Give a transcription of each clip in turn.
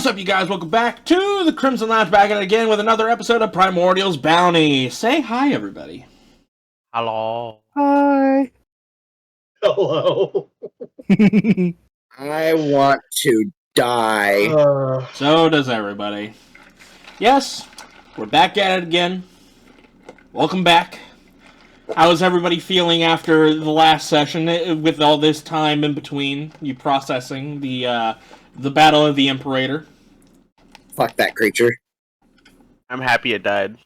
What's up, you guys? Welcome back to the Crimson Lounge, back at it again with another episode of Primordials Bounty. Say hi, everybody. Hello. Hi. Hello. I want to die. So does everybody. Yes, we're back at it again. Welcome back. How is everybody feeling after the last session, with all this time in between you processing the Battle of the Imperator? Fuck that creature. I'm happy it died.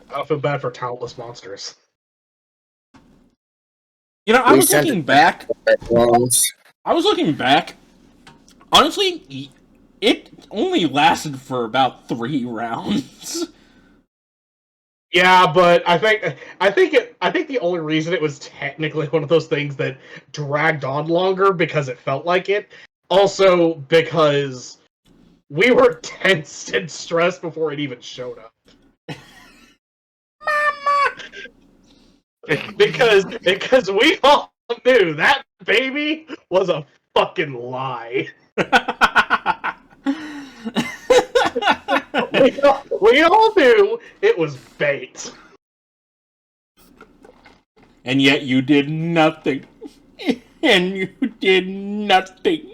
I feel bad for talentless monsters. You know, I was looking back. Honestly, it only lasted for about 3 rounds. Yeah, but I think the only reason it was technically one of those things that dragged on longer because it felt like it. Also because we were tense and stressed before it even showed up. because we all knew that baby was a fucking lie. we all knew it was bait. And yet you did nothing. And you did nothing.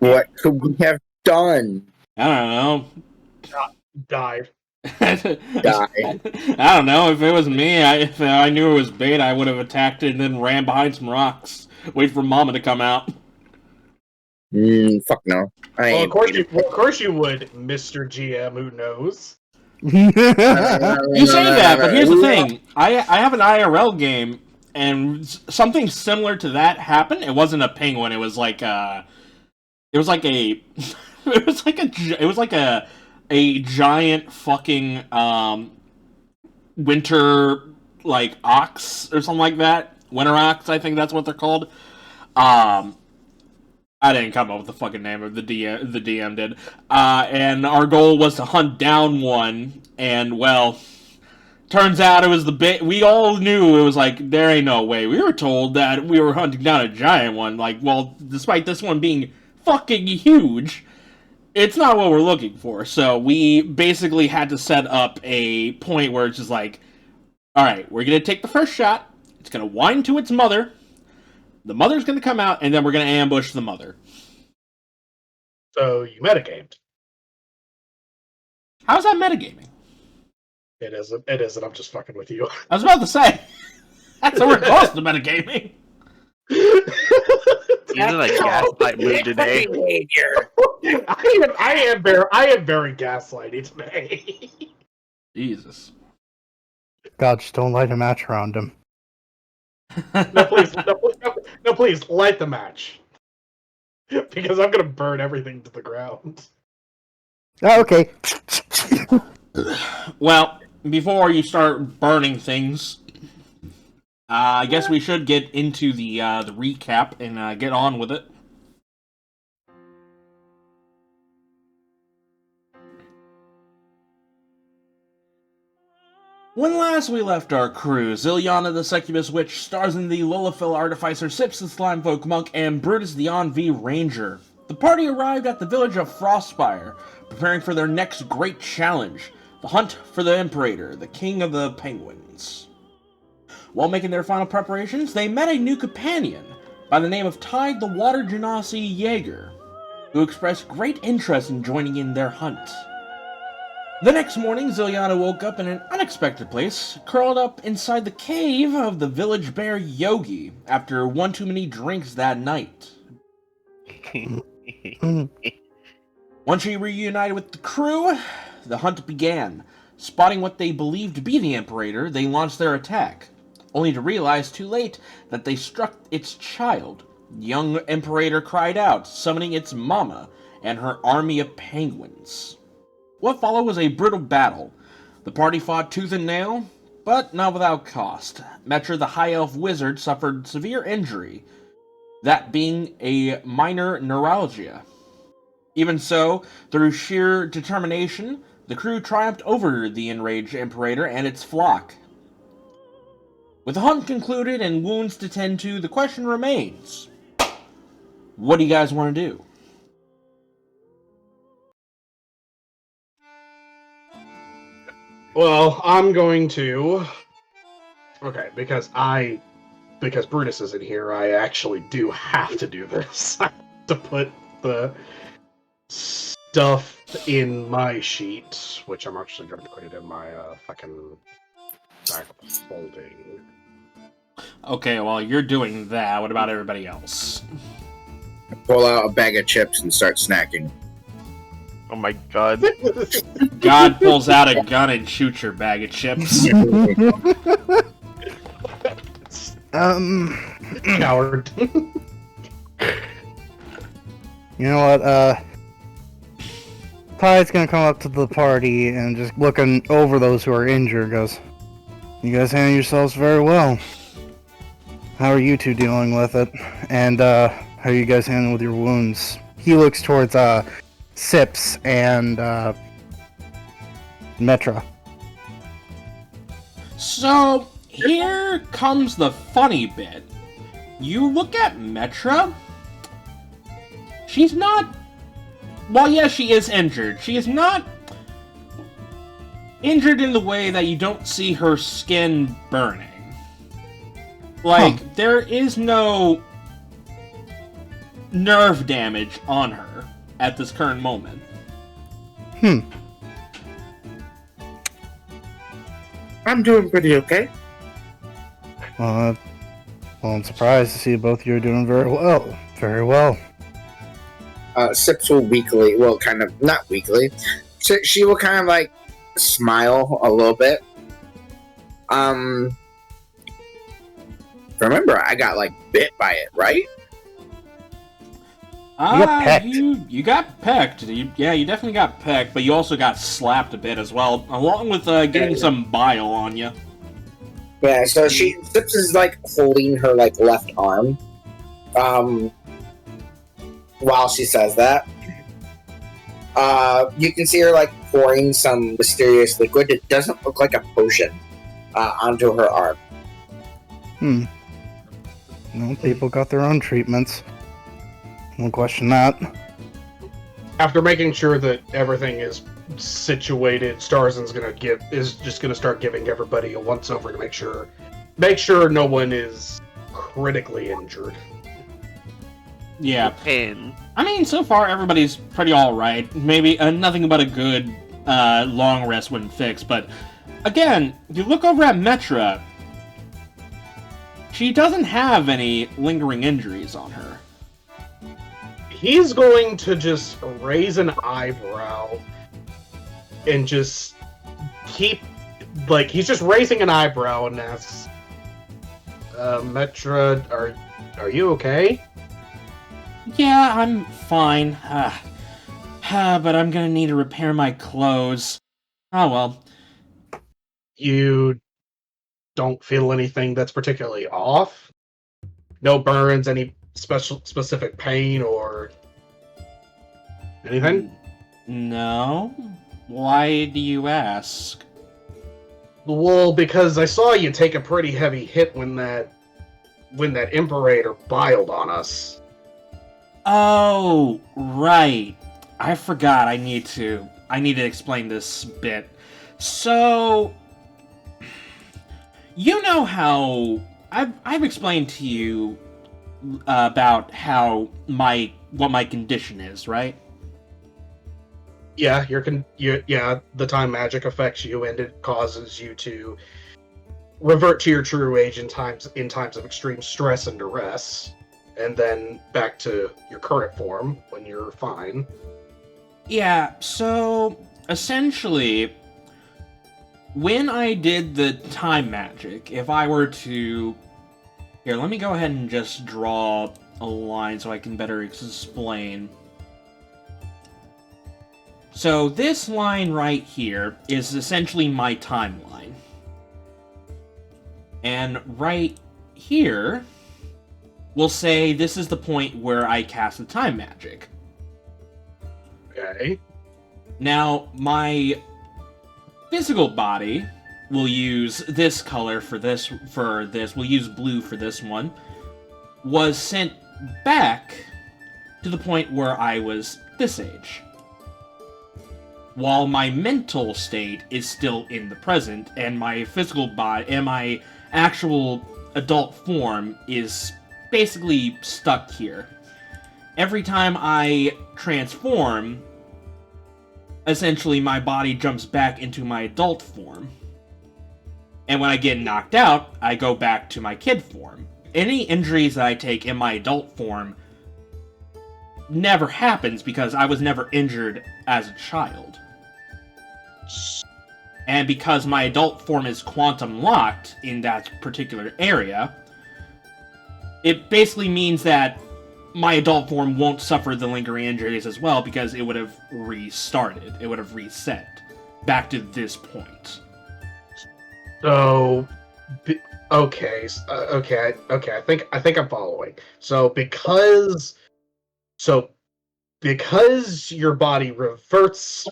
What could we have done? I don't know. Died. Die. I don't know. If it was me, if I knew it was bait, I would have attacked it and then ran behind some rocks. Wait for Mama to come out. Fuck no. Of course you would, Mr. GM, who knows. You say that, but here's the thing. I have an IRL game, and something similar to that happened. It wasn't a penguin. It was like a giant fucking winter ox or something like that. Winter ox, I think that's what they're called. I didn't come up with the fucking name of the DM did. And our goal was to hunt down one, and well, turns out it was we all knew it was there ain't no way. We were told that we were hunting down a giant one. Despite this one being fucking huge, it's not what we're looking for. So we basically had to set up a point where it's just alright, we're gonna take the first shot, it's gonna whine to its mother, the mother's gonna come out, and then we're gonna ambush the mother. So you metagamed. How's that metagaming? It isn't, I'm just fucking with you. I was about to say, that's we're close to metagaming. Using a gaslight move today. I am very gaslighty today. Jesus. God, just don't light a match around him. No, please, light the match. Because I'm gonna burn everything to the ground. Oh, okay. Well, before you start burning things, I guess we should get into the recap and get on with it. When last we left our crew, Zilyana the Succubus Witch, Starzin the Lalafell Artificer, Sips the Slimefolk Monk, and Brutus the Envie Ranger. The party arrived at the village of Frostspire, preparing for their next great challenge, the hunt for the Imperator, the King of the Penguins. While making their final preparations, they met a new companion by the name of Tide the Water Genasi Jaeger, who expressed great interest in joining in their hunt. The next morning, Zilyana woke up in an unexpected place, curled up inside the cave of the village bear Yogi after one too many drinks that night. Once she reunited with the crew, the hunt began. Spotting what they believed to be the Imperator, they launched their attack, only to realize too late that they struck its child. The young Imperator cried out, summoning its mama and her army of penguins. What followed was a brutal battle. The party fought tooth and nail, but not without cost. Metra the High Elf Wizard suffered severe injury, that being a minor neuralgia. Even so, through sheer determination, the crew triumphed over the enraged Imperator and its flock. With the hunt concluded and wounds to tend to, the question remains, what do you guys want to do? Well, I'm going to. Okay, because Brutus isn't here, I actually do have to do this. I have to put the stuff in my sheet, which I'm actually going to put it in my fucking back folding. Okay, while you're doing that, what about everybody else? Pull out a bag of chips and start snacking. Oh my god. God pulls out a gun and shoots your bag of chips. Coward. You know what, Ty's gonna come up to the party and just looking over those who are injured goes, "You guys handle yourselves very well. How are you two dealing with it? And, how are you guys handling with your wounds?" He looks towards, Sips and, Metra. So, here comes the funny bit. You look at Metra. She's not... Well, yeah, she is injured. She is not injured in the way that you don't see her skin burning. Like, there is no nerve damage on her at this current moment. I'm doing pretty okay. Well, I'm surprised to see both of you are doing very well. Very well. Sips will weakly, well, kind of, not weakly. She will kind of like smile a little bit. Remember, I got like bit by it, right? got pecked. You got pecked. You definitely got pecked, but you also got slapped a bit as well, along with getting some bile on you. Yeah, so Sips is like holding her like left arm. While she says that, you can see her like pouring some mysterious liquid. It doesn't look like a potion onto her arm. No, people got their own treatments. Won't question that. After making sure that everything is situated, Starzin's just gonna start giving everybody a once over to make sure no one is critically injured. Yeah. Pain. I mean, so far everybody's pretty alright. Maybe nothing but a good long rest wouldn't fix, but again, you look over at Metra, she doesn't have any lingering injuries on her. He's going to just raise an eyebrow and just keep, like, he's just raising an eyebrow and asks, Metra, are you okay? Yeah, I'm fine. But I'm gonna need to repair my clothes. Oh well. You don't feel anything that's particularly off? No burns, any specific pain or anything? No. Why do you ask? Well, because I saw you take a pretty heavy hit when that Imperator biled on us. Oh, right. I forgot. I need to explain this bit. So, you know how I've explained to you about what my condition is, right? Yeah, the time magic affects you and it causes you to revert to your true age in times of extreme stress and duress, and then back to your current form when you're fine. Yeah, so essentially, when I did the time magic, if I were to... Here, let me go ahead and just draw a line so I can better explain. So this line right here is essentially my timeline. And right here, we'll say this is the point where I cast the time magic. Okay. Now, my physical body will use this color for this. We'll use blue for this one. Was sent back to the point where I was this age. while my mental state is still in the present, and my physical body and my actual adult form is basically stuck here. Every time I transform, essentially my body jumps back into my adult form. And when I get knocked out, I go back to my kid form. Any injuries that I take in my adult form never happens because I was never injured as a child. And because my adult form is quantum locked in that particular area, it basically means that my adult form won't suffer the lingering injuries as well because it would have restarted. It would have reset back to this point. So, okay. I think I'm following. So because your body reverts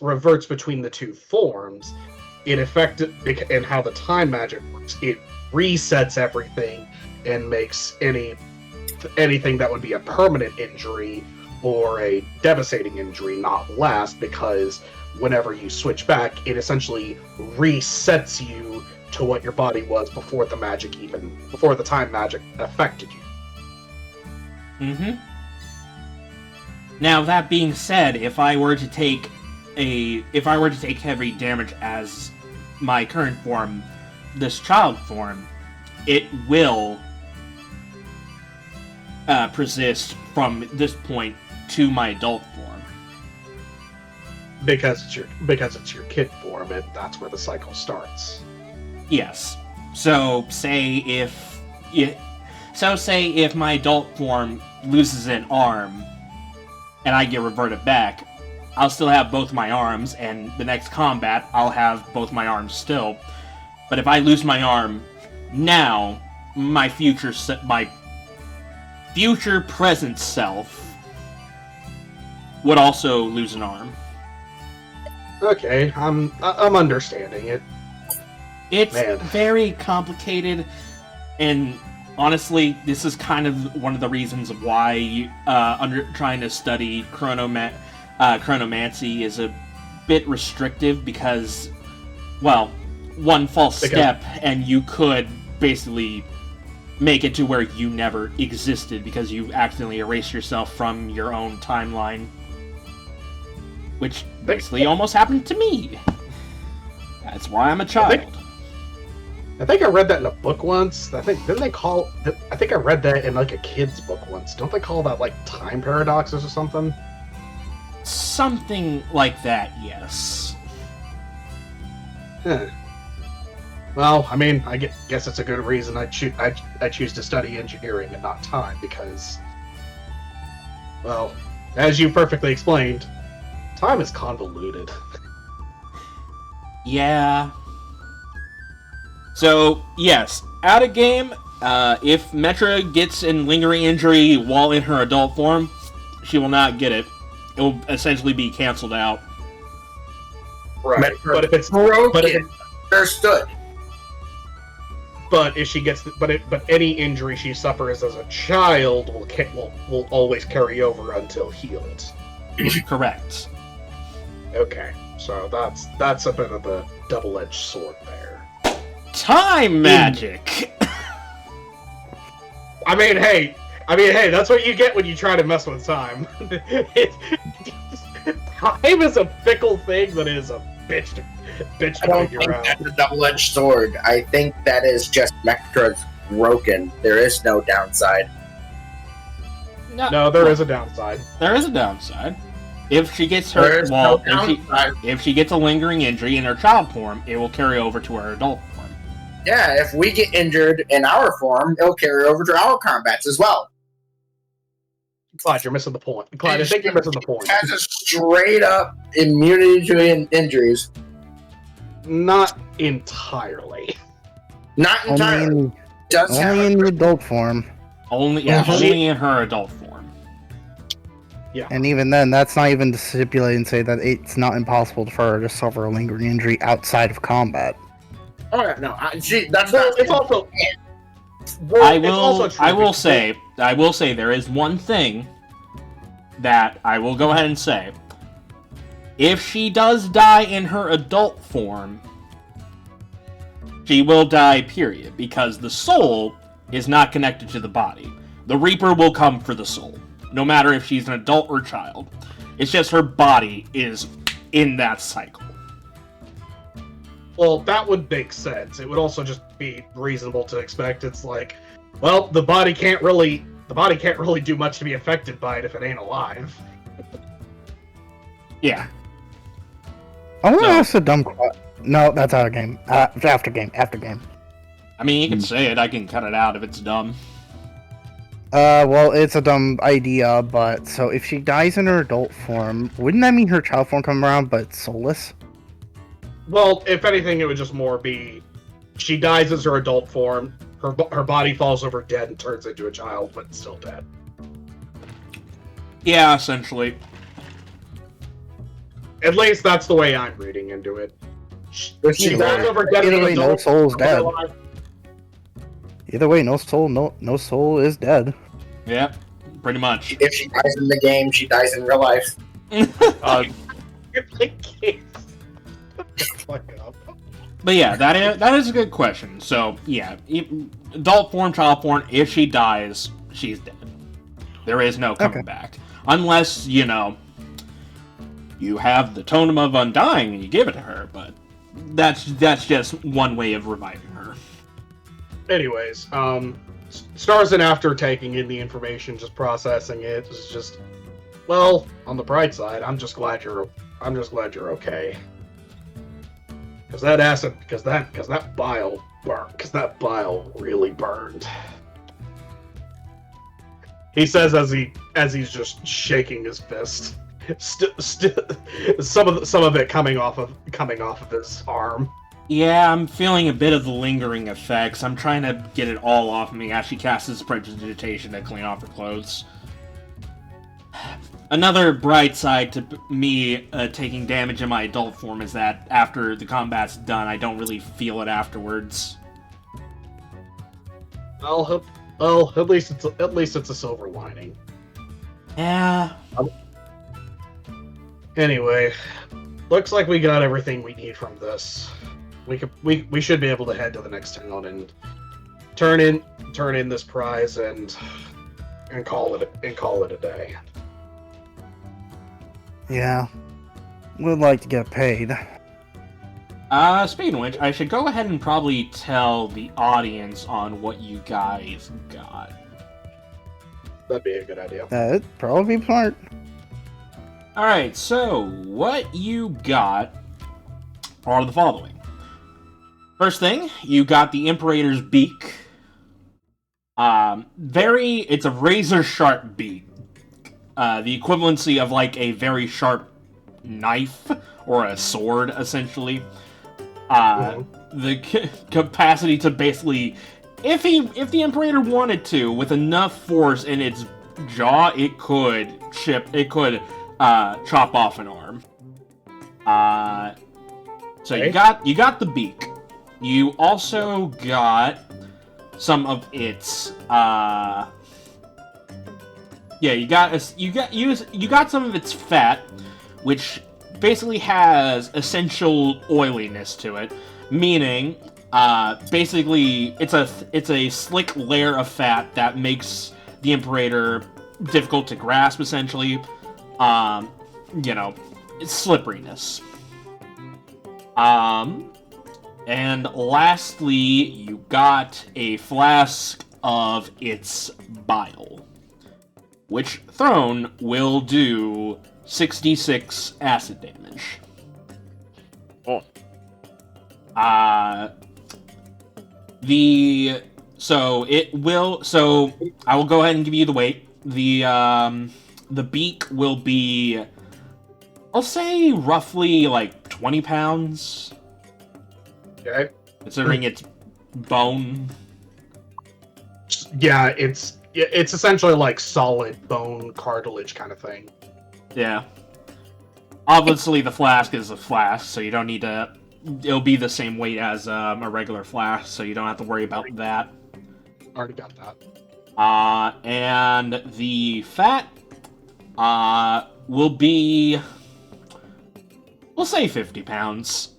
between the two forms, it and how the time magic works, it resets everything and makes anything that would be a permanent injury or a devastating injury not last, because whenever you switch back, it essentially resets you to what your body was before the time magic affected you. Mm-hmm. Now, that being said, if I were to take heavy damage as my current form, this child form, it will persist from this point to my adult form. Because it's your kid form, and that's where the cycle starts. Yes. So say if my adult form loses an arm and I get reverted back, I'll still have both my arms, and the next combat I'll have both my arms still. But if I lose my arm now, my future present self would also lose an arm. Okay, I'm understanding it. It's very complicated, and honestly, this is kind of one of the reasons why trying to study chronomancy is a bit restrictive, because, well, one false step and you could basically make it to where you never existed because you accidentally erased yourself from your own timeline. Which basically almost happened to me. That's why I'm a child. I think I read that in a book once. I think I read that in like a kid's book once. Don't they call that like time paradoxes or something? Something like that, yes. Huh. Well, I mean, I guess it's a good reason I choose to study engineering and not time, because, well, as you perfectly explained, time is convoluted. Yeah. So, yes, out of game, if Metra gets a lingering injury while in her adult form, she will not get it. It will essentially be canceled out. Right. But if it's broken, understood. But if she gets, but any injury she suffers as a child will always carry over until healed. Correct. Okay, so that's a bit of a double-edged sword there. Time magic. I mean, hey, that's what you get when you try to mess with time. Time is a fickle thing that is a bitch to I don't figure think out. that's a double-edged sword. I think that is just Metra's broken. There is no downside. No, there is a downside. There is a downside. If she gets hurt, if she gets a lingering injury in her child form, it will carry over to her adult form. Yeah, if we get injured in our form, it'll carry over to our combats as well. Clyde, you're missing the point. Clyde, I think you're missing the point. Has a straight-up immunity to injuries. Not entirely. Not entirely. Only in the adult form. Only in her adult form. Yeah. And even then, that's not even to stipulate and say that it's not impossible for her to suffer a lingering injury outside of combat. Oh yeah, no. That's well, not. it's also. I will say there is one thing that I will go ahead and say. If she does die in her adult form, she will die, period, because the soul is not connected to the body. The Reaper will come for the soul, no matter if she's an adult or child. It's just her body is in that cycle. Well, that would make sense. It would also just be reasonable to expect. It's like, well, the body can't really do much to be affected by it if it ain't alive. Yeah. I want to ask a dumb question. No, that's out of game. After game. I mean, you can say it. I can cut it out if it's dumb. Well, it's a dumb idea, but so if she dies in her adult form, wouldn't that mean her child form come around, but soulless? Well, if anything, it would just more be she dies as her adult form, her body falls over dead and turns into a child, but still dead. Yeah, essentially. At least that's the way I'm reading into it. She dies over dead. Either way, no soul's dead. Either way, no soul is dead. Yeah, pretty much. If she dies in the game, she dies in real life. But yeah, that is a good question. So yeah, adult form, child form. If she dies, she's dead. There is no coming back, unless you have the Totem of Undying and you give it to her. But that's just one way of reviving her. Anyways, Starzin, after taking in the information, just processing it, is just, well, on the bright side, I'm just glad you're okay. Because that bile really burned. He says as he's just shaking his fist, some of it coming off of his arm. Yeah, I'm feeling a bit of the lingering effects. I'm trying to get it all off me as she casts his prestidigitation to clean off her clothes. Another bright side to me taking damage in my adult form is that after the combat's done, I don't really feel it afterwards. Well, at least it's a silver lining. Yeah. Anyway, looks like we got everything we need from this. We should be able to head to the next town and turn in this prize and call it a day. Yeah, we'd like to get paid. Speaking of which, I should go ahead and probably tell the audience on what you guys got. That'd be a good idea. That'd probably be smart. Alright, so what you got are the following. First thing, you got the Imperator's beak. It's a razor-sharp beak. The equivalency of, like, a very sharp knife, or a sword, essentially. The capacity to basically... If the Imperator wanted to, with enough force in its jaw, it could chop off an arm. So you got the beak. You also got some of its you got some of its fat, which basically has essential oiliness to it, meaning basically it's a slick layer of fat that makes the Imperator difficult to grasp, essentially. It's slipperiness. And lastly, you got a flask of its bile, which thrown will do 66 acid damage. Oh. I will go ahead and give you the weight. The beak will be, I'll say, roughly like 20 pounds. Okay. Considering it's bone. Yeah, it's essentially like solid bone cartilage kind of thing. Yeah. Obviously, the flask is a flask, so you don't need to. It'll be the same weight as a regular flask, so you don't have to worry about that. Already got that. And the fat will be We'll say 50 pounds.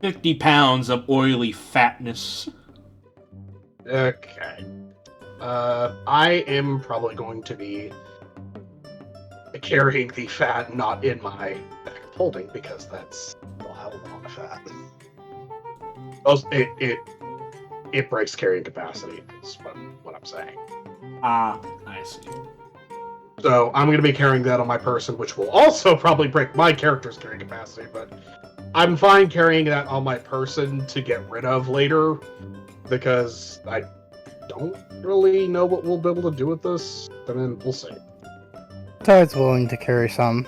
50 pounds of oily fatness. Okay. I am probably going to be carrying the fat not in my bag of holding because that's a hell of a lot of fat. Also, it breaks carrying capacity, is what I'm saying. Ah, I see. So I'm going to be carrying that on my person, which will also probably break my character's carrying capacity, but I'm fine carrying that on my person to get rid of later, because I don't really know what we'll be able to do with this, and then we'll see. Tide's willing to carry some.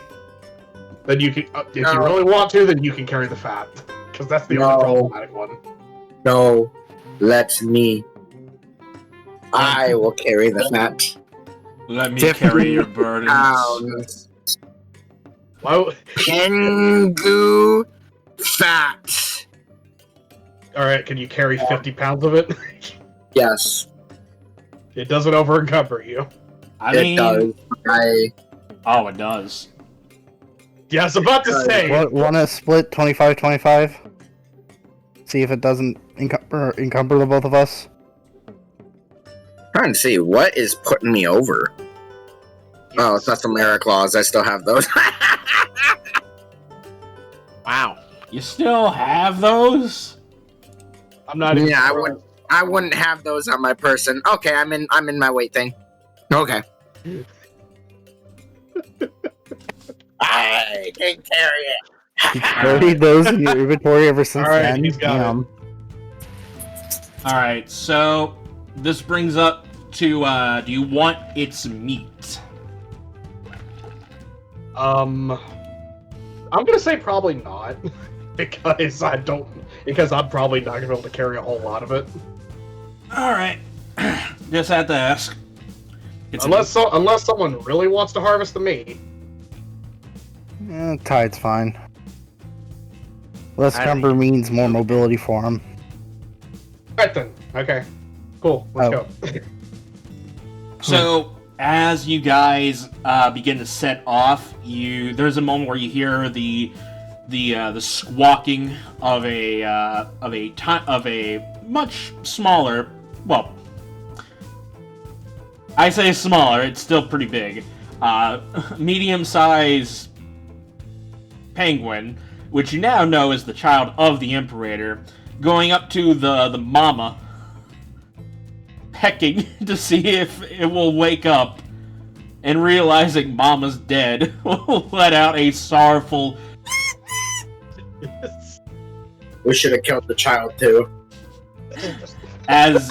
Then you can, if you really want to, then you can carry the fat, because that's the only problematic one. No, let me. I will carry the fat. Let me carry your burdens. Pounds. Well, Tengu fat. alright, can you carry 50 pounds of it? Yes, It doesn't over encumber you. I it mean, does. oh, it does. Yeah, I was about to say. Want to split 25-25? See if it doesn't encumber the both of us. Trying to see what is putting me over. Oh, it's not some Mara claws. I still have those. Wow. You still have those? I'm not even Yeah, sure. I wouldn't have those on my person. Okay, I'm in my weight thing. Okay. I can carry it. You carried those in your inventory ever since Alright, then. he's got Damn. Alright, so this brings up to, do you want its meat? I'm gonna say probably not, because I'm probably not gonna be able to carry a whole lot of it. Alright. Just had to ask. Unless someone really wants to harvest the meat. Tide's fine. Less cumber means more mobility for him. Right then. Okay. Cool. Let's go. So, as you guys begin to set off, there's a moment where you hear the squawking of a much smaller. Well, I say smaller. It's still pretty big. Medium-sized penguin, which you now know is the child of the Imperator, going up to the mama, pecking to see if it will wake up, and realizing Mama's dead, will let out a sorrowful... We should have killed the child too. as...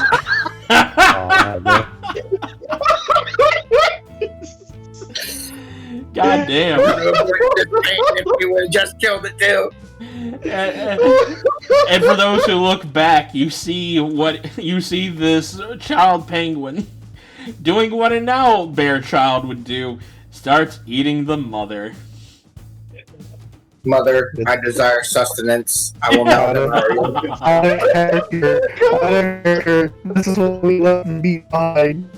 God damn. If we would have just killed it too. And for those who look back, you see this child penguin doing what an owl bear child would do, starts eating the mother. Mother, I desire sustenance. I will not devour you. This is what we left behind.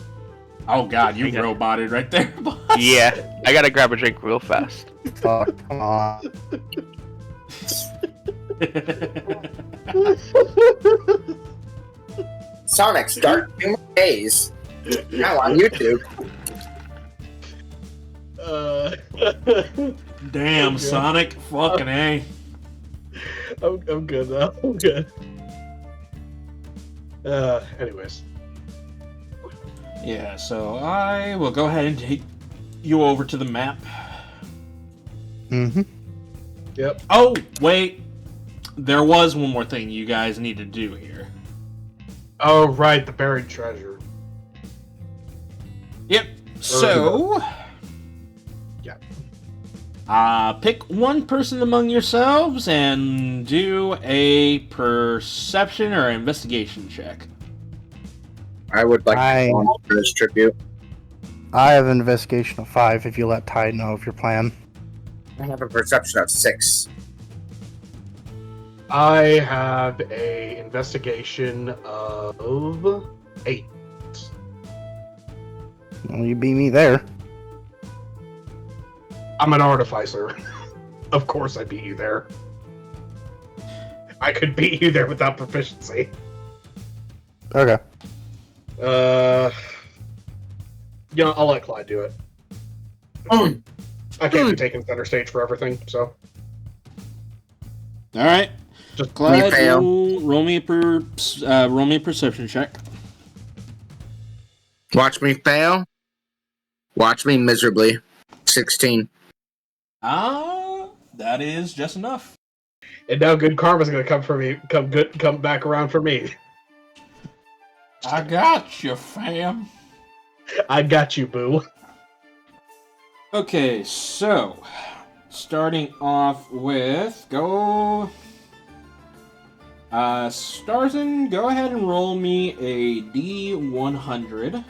Oh god, you roboted right there, boss. Yeah, I gotta grab a drink real fast. Oh, come on. Sonic, start 2 more days. Now on YouTube. Damn, Sonic. Fucking A. I'm good now. I'm good. Anyways. Yeah, so I will go ahead and take you over to the map. Mm-hmm. Yep. Oh, wait. There was one more thing you guys need to do here. Oh, right, the buried treasure. Yep. So... Yeah. Pick one person among yourselves and do a perception or investigation check. I would like to go on for this tribute. I have an investigation of 5 if you let Tide know of your plan. I have a perception of 6. I have a investigation of 8. Well, you beat me there. I'm an artificer. Of course I beat you there. I could beat you there without proficiency. Okay. I'll let Clyde do it. I can't be taking center stage for everything, so. All right. Just Clyde, fail. roll me a perception check. Watch me fail. Watch me miserably. 16. That is just enough. And now good karma's gonna come for me. Come back around for me. I got you, fam. I got you, boo. Okay, so starting off with Starzin, go ahead and roll me a D100.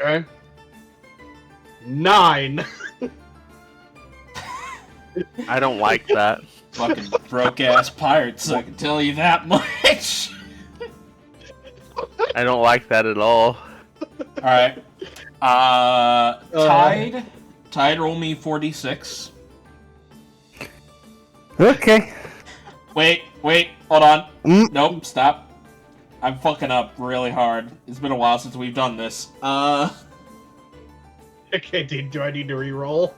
Okay. 9. I don't like that. Fucking broke ass pirates, I can tell you that much. I don't like that at all. Alright. Tide, roll me 4d6. Okay. Wait, hold on. Mm. Nope, stop. I'm fucking up really hard. It's been a while since we've done this. Okay, do I need to re-roll?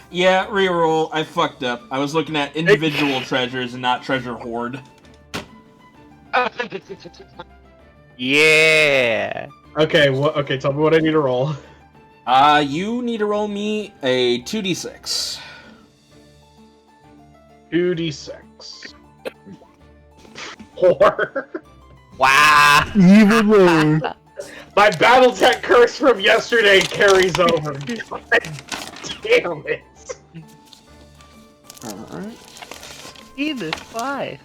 Yeah, reroll. I fucked up. I was looking at individual treasures and not treasure hoard. Yeah. Okay, okay, tell me what I need to roll. You need to roll me a 2d6. 2d6. 4. Wow. Even My Battletech curse from yesterday carries over. God damn it. Alright. Jesus Christ.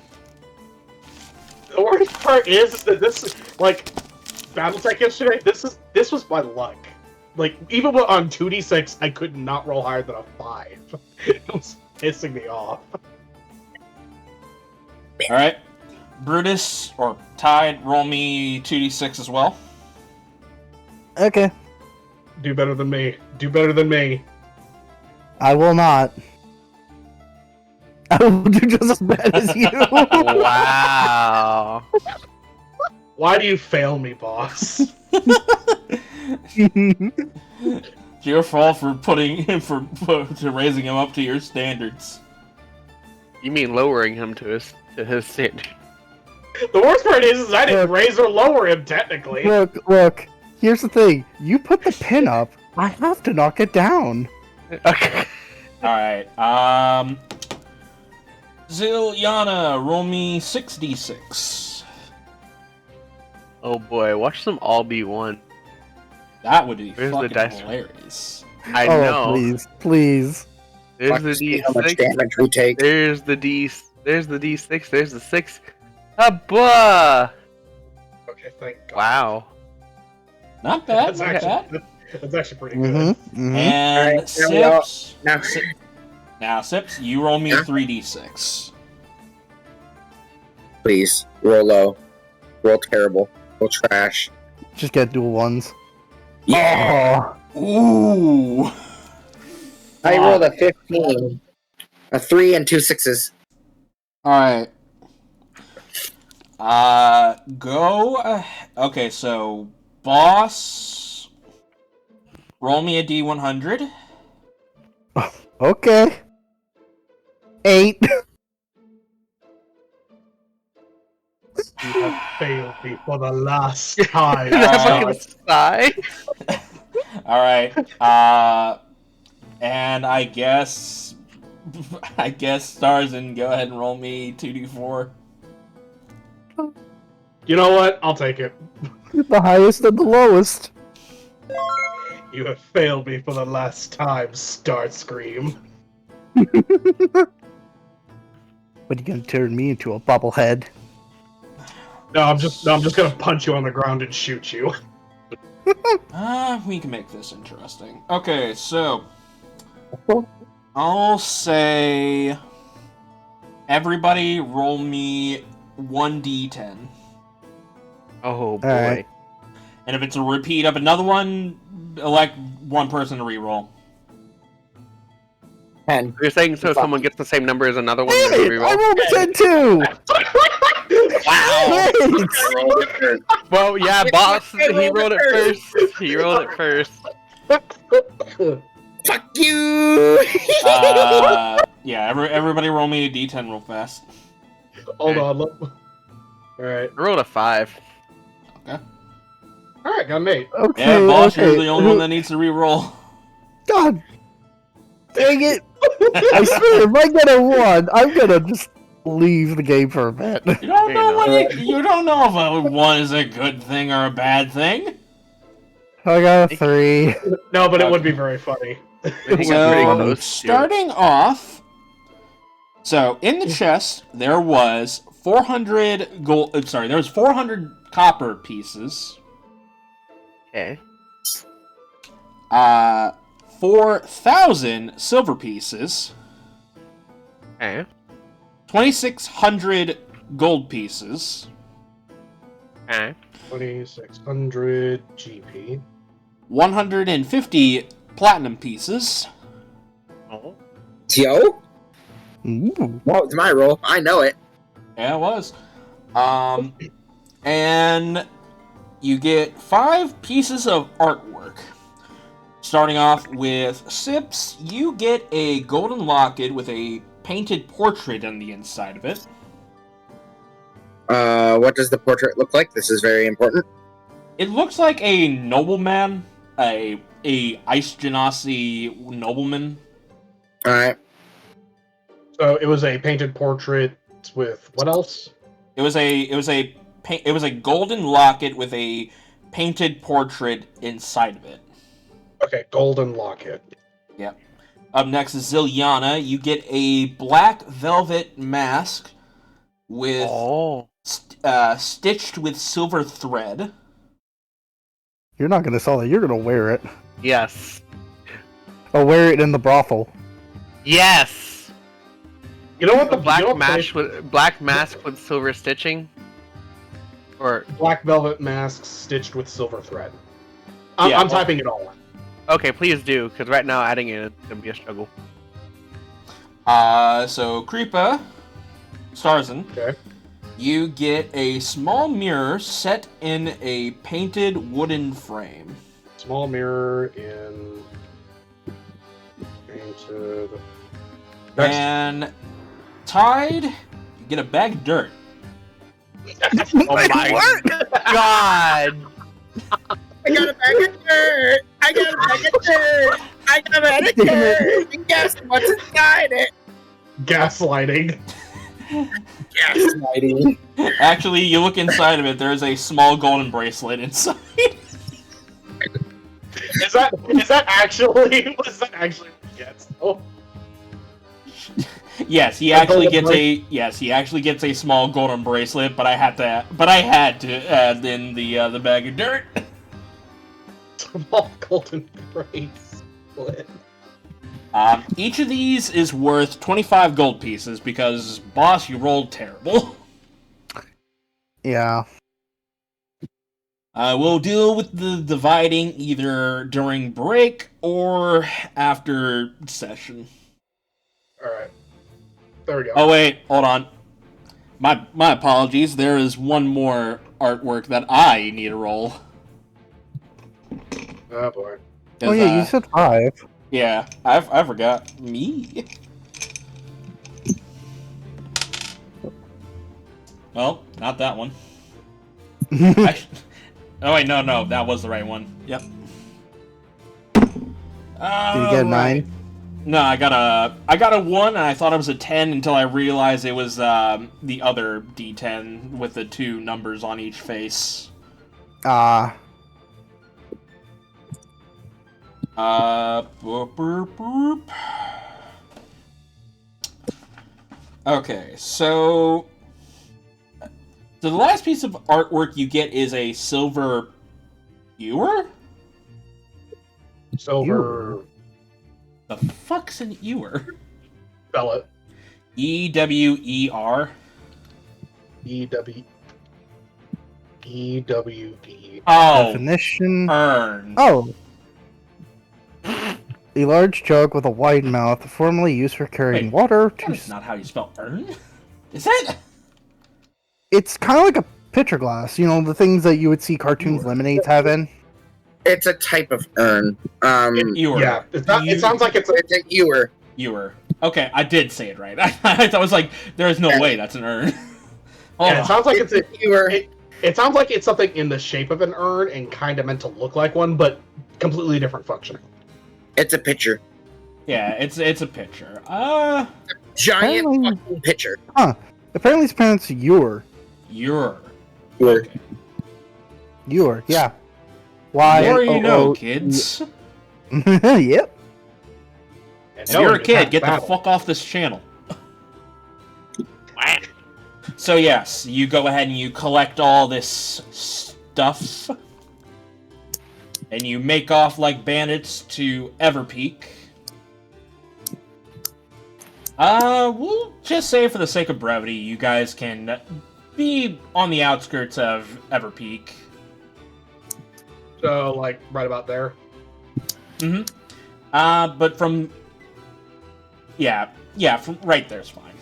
The worst part is that this is, like, Battletech yesterday, this was my luck. Like, even on 2d6, I could not roll higher than a 5. It was pissing me off. Alright. Brutus, or Tide, roll me 2d6 as well. Okay. Do better than me. Do better than me. I will not. I will do just as bad as you. Wow. Why do you fail me, boss? It's your fault for to raising him up to your standards. You mean lowering him to his standard? The worst part is I didn't raise or lower him, technically. Look. Here's the thing. You put the pin up. I have to knock it down. Okay. Alright, Zilyana, roll me 6d6. Oh boy, watch them all be one. That would be Where's the fucking dice? hilarious. I Oh, know. please. There's Watch the to see how much D6. damage we take. There's the D6. There's the 6. Abba! Okay, thank God. Wow. Not bad, That's not actually, bad. that's actually pretty good. And Alright, now we Sips. Now, Now, Sips, you roll me Yeah. 3d6. please, roll low. Roll terrible. Roll trash. Just get dual ones. Yeah! Ooh! I rolled a 15. A 3 and 2 6s. Alright. Okay, so boss, roll me a D100. Okay. 8. You have failed me for the last time. That fucking sigh. Alright, and I guess Starzin, go ahead and roll me 2d4. You know what? I'll take it. The highest and the lowest. You have failed me for the last time, Starscream. What are you gonna turn me into, a bobblehead? No, I'm just gonna punch you on the ground and shoot you. We can make this interesting. Okay, so I'll say everybody roll me 1d10. Oh boy. Alright. And if it's a repeat of another one, elect one person to reroll. 10. You're saying so if someone gets the same number as another one, Damn there's a it! I reroll? rolled a 10 too! Wow! Thanks! Well, yeah, boss, he rolled it first. He rolled it first. Fuck you! Yeah, everybody roll me a d10 real fast. Hold on. Alright. I rolled a 5. Alright, got me. Okay, Yeah, boss, okay. you're the only one that needs to re-roll. God dang it! I swear, if I get a 1, I'm gonna just leave the game for a bit. You don't know you don't know if a 1 is a good thing or a bad thing. I got a 3. No, but it would be very funny. I think I'm pretty So, close to it. starting off, so in the chest there was 400 gold. Sorry, there was 400 copper pieces. Okay. 4,000 silver pieces. Okay. 2,600 gold pieces. Okay. 2600 GP. 150 platinum pieces. Oh. Yo? Ooh. Well, it's my roll. I know it. Yeah, it was. And you get 5 pieces of artwork. Starting off with Sips, you get a golden locket with a painted portrait on the inside of it. What does the portrait look like? This is very important. It looks like a nobleman, a Ice Genasi nobleman. Alright. So it was a painted portrait with what else? It was a golden locket with a painted portrait inside of it. Okay, golden locket. Yep. Up next is Zilyana. You get a black velvet mask with stitched with silver thread. You're not gonna sell it, you're gonna wear it. Yes. I'll wear it in the brothel. Yes. You know what the black you know what black mask with silver stitching, or black velvet mask stitched with silver thread. Yeah, I'm typing it all. okay, please do, because right now adding it is gonna be a struggle. So Creepah, Starzin. Okay. You get a small mirror set in a painted wooden frame. Small mirror in painted. Next. And tied, you get a bag of dirt. Oh my god! I got a bag of dirt! I got a bag of dirt! I got a bag of dirt! And guess what's inside it? Gaslighting. Gaslighting. Actually, you look inside of it, there's a small golden bracelet inside. Is that actually was that actually what he gets? Oh. Yes, he actually gets a small golden bracelet, but I had to add in the bag of dirt. Small golden bracelet. Each of these is worth 25 gold pieces because, boss, you rolled terrible. Yeah. We'll deal with the dividing either during break or after session. Alright. There we go. Oh wait, hold on. My apologies. There is one more artwork that I need to roll. Oh boy. Oh yeah, you said 5. Yeah, I forgot. Me? Well, not that one. Oh wait, no, that was the right one. Yep. Did you get a 9? No, I got a 1, and I thought it was a 10 until I realized it was the other D10 with the 2 numbers on each face. Ah. Boop, boop, boop. Okay, so the last piece of artwork you get is a silver ewer? Silver. The fuck's an ewer? Spell it. E-W-E-R? E-W. E-W-D. Oh, Definition. urn. Oh. A large jug with a wide mouth, formerly used for carrying Wait, water to... That's not how you spell urn. Is it? It's kind of like a pitcher glass. You know, the things that you would see cartoons lemonades have in? It's a type of urn. Ewer. Yeah, it sounds like it's It's an ewer. Ewer. Okay, I did say it right. I was like, there is no way that's an urn. Hold it on. sounds like it's a Ewer. It sounds like it's something in the shape of an urn and kind of meant to look like one, but completely different functioning. It's a pitcher. Yeah, it's a pitcher. Giant Apparently- fucking pitcher. Apparently it's pronounced Ewer. Ewer. Ewer. Ewer, yeah. The more you know, Y-O-O- kids. Yep. And If you're a knowing kid, half get the battle. fuck off this channel. So yes, you go ahead and you collect all this stuff. And you make off like bandits to Everpeak. We'll just say for the sake of brevity, you guys can be on the outskirts of Everpeak. So, like, right about there. Mm-hmm. But from... Yeah, from right there's fine.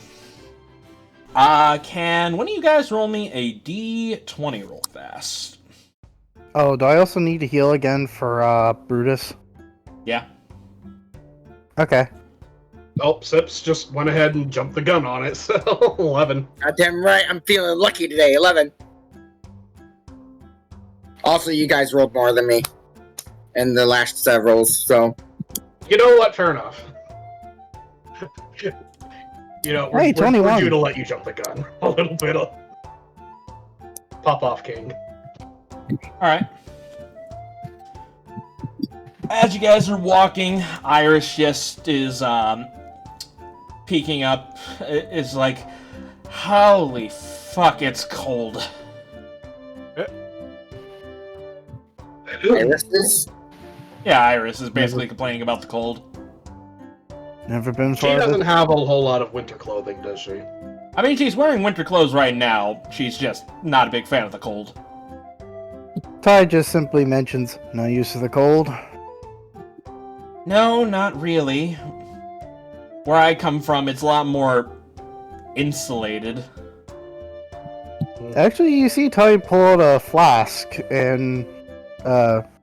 Can one of you guys roll me a D20 roll fast? Oh, do I also need to heal again for Brutus? Yeah. Okay. Oh, Sips just went ahead and jumped the gun on it, so 11. Goddamn right, I'm feeling lucky today. 11. Also, you guys rolled more than me in the last rolls, so. You know what? Fair enough. You know, Hey, we're 21. due to let you jump the gun a little bit. Pop off, King. Alright. As you guys are walking, Iris just is, peeking up. Is like, holy fuck, it's cold. Iris is. Yeah, Iris is basically complaining about the cold. Never been She farther. doesn't have a whole lot of winter clothing, does she? I mean, she's wearing winter clothes right now. She's just not a big fan of the cold. Ty just simply mentions no use of the cold. No, not really. Where I come from, it's a lot more insulated. Actually, you see Ty pull out a flask and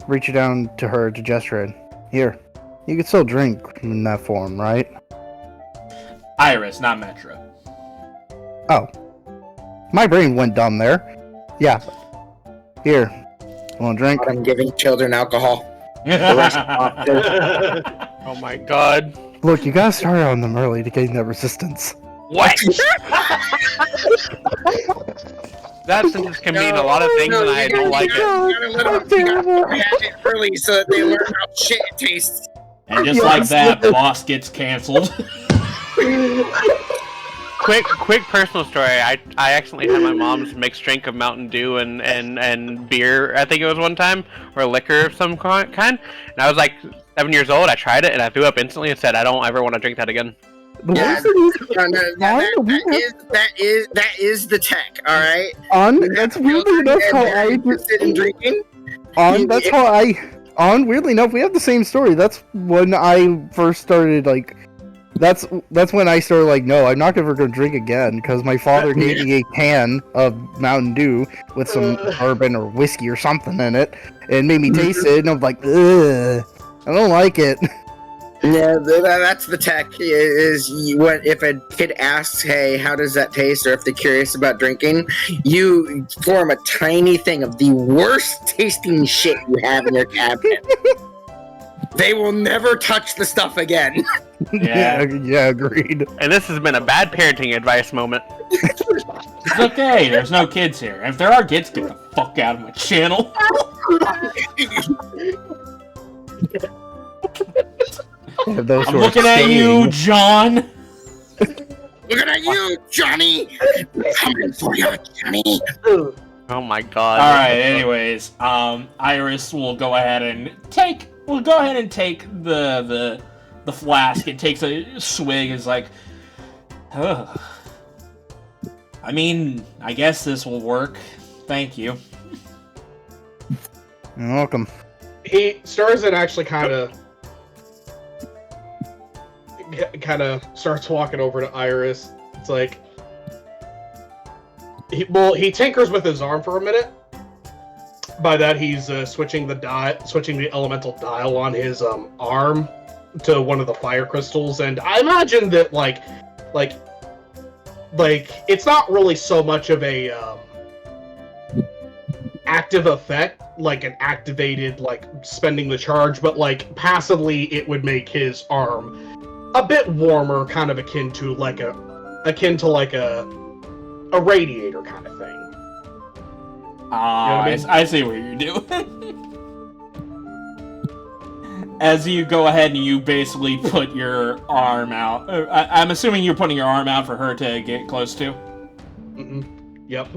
reach it down to her to gesture it. Here, you can still drink in that form, right? Iris, not Metra. Oh. My brain went dumb there. Yeah. Here. Want to drink? I'm giving children alcohol. Oh my god. Look, you gotta start on them early to gain that resistance. What? That sentence can mean a lot of things, and I don't like it. You gotta have it early so that they learn how shit it tastes. And just like that, boss gets canceled. Quick personal story. I accidentally had my mom's mixed drink of Mountain Dew and beer, I think it was one time, or liquor of some kind. And I was like 7 years old. I tried it and I threw up instantly and said, I don't ever want to drink that again. Yeah, that is the tech, alright? That's weirdly enough how I... interested in drinking. That's how I... weirdly enough, we have the same story. That's when I first started, like... That's when I started, like, no, I'm not ever going to drink again, because my father gave me a can of Mountain Dew with some bourbon or whiskey or something in it, and made me taste it, and I'm like, ugh, I don't like it. Yeah, that's the tech. Is what if a kid asks, "Hey, how does that taste?" or if they're curious about drinking, you form a tiny thing of the worst tasting shit you have in your cabinet. They will never touch the stuff again. Yeah. Yeah, agreed. And this has been a bad parenting advice moment. It's okay, there's no kids here. If there are kids, get the fuck out of my channel. Those I'm who are looking at you, staying. John. Looking at you, Johnny. Coming for you, Johnny. Oh my god. Alright, anyways, Iris will go ahead and take the flask and takes a swig and is like, ugh. I mean, I guess this will work. Thank you. You're welcome. Starzin actually kind of kind of starts walking over to Iris. It's like, he tinkers with his arm for a minute. By that, he's switching the elemental dial on his arm to one of the fire crystals, and I imagine that like it's not really so much of a active effect, like an activated like spending the charge, but like passively it would make his arm a bit warmer, kind of akin to like a radiator kind of thing. Ah, You know what I mean? I see what you're doing. As you go ahead and you basically put your arm out. I'm assuming you're putting your arm out for her to get close to. Yep.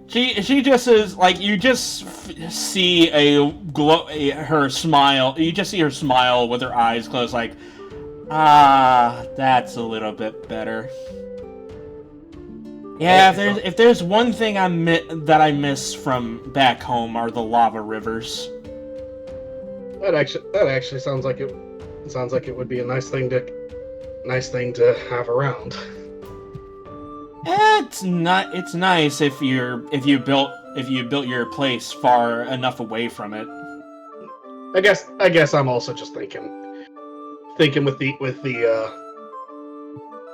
She just is like, you just see her smile. You just see her smile with her eyes closed, like, that's a little bit better. Yeah, if there's one thing that I miss from back home are the lava rivers. That actually sounds like it. Sounds like it would be a nice thing to have around. It's not. It's nice if you built your place far enough away from it. I guess I'm also just thinking with the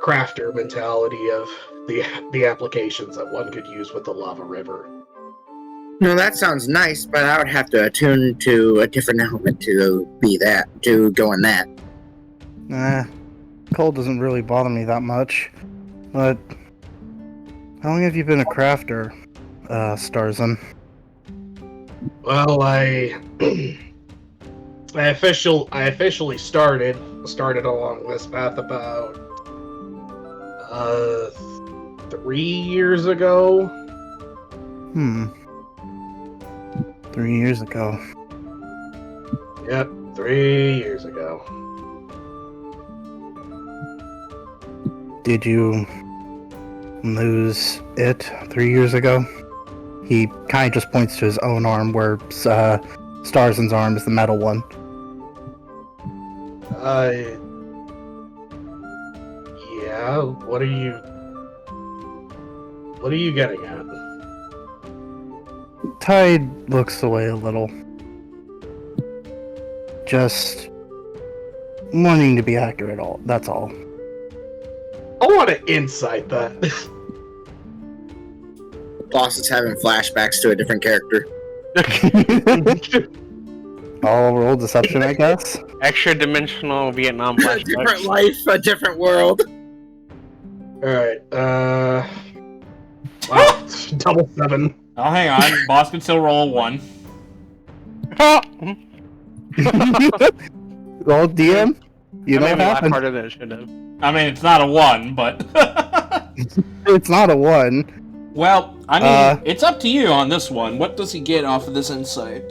crafter mentality of the applications that one could use with the lava river. No, that sounds nice, but I would have to attune to a different element to go in that. Nah, cold doesn't really bother me that much. But how long have you been a crafter, Starzin? Well, I officially started along this path about 3 years ago. 3 years ago. Yep, 3 years ago. Did you lose it 3 years ago? He kind of just points to his own arm, where Starzin's arm is the metal one. Yeah. What are you getting at? Tide looks away a little. Just wanting to be accurate, that's all. I want to insight that. Boss is having flashbacks to a different character. All roll deception, I guess. Extra dimensional Vietnam A flashbacks. different life, a different world. Alright, wow, double 7. Oh, hang on. Boss can still roll a 1. Well, DM, you know That made what me laugh happened. harder than it should have. I mean, it's not a 1, but... It's not a 1. Well, I mean, it's up to you on this one. What does he get off of this insight?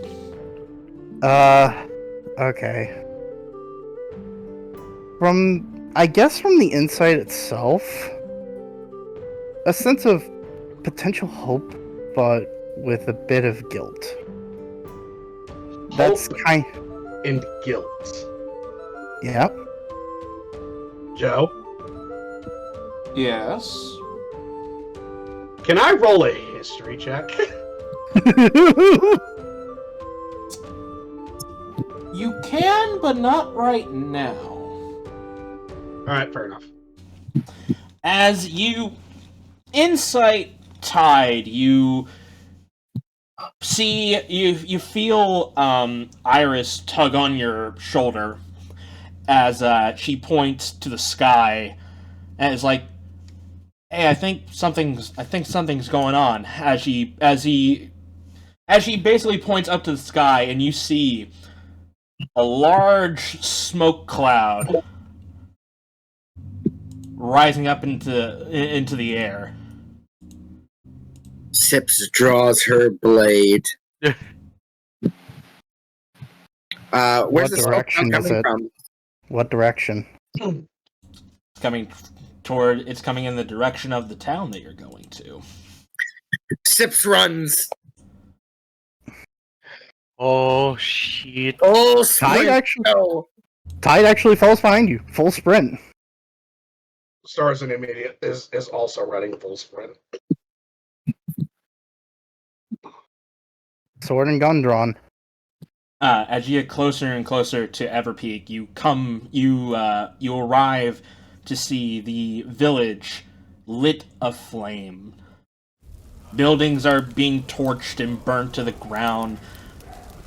Okay. From the insight itself, a sense of potential hope, but with a bit of guilt. That's Hope kind. and guilt. Yep. Joe, Yes. can I roll a history check? You can, but not right now. Alright, fair enough. As you insight Tide, you see, you feel Iris tug on your shoulder as she points to the sky and is like, "Hey, I think something's going on." As she basically points up to the sky, and you see a large smoke cloud rising up into the air. Sips draws her blade. Where's What the direction smoke is coming it? from? What direction? It's coming in the direction of the town that you're going to. Sips runs. Oh shit! Oh, Tide sweet. actually. Oh. Tide actually falls behind you. Full sprint. Starzin immediate is also running full sprint. Sword and gun drawn. As you get closer and closer to Everpeak, you arrive to see the village lit aflame. Buildings are being torched and burnt to the ground.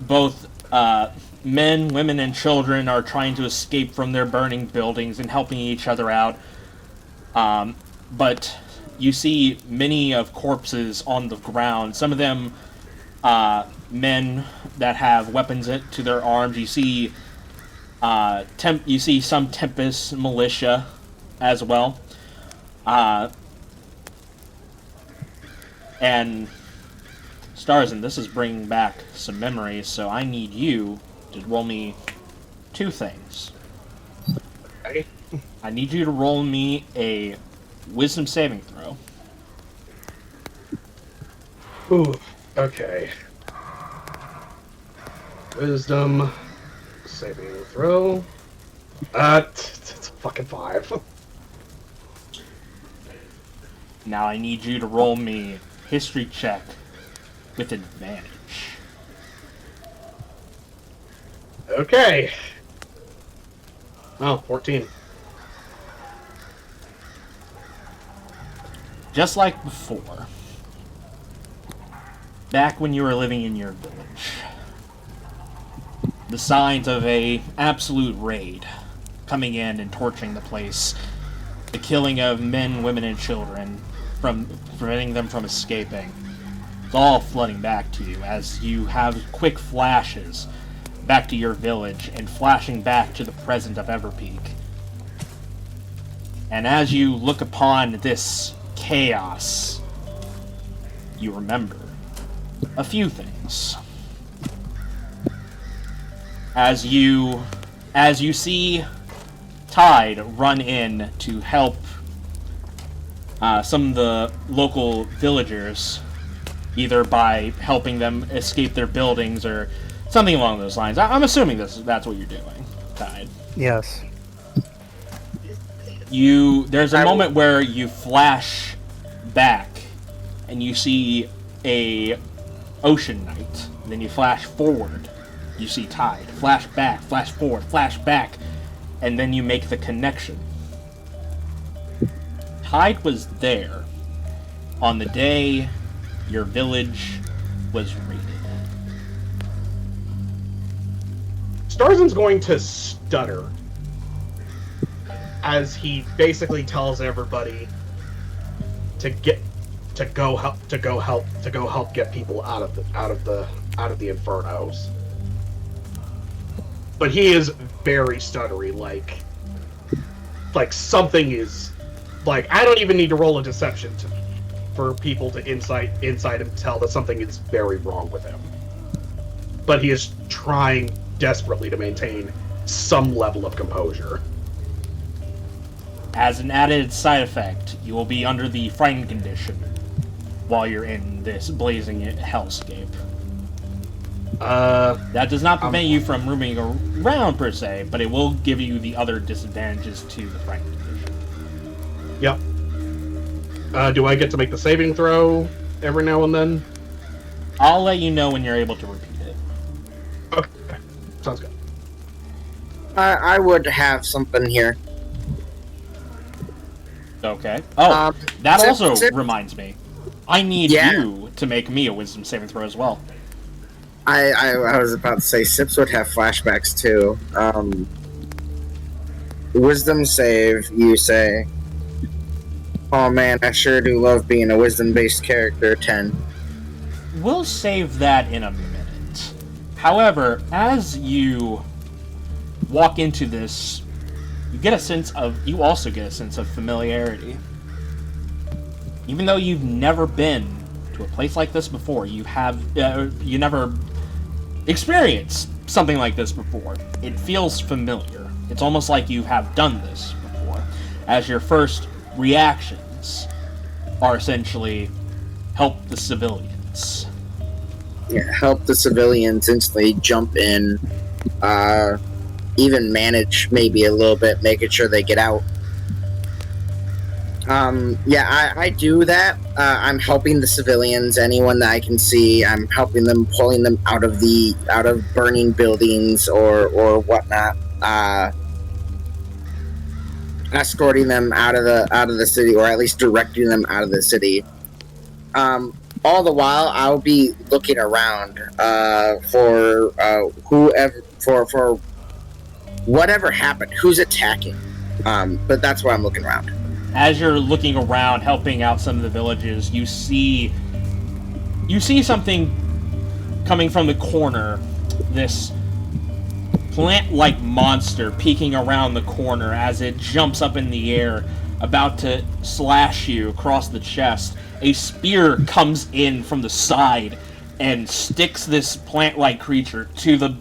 Both men, women, and children are trying to escape from their burning buildings and helping each other out. But you see many of corpses on the ground. Some of them men that have weapons to their arms. You see you see some Tempest militia as well. And Starzin, this is bringing back some memories, so I need you to roll me 2 things. Okay. I need you to roll me a wisdom saving throw. Ooh, okay. Wisdom saving throw. It's a fucking 5. Now I need you to roll me history check with advantage. Okay. Oh, 14. Just like before, back when you were living in your village, the signs of a absolute raid coming in and torching the place, the killing of men, women, and children, from preventing them from escaping. It's all flooding back to you as you have quick flashes back to your village and flashing back to the present of Everpeak. And as you look upon this chaos, you remember a few things. As you see Tide run in to help some of the local villagers, either by helping them escape their buildings or something along those lines. I'm assuming that's what you're doing, Tide. Yes. There's a moment where you flash back and you see a ocean knight. Then you flash forward, you see Tide. Flash back, flash forward, flash back, and then you make the connection. Tide was there on the day your village was raided. Starzin's going to stutter as he basically tells everybody to go help get people out of the infernos. But he is very stuttery, like something is, like, I don't even need to roll a deception for people to insight and tell that something is very wrong with him. But he is trying desperately to maintain some level of composure. As an added side effect, you will be under the frightened condition while you're in this blazing hellscape. That does not prevent you from roaming around per se, but it will give you the other disadvantages to the frightened condition. Yep. Do I get to make the saving throw every now and then? I'll let you know when you're able to repeat it. Okay. Sounds good. I would have something here. Okay. Oh, that also Sip. reminds me. I need you to make me a wisdom saving throw as well. I was about to say Sips would have flashbacks too. Wisdom save, you say. Oh man, I sure do love being a wisdom-based character. 10. We'll save that in a minute. However, as you walk into this, you also get a sense of familiarity. Even though you've never been to a place like this before, you never experienced something like this before. It feels familiar. It's almost like you have done this before, as your first reactions are essentially help the civilians. Yeah, help the civilians instantly jump in. even manage maybe a little bit, making sure they get out. Yeah, I do that. I'm helping the civilians, anyone that I can see. I'm helping them, pulling them out of burning buildings or whatnot. Escorting them out of the city, or at least directing them out of the city. All the while, I'll be looking around for whoever for whatever happened, who's attacking. But that's why I'm looking around. As you're looking around, helping out some of the villages, you see something coming from the corner. This plant-like monster peeking around the corner as it jumps up in the air, about to slash you across the chest. A spear comes in from the side and sticks this plant-like creature to the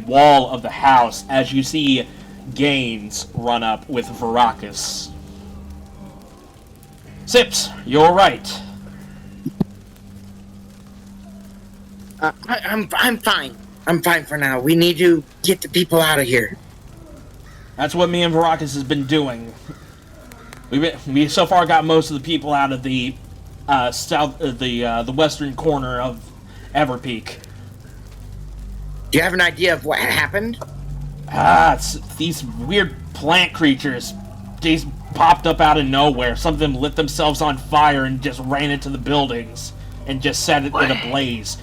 wall of the house as you see Gaines run up with Veracus. Sips, you're right. I'm fine. I'm fine for now. We need to get the people out of here. That's what me and Veracus has been doing. We so far got most of the people out of the the western corner of Everpeak. Do you have an idea of what happened? It's these weird plant creatures. They popped up out of nowhere. Some of them lit themselves on fire and just ran into the buildings and just set it in a blaze.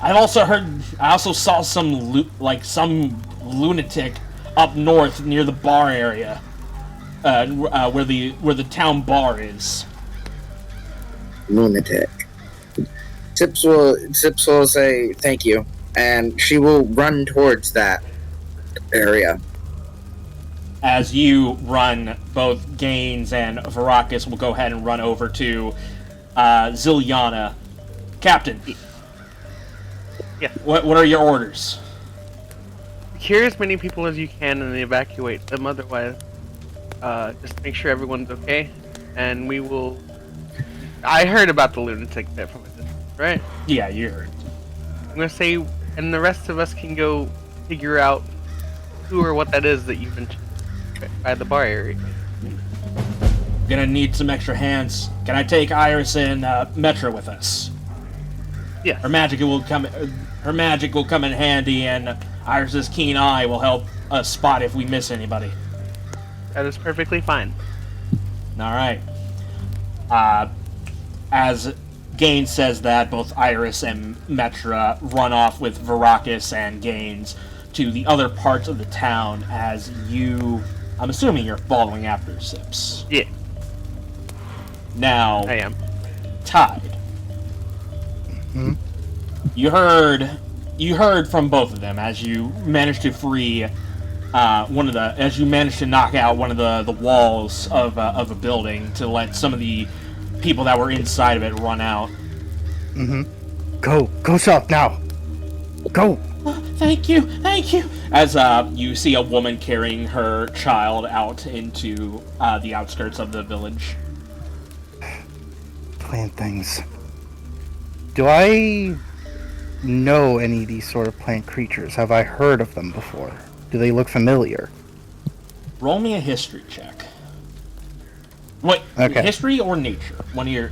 I also saw some lunatic up north near the bar area, where the town bar is. Lunatic. Sips will say thank you, and she will run towards that area. As you run, both Gaines and Veracus will go ahead and run over to Zilyana. Captain. Yeah. What are your orders? Secure as many people as you can and evacuate them. Otherwise, just make sure everyone's okay, and we will. I heard about the lunatic bit from a distance, right? Yeah, you heard. I'm gonna say, and the rest of us can go figure out who or what that is that you've been by the bar area. Gonna need some extra hands. Can I take Iris and Metra with us? Yeah. Her magic will come in handy, and Iris's keen eye will help us spot if we miss anybody. That is perfectly fine. All right. As Gaines says that, both Iris and Metra run off with Veracus and Gaines to the other parts of the town. As I'm assuming you're following after Sips. Yeah. Now, I am. Tide. Hmm? You heard from both of them as you managed to free as you managed to knock out one of the walls of a building to let some of the people that were inside of it run out. Mm-hmm. Go south now. Go. Thank you. As you see a woman carrying her child out into the outskirts of the village. Plant things. Do I know any of these sort of plant creatures? Have I heard of them before? Do they look familiar? Roll me a history check. What? Okay. History or nature? One of your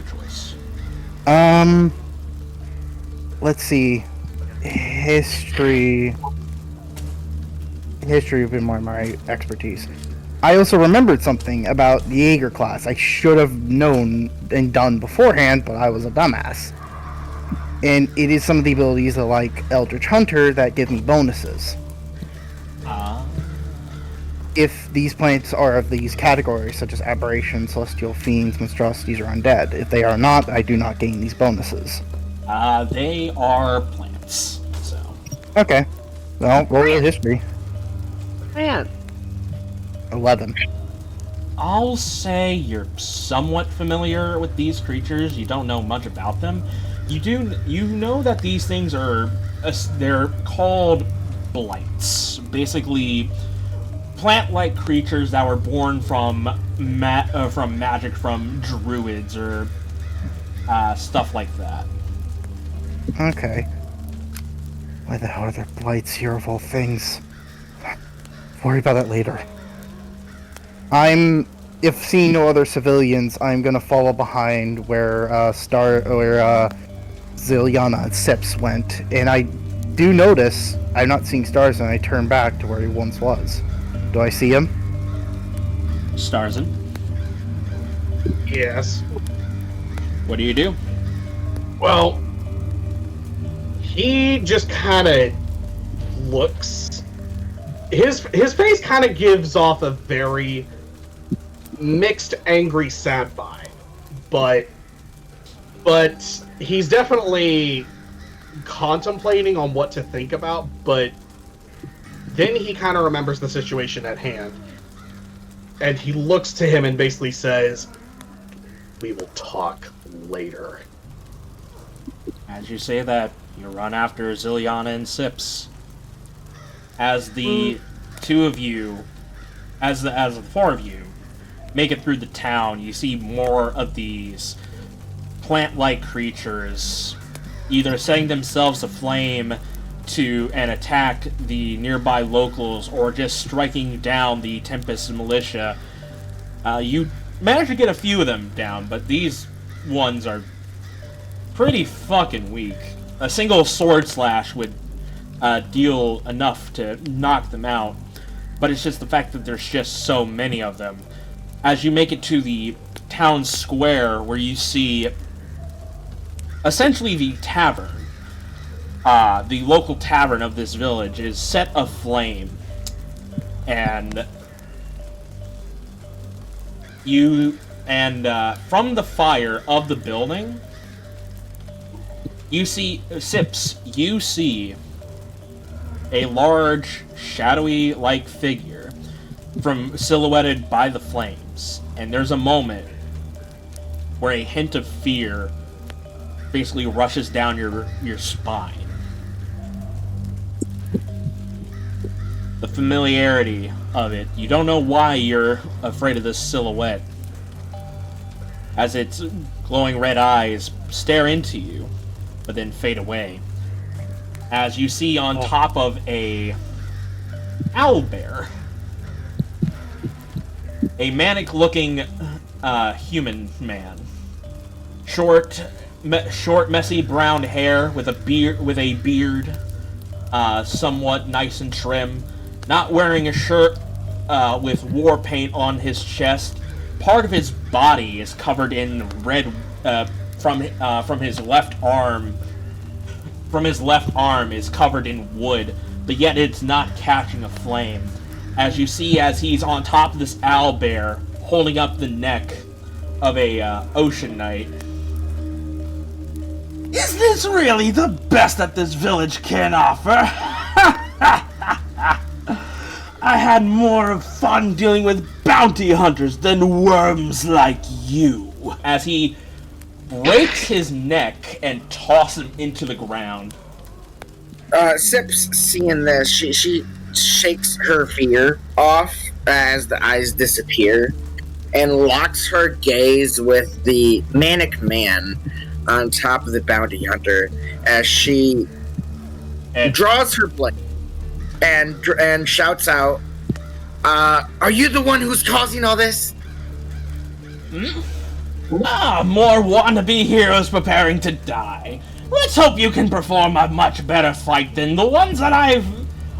choice. Let's see. History would be more my expertise. I also remembered something about the Jaeger class I should have known and done beforehand, but I was a dumbass. And it is some of the abilities that, like Eldritch Hunter, that give me bonuses. If these plants are of these categories, such as Aberration, Celestial Fiends, Monstrosities, or Undead. If they are not, I do not gain these bonuses. They are plants, so... Okay. Well, roll your history. Man. 11. I'll say you're somewhat familiar with these creatures. You don't know much about them. You know that these things are... they're called blights. Basically... plant-like creatures that were born from magic from druids or stuff like that. Okay. Why the hell are there blights here of all things? Worry about that later. If seeing no other civilians, I'm gonna follow behind where Zilyana and Sips went, and I do notice I'm not seeing Starzin, and I turn back to where he once was. Do I see him? Starzin, Yes. what do you do? Well, he just kind of looks. His face kind of gives off a very mixed, angry, sad vibe, but he's definitely contemplating on what to think about. But then he kind of remembers the situation at hand, and he looks to him and basically says, "We will talk later." As you say that, you run after Zilyana and Sips. As the two of you, as the four of you, make it through the town, you see more of these plant-like creatures either setting themselves aflame and attack the nearby locals, or just striking down the Tempest militia. You manage to get a few of them down, but these ones are pretty fucking weak. A single sword slash would deal enough to knock them out, but it's just the fact that there's just so many of them. As you make it to the town square, where you see essentially the tavern, the local tavern of this village is set aflame, and from the fire of the building, you see a large, shadowy-like figure silhouetted by the flames, and there's a moment where a hint of fear basically rushes down your spine. The familiarity of it, you don't know why you're afraid of this silhouette, as its glowing red eyes stare into you, but then fade away. As you see on top of a owlbear, a manic-looking human man, short, messy brown hair with a beard, somewhat nice and trim, not wearing a shirt with war paint on his chest. Part of his body is covered in red from his left arm. From his left arm is covered in wood, but yet it's not catching a flame. As you see, as he's on top of this owlbear, holding up the neck of a ocean knight. Is this really the best that this village can offer? I had more fun dealing with bounty hunters than worms like you. As he breaks his neck and tosses him into the ground. Sips, seeing this, she shakes her fear off as the eyes disappear and locks her gaze with the manic man on top of the bounty hunter as she draws her blade and shouts out, "Are you the one who's causing all this?" More wannabe heroes preparing to die. Let's hope you can perform a much better fight than the ones that I've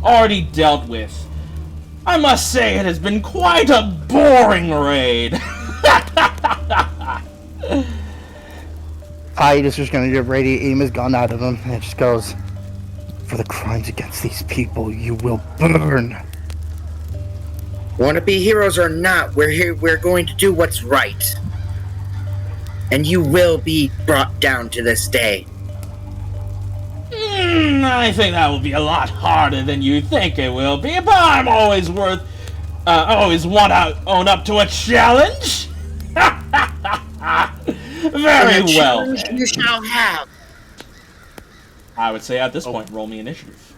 already dealt with. I must say it has been quite a boring raid. Hyde is just gonna get ready, aim his gun at him, and it just goes, "For the crimes against these people, you will burn." Wannabe heroes or not, we're here. We're going to do what's right, and you will be brought down to this day. I think that will be a lot harder than you think it will be, but I'm always want to own up to a challenge. Very well. You shall have. I would say at this point, roll me initiative.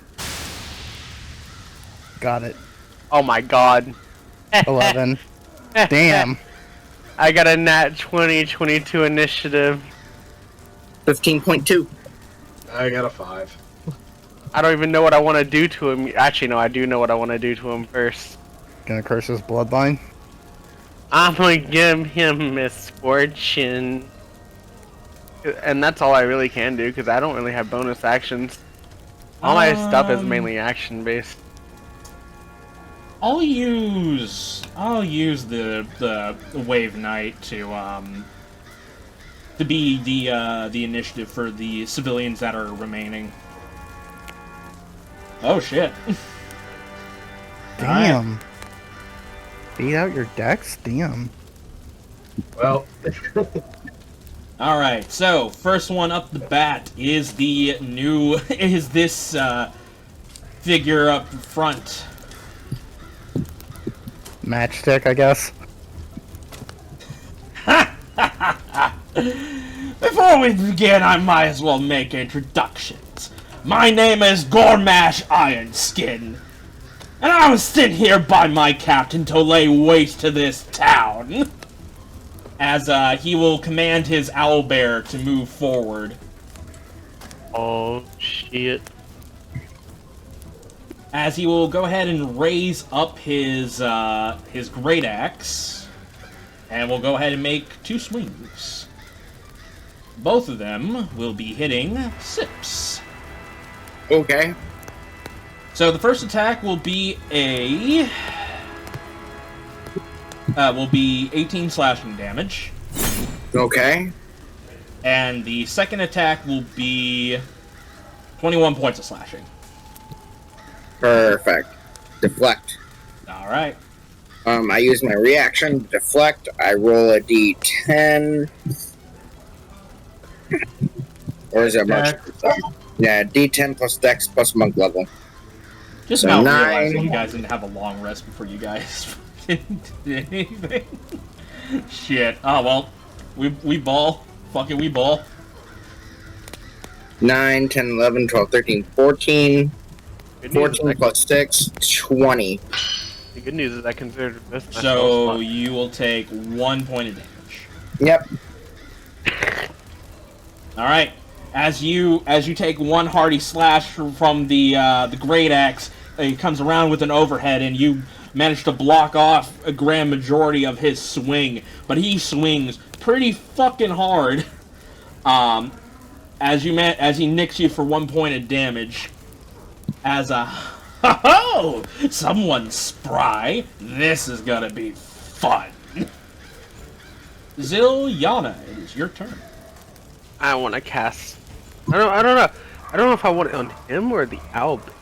Got it. Oh my god. 11. Damn. I got a nat 2022 initiative. 15.2. I got a 5. I don't even know what I want to do to him. Actually, no, I do know what I want to do to him first. Gonna curse his bloodline? I'm gonna give him misfortune. And that's all I really can do, because I don't really have bonus actions. All my stuff is mainly action based. I'll use the Wave Knight to be the initiative for the civilians that are remaining. Oh shit. Damn. Right. Beat out your decks? Damn. Well. Alright, so first one up the bat is this figure up front. Matchstick, I guess. Before we begin, I might as well make introductions. My name is Gormash Ironskin, and I was sent here by my captain to lay waste to this town. As he will command his owlbear to move forward. Oh shit. As he will go ahead and raise up his great axe, and we'll go ahead and make 2 swings. Both of them will be hitting Sips. Okay. So the first attack will be 18 slashing damage. Okay. And the second attack will be 21 points of slashing. Perfect. Deflect. Alright. I use my reaction to deflect. I roll a d10. Or is that much? Yeah, d10 plus dex plus monk level. Just so now realizing you guys didn't have a long rest before you guys did anything. Shit. Oh, well. We ball. Fuck it, we ball. 9, 10, 11, 12, 13, 14. 14 plus 6, 20. The good news is I consider this. So you will take 1 point of damage. Yep. Alright. As you take one hearty slash from the great axe, it comes around with an overhead, and you manage to block off a grand majority of his swing, but he swings pretty fucking hard. As he nicks you for 1 point of damage. As a ho-ho! Someone's spry. This is gonna be fun. Zilyana, it is your turn. I want to cast. I don't know. I don't know if I want it on him or the owlbear.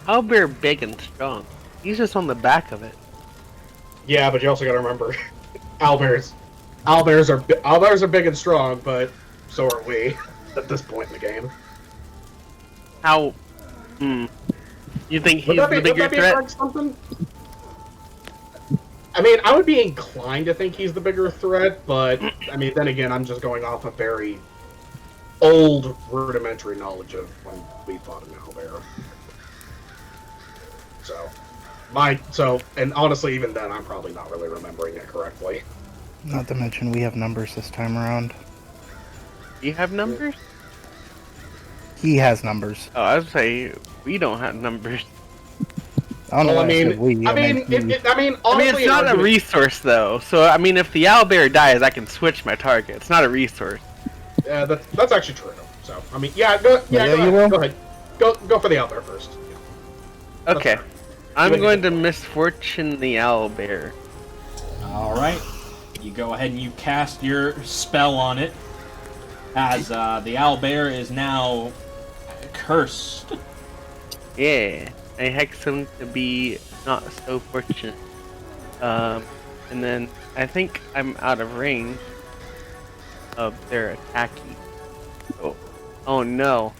Owlbear big and strong. He's just on the back of it. Yeah, but you also gotta remember, owlbears are big and strong, but so are we at this point in the game. How? You think he's the bigger threat? Something? I mean, I would be inclined to think he's the bigger threat, but I mean, then again, I'm just going off a very old, rudimentary knowledge of when we fought an owlbear. And honestly, even then, I'm probably not really remembering it correctly. Not to mention, we have numbers this time around. You have numbers? He has numbers. Oh, I was say we don't have numbers. I don't know. I mean, honestly, it's not a resource though. So I mean, if the owlbear dies, I can switch my target. It's not a resource. Yeah, that's actually true. So I mean, go ahead. Go for the owlbear first. Okay, I'm going to misfortune the owlbear. All right, you go ahead and you cast your spell on it. As the owlbear is now cursed. Yeah, I hex him to be not so fortunate. And then I think I'm out of range of their attacking. Oh no.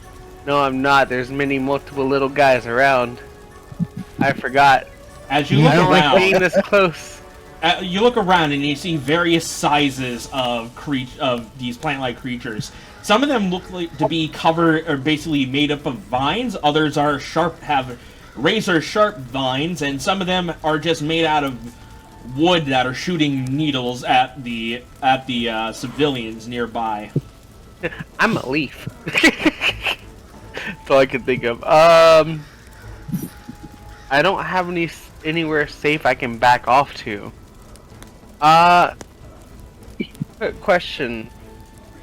No, I'm not. There's multiple little guys around. I forgot. As you look I don't around, like being this close. You look around and you see various sizes of these plant-like creatures. Some of them look like to be covered or basically made up of vines. Others are have razor-sharp vines, and some of them are just made out of wood that are shooting needles at the civilians nearby. I'm a leaf. That's all I can think of. I don't have anywhere safe I can back off to. Question.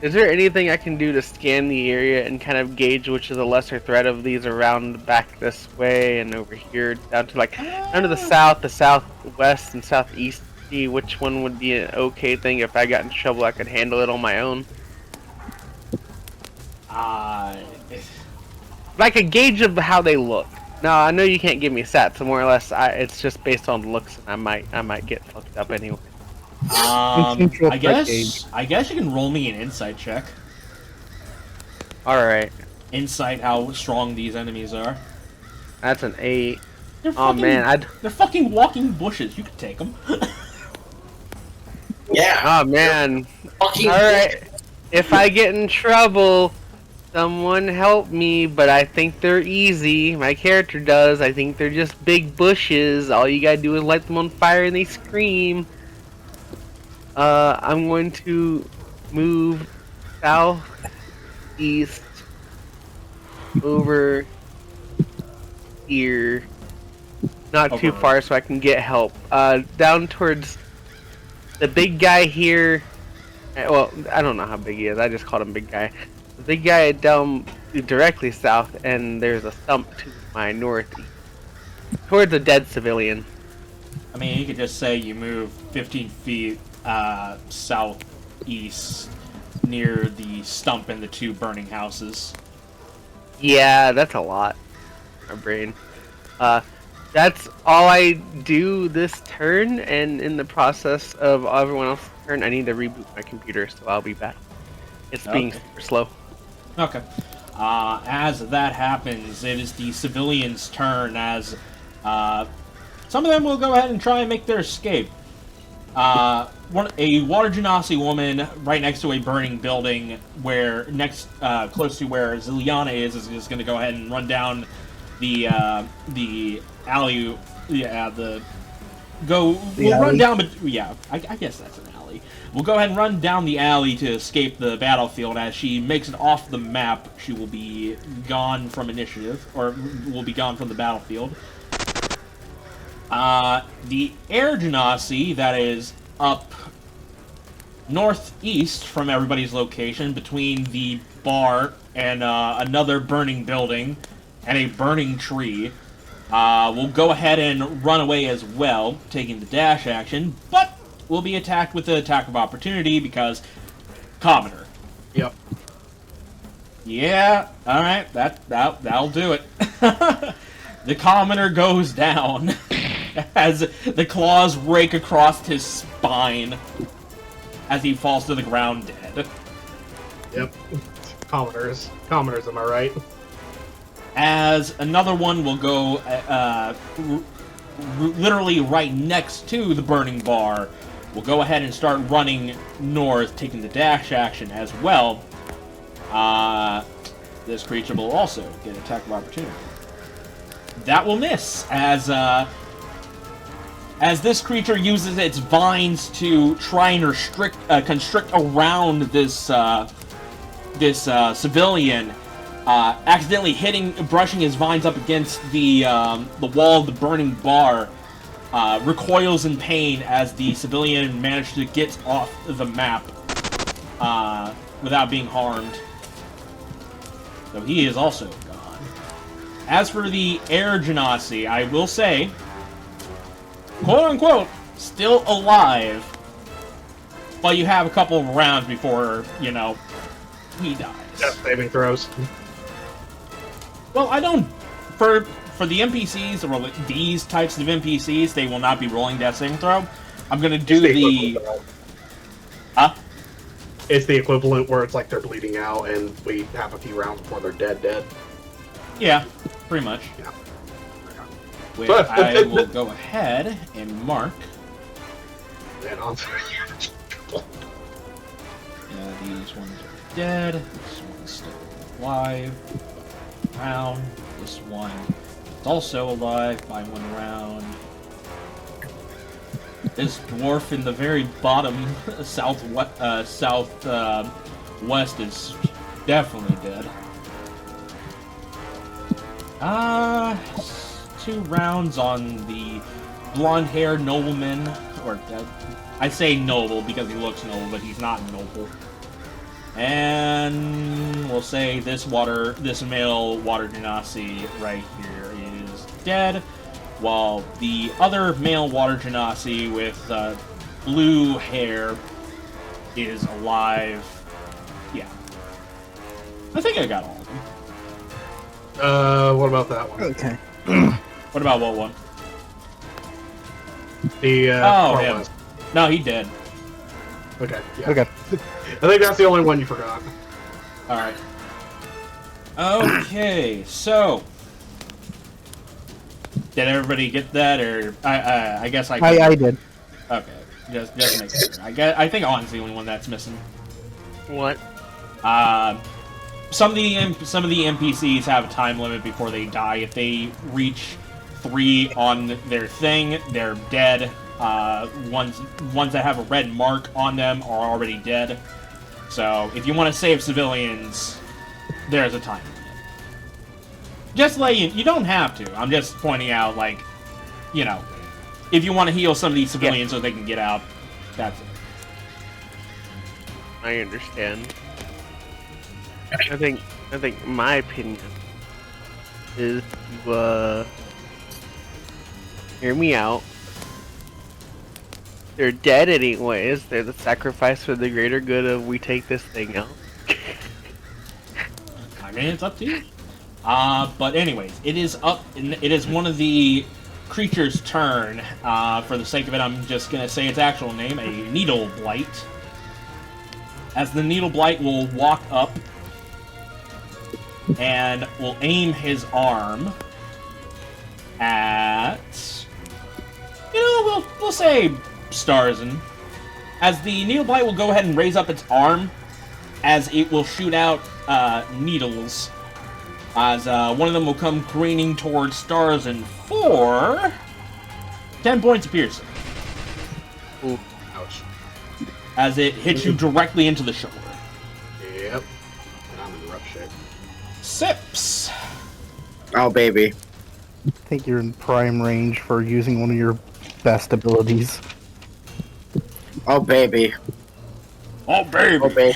Is there anything I can do to scan the area and kind of gauge which is a lesser threat of these around back this way and over here down to like down to the south, the southwest, and southeast? See which one would be an okay thing if I got in trouble. I could handle it on my own. Like a gauge of how they look. No, I know you can't give me stats, so more or less, it's just based on looks. And I might get fucked up anyway. I guess you can roll me an insight check. All right. Insight how strong these enemies are. That's an 8. Oh man, they're fucking walking bushes. You can take them. Yeah. Oh man. Fucking All right. If I get in trouble, someone help me. But I think they're easy. My character does. I think they're just big bushes. All you gotta do is light them on fire and they scream. I'm going to move southeast over here. Not too far so I can get help. Down towards the big guy here. Well, I don't know how big he is. I just called him big guy. The big guy down directly south, and there's a stump to my northeast. Towards a dead civilian. I mean, you could just say you move 15 feet southeast near the stump and the 2 burning houses. Yeah, that's a lot. My brain. That's all I do this turn, and in the process of everyone else's turn, I need to reboot my computer, so I'll be back. It's being super slow. Okay. As that happens, it is the civilians' turn as some of them will go ahead and try and make their escape. A water genasi woman right next to a burning building, where close to where Zilyana is going to go ahead and run down the alley. Run down, but yeah, I guess that's an alley. We'll go ahead and run down the alley to escape the battlefield. As she makes it off the map, she will be gone from initiative, or will be gone from the battlefield. The air genasi that is up northeast from everybody's location, between the bar and another burning building and a burning tree, will go ahead and run away as well, taking the dash action, but will be attacked with the attack of opportunity because commoner. Yep. Yeah, alright, that'll do it. The commoner goes down as the claws rake across his spine as he falls to the ground dead. Yep. Commoners, am I right? As another one will go literally right next to the burning bar, will go ahead and start running north, taking the dash action as well. This creature will also get attack of opportunity. That will miss, as this creature uses its vines to try and constrict around this civilian, accidentally brushing his vines up against the wall of the burning bar, recoils in pain as the civilian managed to get off the map without being harmed. So he is also gone. As for the air genasi, I will say, quote-unquote, still alive, but you have a couple of rounds before, he dies. Death saving throws. Well, I don't... For the NPCs, or these types of NPCs, they will not be rolling death saving throw. I'm gonna do the... Huh? It's the equivalent where it's like they're bleeding out and we have a few rounds before they're dead. Yeah, pretty much. Yeah. Which I will go ahead and mark. And on. Yeah, these ones are dead. This one's still alive. Round. This one is also alive by 1 round. This dwarf in the very bottom southwest is definitely dead. 2 rounds on the blonde-haired nobleman, or I say noble because he looks noble, but he's not noble. And we'll say this male water genasi right here is dead, while the other male water genasi with blue hair is alive. Yeah. I think I got all of them. What about that one? Okay. What about what one? The him. West. No, he dead. Okay. Yeah. Okay. I think that's the only one you forgot. Alright. Okay, so... Did everybody get that, or... I guess I did. Okay, just make sure. I think Owen's the only one that's missing. What? Some of the NPCs have a time limit before they die. If they reach 3 on their thing, they're dead. Ones that have a red mark on them are already dead. So, if you want to save civilians, there's a time limit. Just let you don't have to. I'm just pointing out, like, you know, if you want to heal some of these civilians so they can get out, that's it. I understand. I think my opinion is to hear me out. They're dead anyways. They're the sacrifice for the greater good of we take this thing out. I mean, it's up to you. But anyways, it is one of the creature's turn. For the sake of it, I'm just gonna say its actual name, a Needle Blight. As the Needle Blight will walk up and will aim his arm at, we'll say Starzin. As the Needle Blight will go ahead and raise up its arm, as it will shoot out needles. As one of them will come careening towards Starzin for 10 points of piercing. Ooh. Ouch. As it hits you directly into the shoulder. Yep. I'm in rough shape. Sips. Oh, baby. I think you're in prime range for using one of your best abilities. Oh, baby. Oh, baby. Oh, baby.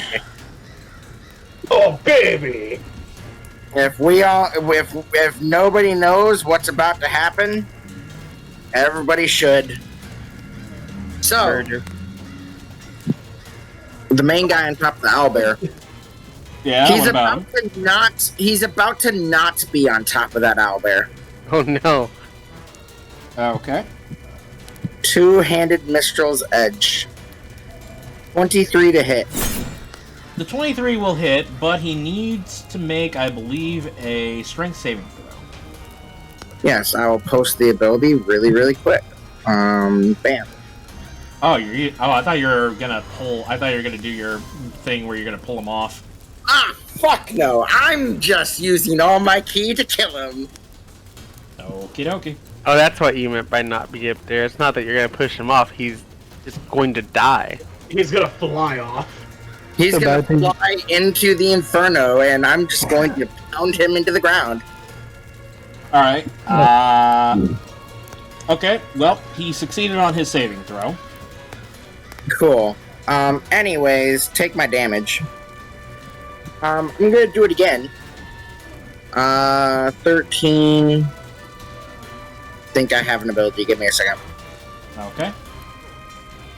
Oh, baby! If nobody knows what's about to happen, everybody should. So, the main guy on top of the owlbear. Yeah, He's what about about to not. He's about to not be on top of that owlbear. Oh no. Okay. Two-handed Mistral's Edge. 23 to hit. The 23 will hit, but he needs to make, I believe, a strength saving throw. Yes, I will post the ability really, really quick. Bam. Oh, I thought you were gonna pull. I thought you were gonna do your thing where you're gonna pull him off. Ah, fuck no! I'm just using all my ki to kill him. Okie dokie. Oh, that's what you meant by not be up there. It's not that you're gonna push him off. He's just going to die. He's gonna fly off. He's So gonna bad thing. fly into the inferno, and I'm just going to pound him into the ground. All right. Okay. Well, he succeeded on his saving throw. Cool. Anyways, take my damage. I'm gonna do it again. 13. Think I have an ability. Give me a second. Okay.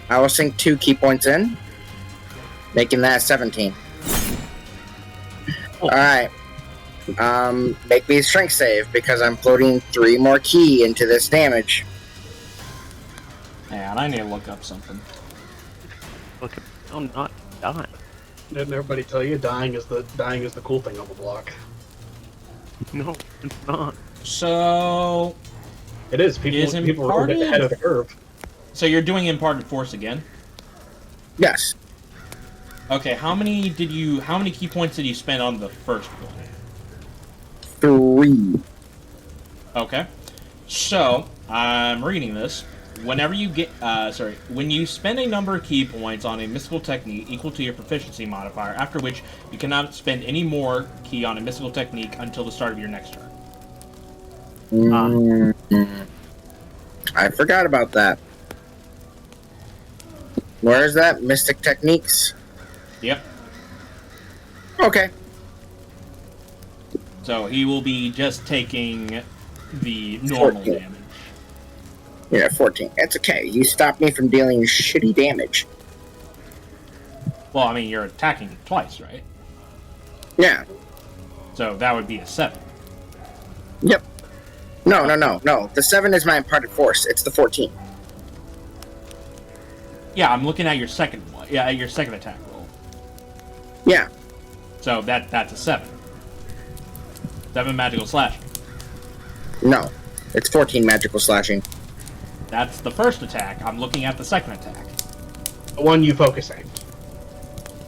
I will sink 2 key points in, making that 17. Alright. Make me a strength save, because I'm floating 3 more ki into this damage. Man, I need to look up something. Look, I'm not dying. Didn't everybody tell you dying is the cool thing on the block? No, it's not. So, It is. People Is are imparted? ahead of the curve. so you're doing imparted force again. Yes. Okay. How many key points did you spend on the first one? 3. Okay. So, I'm reading this. Whenever you get, when you spend a number of key points on a mystical technique equal to your proficiency modifier, after which you cannot spend any more key on a mystical technique until the start of your next turn. I forgot about that. Where is that? Mystic Techniques? Yep. Okay. So he will be just taking the normal 14. damage. Yeah, 14. That's okay. You stopped me from dealing shitty damage. Well, I mean, you're attacking twice, right? Yeah. So that would be a 7. Yep. No. The 7 is my imparted force. It's the 14. Yeah, I'm looking at your second one. Yeah, at your second attack roll. Yeah. So that's a 7. 7 magical slashing. No. It's 14 magical slashing. That's the first attack. I'm looking at the second attack. The one you focusing.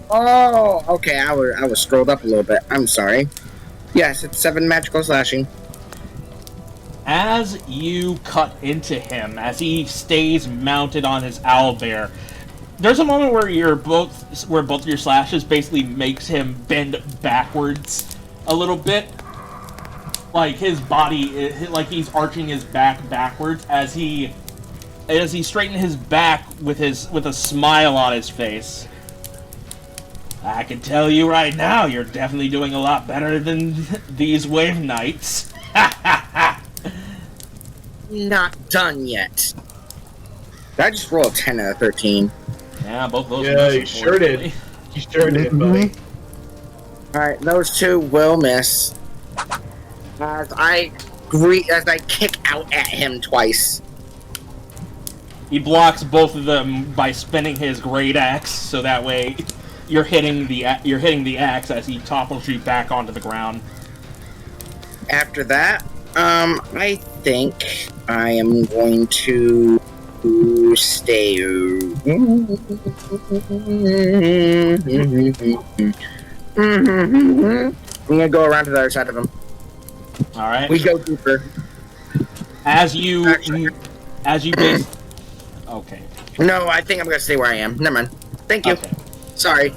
Oh, okay. I was scrolled up a little bit. I'm sorry. Yes, it's 7 magical slashing. As you cut into him, as he stays mounted on his owlbear, there's a moment where both of your slashes basically makes him bend backwards a little bit, like his body, like he's arching his back backwards as he straightened his back with a smile on his face. I can tell you right now, you're definitely doing a lot better than these wave knights. Ha ha ha! Not done yet. Did I just roll a 10 out of 13? Yeah, both those. Yeah, you sure did. You sure did, buddy. Alright, those two will miss. As I kick out at him twice. He blocks both of them by spinning his great axe, so that way you're hitting the axe as he topples you back onto the ground. After that, I think I am going to stay. I'm gonna go around to the other side of him. All right. We go deeper. As you base. Okay. No, I think I'm gonna stay where I am. Never mind. Thank you. Okay. Sorry.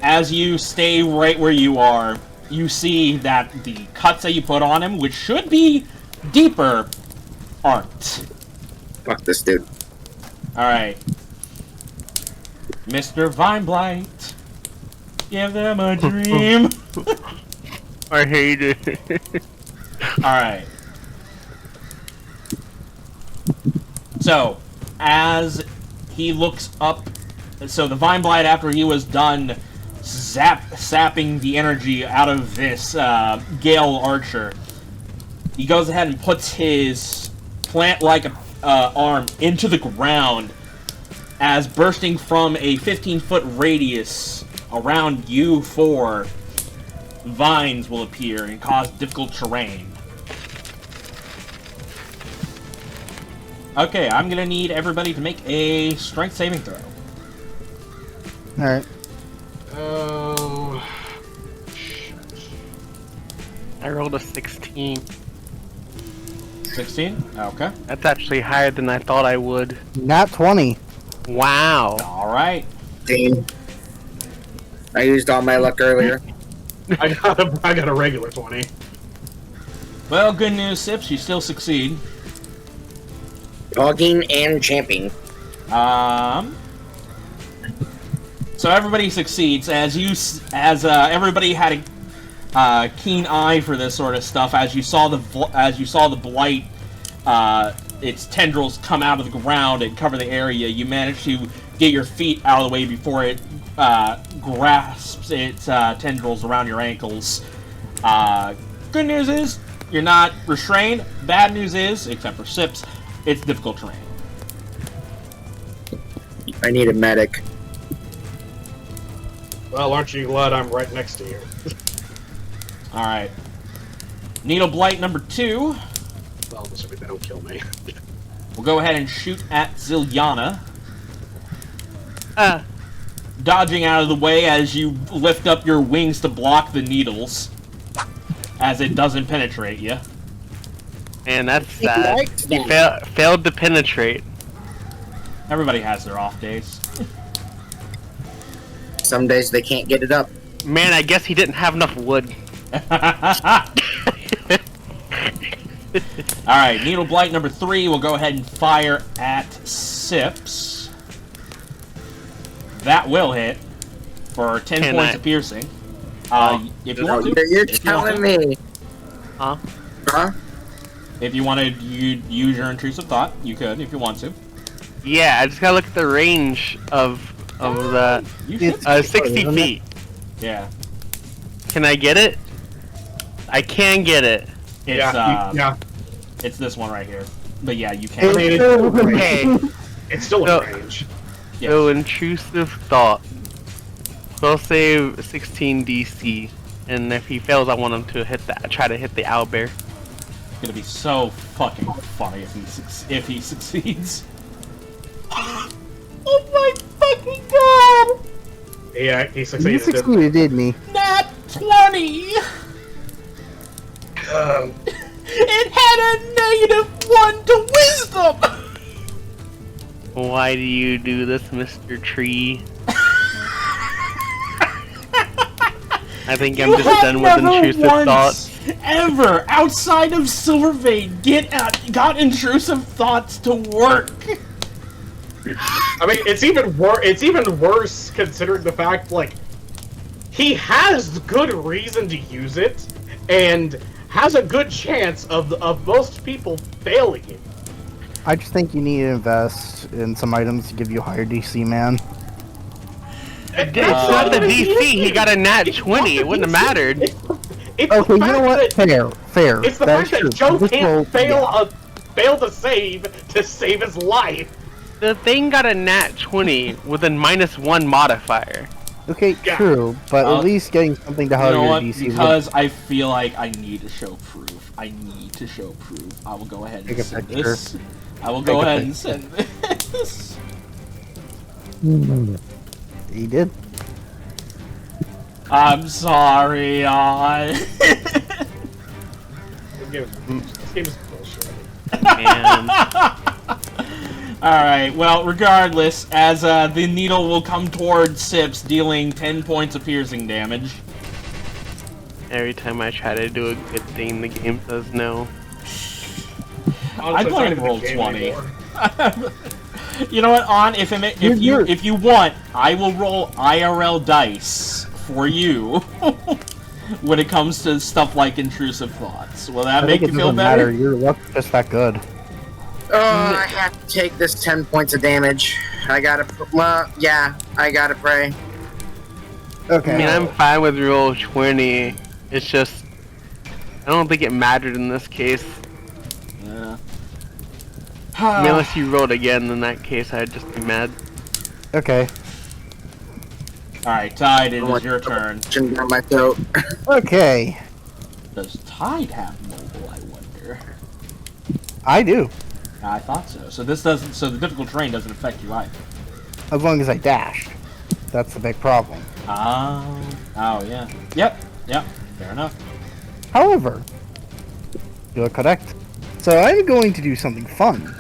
As you stay right where you are, you see that the cuts that you put on him, which should be deeper, aren't. Fuck this dude. Alright. Mr. Vineblight, give them a dream. I hate it. Alright. So, as he looks up, so the Vineblight, after he was done sapping the energy out of this Gale Archer, he goes ahead and puts his plant-like arm into the ground, as bursting from a 15-foot radius around you four, vines will appear and cause difficult terrain. Okay, I'm gonna need everybody to make a strength saving throw. Alright. Oh. I rolled a 16. 16? Okay. That's actually higher than I thought I would. Not 20. Wow. Alright. Damn. I used all my luck earlier. I got a regular 20. Well, good news, Sips, you still succeed. Dogging and champing. So everybody succeeds as everybody had a keen eye for this sort of stuff. As you saw the blight, its tendrils come out of the ground and cover the area. You managed to get your feet out of the way before it grasps its tendrils around your ankles. Good news is you're not restrained. Bad news is, except for Sips, it's difficult terrain. I need a medic. Well, aren't you glad I'm right next to you? Alright. Needle Blight number 2. Well, this way they don't kill me. We'll go ahead and shoot at Zilyana. Dodging out of the way as you lift up your wings to block the needles. As it doesn't penetrate you. And that's sad. liked You that. failed to penetrate. Everybody has their off days. Some days they can't get it up. Man, I guess he didn't have enough wood. Alright, Needle Blight number 3 will go ahead and fire at Sips. That will hit for 10 points of piercing. If you want to. You're telling me. Huh? Huh? If you want to use your intrusive thought, you could if you want to. Yeah, I just gotta look at the range of the You should. 60 feet. Yeah. Can I get it? I can get it. It's, Yeah. It's this one right here. But yeah, you I can. mean, Okay. it's still So- in range. Yes. So intrusive thought. Spell save 16 DC, and if he fails, I want him to try to hit the owlbear. It's gonna be so fucking funny if he succeeds. Oh my fucking god! Yeah, he You succeeded. succeeded, didn't he? Nat 20! It had a -1 to wisdom! Why do you do this, Mr. Tree? I think I'm just done with intrusive thoughts. Ever outside of Silvervein got intrusive thoughts to work. I mean, it's even worse considering the fact, like, he has good reason to use it, and has a good chance of most people failing it. I just think you need to invest in some items to give you higher DC, man. It's not the DC, he got a nat 20, it wouldn't have mattered. It's Okay, the you fact know what? that- Fair. It's the That's fact true. that Joe This roll- can't fail to save his life. The thing got a nat 20 with a -1 modifier. Okay, Yeah. true, but at least getting something to You help know your what? DC. Because I feel like I need to show proof. I will go ahead and Take a send picture. this. I will go Take a ahead and send this. He did. I'm sorry, This game is bullshit. And Alright, well, regardless, as the needle will come towards Sips, dealing 10 points of piercing damage. every time I try to do a good thing, the game says no. I'd Honestly, go ahead it's and roll not even 20. a game anymore. You know what, On, if you want, I will roll IRL dice for you when it comes to stuff like intrusive thoughts. Will that I make think you it feel doesn't better? matter. Your luck's just that good. Oh, I have to take this 10 points of damage. I gotta pray. Okay. I mean, I'm fine with roll 20. It's just, I don't think it mattered in this case. Yeah. I mean, unless you rolled again, in that case, I'd just be mad. Okay. Alright, Tide, it is your turn. Down my throat. Okay. Does Tide have mobile, I wonder? I do. I thought so. So the difficult terrain doesn't affect you either. As long as I dashed. That's the big problem. Oh, yeah. Yep, fair enough. However, you're correct. So I'm going to do something fun.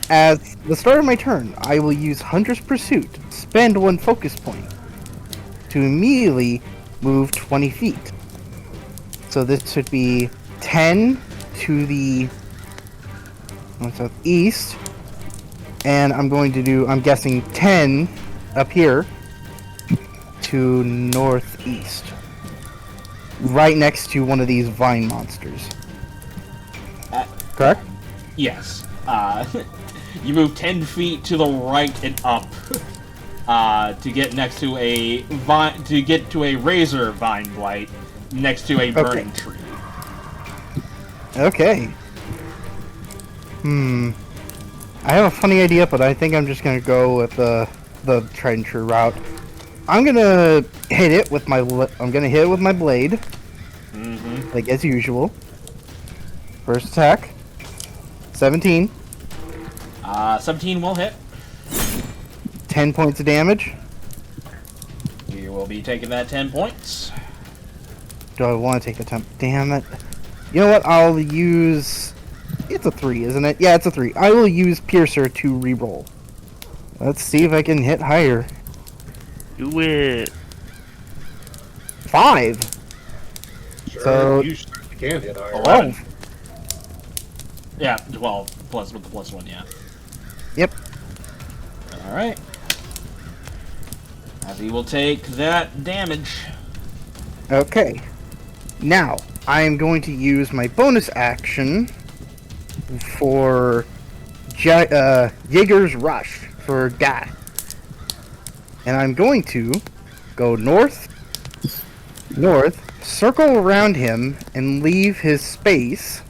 At the start of my turn, I will use Hunter's Pursuit, spend 1 focus point, to immediately move 20 feet. So this should be 10 to the southeast, and I'm guessing 10 up here to northeast. Right next to one of these vine monsters. Correct? Yes. You move 10 feet to the right and up to get next to a razor vine blight next to a burning tree. Okay. I have a funny idea, but I think I'm just gonna go with the tried and true route. I'm gonna hit it with my blade, like as usual. First attack, 17, 17 will hit. 10 points of damage. You will be taking that 10 points. Do I want to take the 10? Damn it! You know what? I'll use. It's a 3, isn't it? Yeah, it's a 3. I will use Piercer to re-roll. Let's see if I can hit higher. Do it. 5. Sure, So- you can hit higher. 12. Yeah, 12 plus with the +1, yeah. Yep. Alright. As he will take that damage. Okay. Now, I am going to use my bonus action for Jaeger's Rush for dash. And I'm going to go north, circle around him, and leave his space,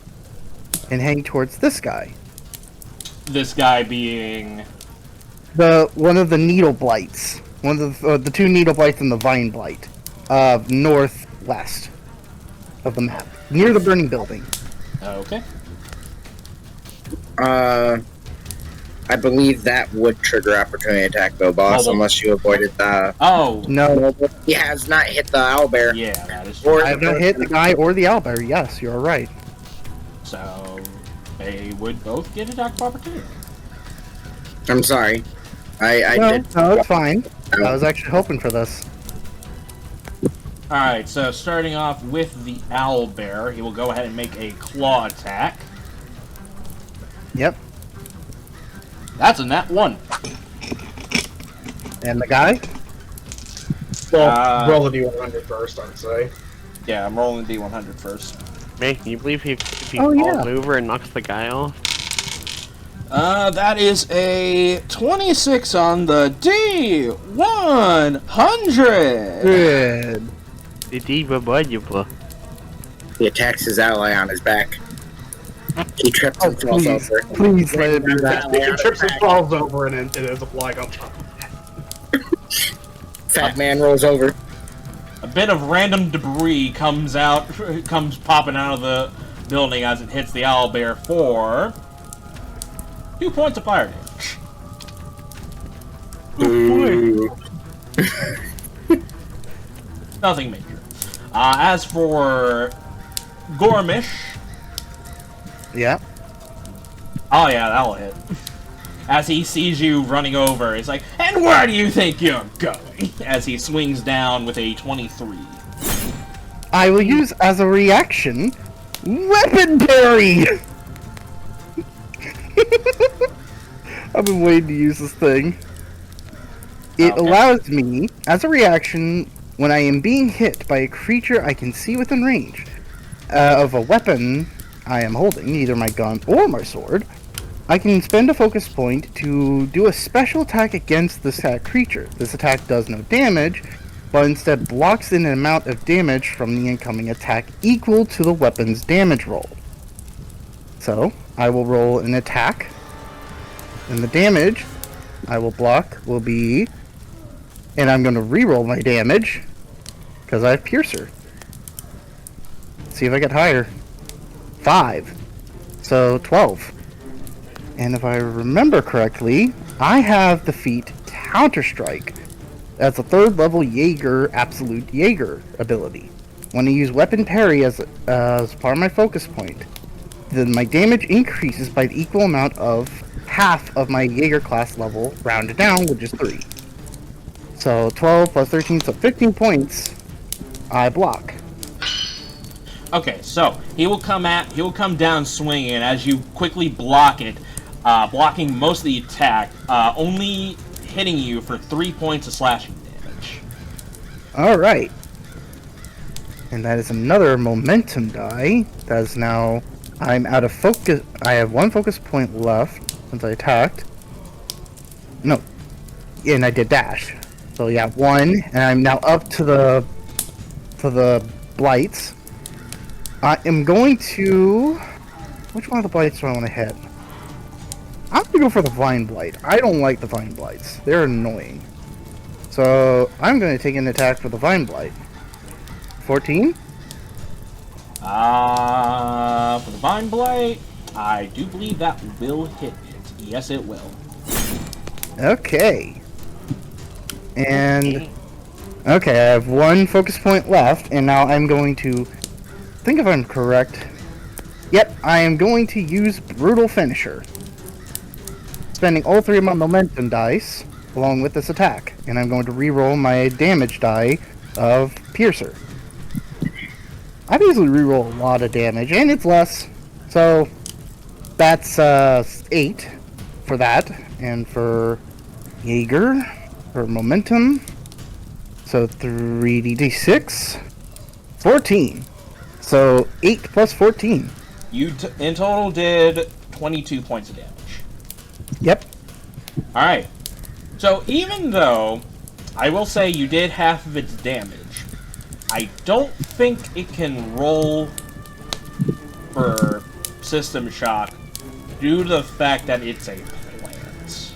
and hang towards this guy. This guy being... One of the needle blights. One of the two needle blights and the vine blight. Northwest of the map. Near the burning building. Okay. I believe that would trigger opportunity attack, though, boss, unless you avoided the... Oh. No. He has not hit the owlbear. Yeah, that is true. I have not hit the guy or the owlbear. Yes, you're right. So, they would both get attack of opportunity. I'm sorry. I No, did... no, it's fine. I was actually hoping for this. Alright, so starting off with the owlbear, he will go ahead and make a claw attack. Yep. That's a nat 1. And the guy? Well, roll the D100 first, I'd say. Yeah, I'm rolling D100 first. Man, can you believe if he Oh, falls yeah. over and knocks the guy off? That is a 26 on the D100! Good. He attacks his ally on his back. He trips Oh, and falls please. over. Please let it be that. He trips and falls over and it is a flag on top. Fat man rolls over. A bit of random debris comes popping out of the building as it hits the owlbear for 2 points of fire damage. Ooh. Nothing major. As for Gormish, Yeah. oh yeah, that'll hit. As he sees you running over, he's like, "And where do you think you're going?" As he swings down with a 23. I will use as a reaction Weapon Parry! I've been waiting to use this thing. It Okay. allows me, as a reaction, when I am being hit by a creature I can see within range of a weapon I am holding, either my gun or my sword, I can spend a focus point to do a special attack against this creature. This attack does no damage, but instead blocks in an amount of damage from the incoming attack equal to the weapon's damage roll. So, I will roll an attack, and the damage I will block will be... And I'm going to re-roll my damage, because I have Piercer. See if I get higher. 5. So, 12. And if I remember correctly, I have the feat Counter-Strike. That's a 3rd level Jaeger, Absolute Jaeger ability. When I use Weapon Parry as part of my focus point, then my damage increases by the equal amount of half of my Jaeger class level, rounded down, which is 3. So 12 plus 13, so 15 points, I block. Okay, so he will come down swinging, and as you quickly block it, blocking most of the attack, only hitting you for 3 points of slashing damage. Alright. And that is another momentum die. That is now... I'm out of focus... I have 1 focus point left since I attacked. No. And I did dash. So yeah, 1, and I'm now up to the blights. I am going to... Which one of the blights do I want to hit? I'm going to go for the Vine Blight. I don't like the Vine Blights. They're annoying. So, I'm going to take an attack for the Vine Blight. 14? For the Vine Blight, I do believe that will hit it. Yes, it will. Okay. And... Okay, I have 1 focus point left, and now I'm going to... think if I'm correct... Yep, I am going to use Brutal Finisher. Spending all 3 of my momentum dice, along with this attack. And I'm going to re-roll my damage die of Piercer. I usually re-roll a lot of damage, and it's less. So, That's 8 for that, and for Jaeger for momentum. So 3d6, 14. So 8 plus 14. You in total did 22 points of damage. Yep. Alright. So even though I will say you did half of its damage, I don't think it can roll for system shock due to the fact that it's a plant.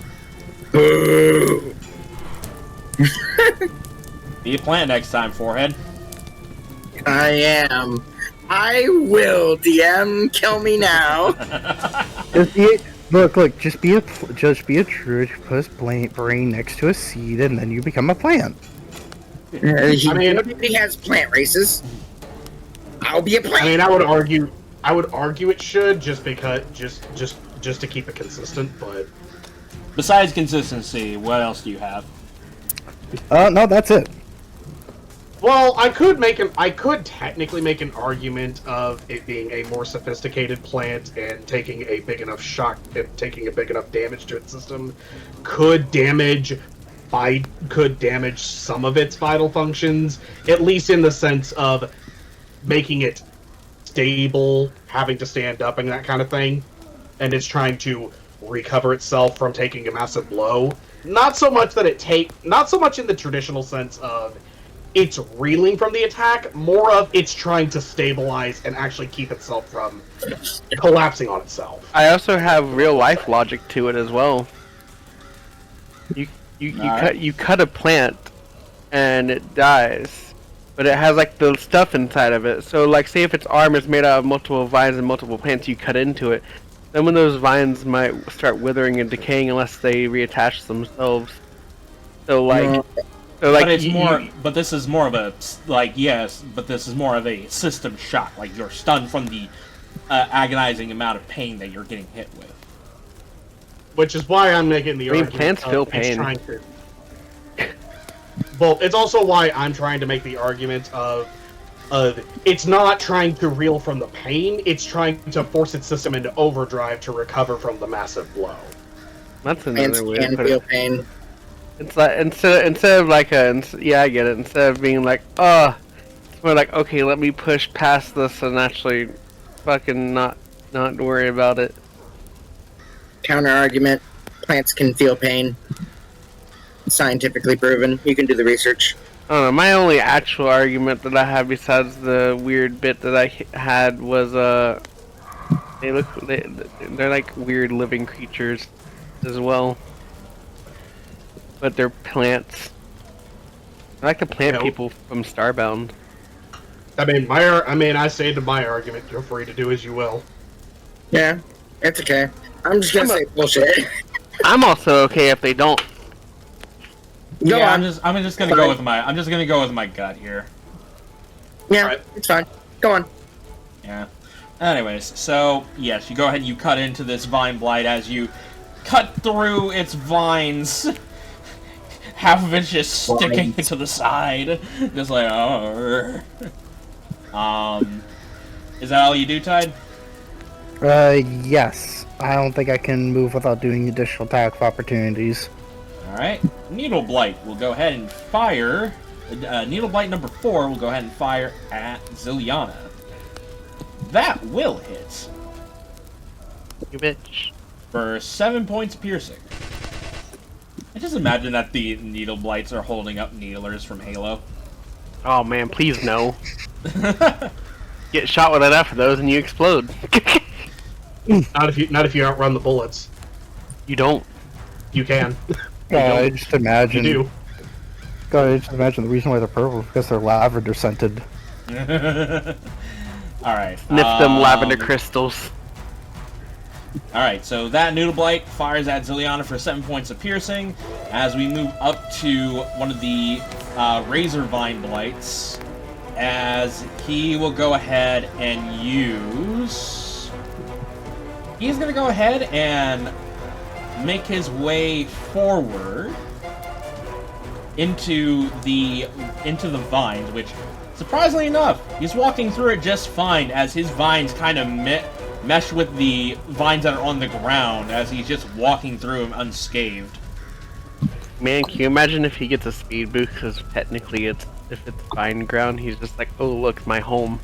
Be a plant next time, Forehead. I am. I will, DM. Kill me now. Just be look. Just be a druid. Put his brain next to a seed, and then you become a plant. He has plant races. I'll be a plant. I mean, I would argue it should, just because, just to keep it consistent. But Besides consistency, what else do you have? No, that's it. well, I could technically make an argument of it being a more sophisticated plant and taking a big enough shock and taking a big enough damage to its system could damage some of its vital functions, at least in the sense of making it stable, having to stand up and that kind of thing, and it's trying to recover itself from taking a massive blow. Not so much in the traditional sense of it's reeling from the attack, more of it's trying to stabilize and actually keep itself from collapsing on itself. I also have real life logic to it as well. You cut a plant and it dies, but it has like the stuff inside of it. So like, say if its arm is made out of multiple vines and multiple plants, you cut into it. Then when those vines might start withering and decaying unless they reattach themselves. So like. But it's but this is more of a, like, yes, but this is more of a system shock. Like, you're stunned from the agonizing amount of pain that you're getting hit with. Which is why I'm making the argument. Plants feel pain. Well, it's also why I'm trying to make the argument of it's not trying to reel from the pain, it's trying to force its system into overdrive to recover from the massive blow. That's another way to put feel it. pain. It's like instead of like yeah, I get it. Instead of being like, it's more like, okay, let me push past this and actually fucking not worry about it. Counter argument: plants can feel pain. Scientifically proven. You can do the research. I don't know. My only actual argument that I have besides the weird bit that I had was they're like weird living creatures as well. But they're plants. I like the plant people from Starbound. I say to my argument, feel free to do as you will. Yeah, it's okay. I'm just gonna say bullshit. I'm also okay if they don't. Go on. I'm just gonna go with my gut here. Yeah, Right. It's fine. Go on. Yeah. Anyways, so yes, you go ahead and you cut into this vine blight as you cut through its vines. Half of it's just sticking to the side, just like Is that all you do, Tide? Yes. I don't think I can move without doing additional attack opportunities. Alright. Needle Blight will go ahead and fire. Needle Blight number 4 will go ahead and fire at Zilyana. That will hit. You bitch. For 7 points piercing. I just imagine that the Needle Blights are holding up Needlers from Halo. Oh man, please no. Get shot with enough of those and you explode. Not if you outrun the bullets. You don't. You can. I just imagine. You do. God, I just imagine the reason why they're purple is because they're lavender scented. Alright. Sniff them lavender crystals. Alright, so that Noodle Blight fires at Zilyana for 7 points of piercing. As we move up to one of the Razor Vine Blights, as he will go ahead and use... He's going to go ahead and make his way forward into the vines, which, surprisingly enough, he's walking through it just fine as his vines kind of mesh with the vines that are on the ground as he's just walking through them unscathed. Man, can you imagine if he gets a speed boost? Because technically, if it's vine ground, he's just like, oh look, my home.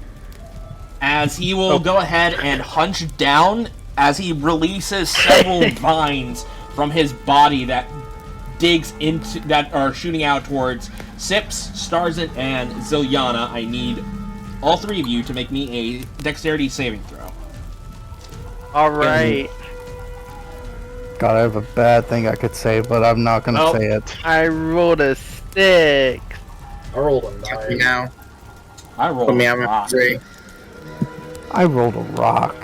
As he will go ahead and hunch down as he releases several vines from his body that are shooting out towards Sips, Starzin, and Zilyana. I need all three of you to make me a dexterity saving throw. Alright. God, I have a bad thing I could say, but I'm not gonna say it. I rolled a 6. I rolled a Help me 9. now. I rolled Put me a out of my rock. misery. I rolled a rock.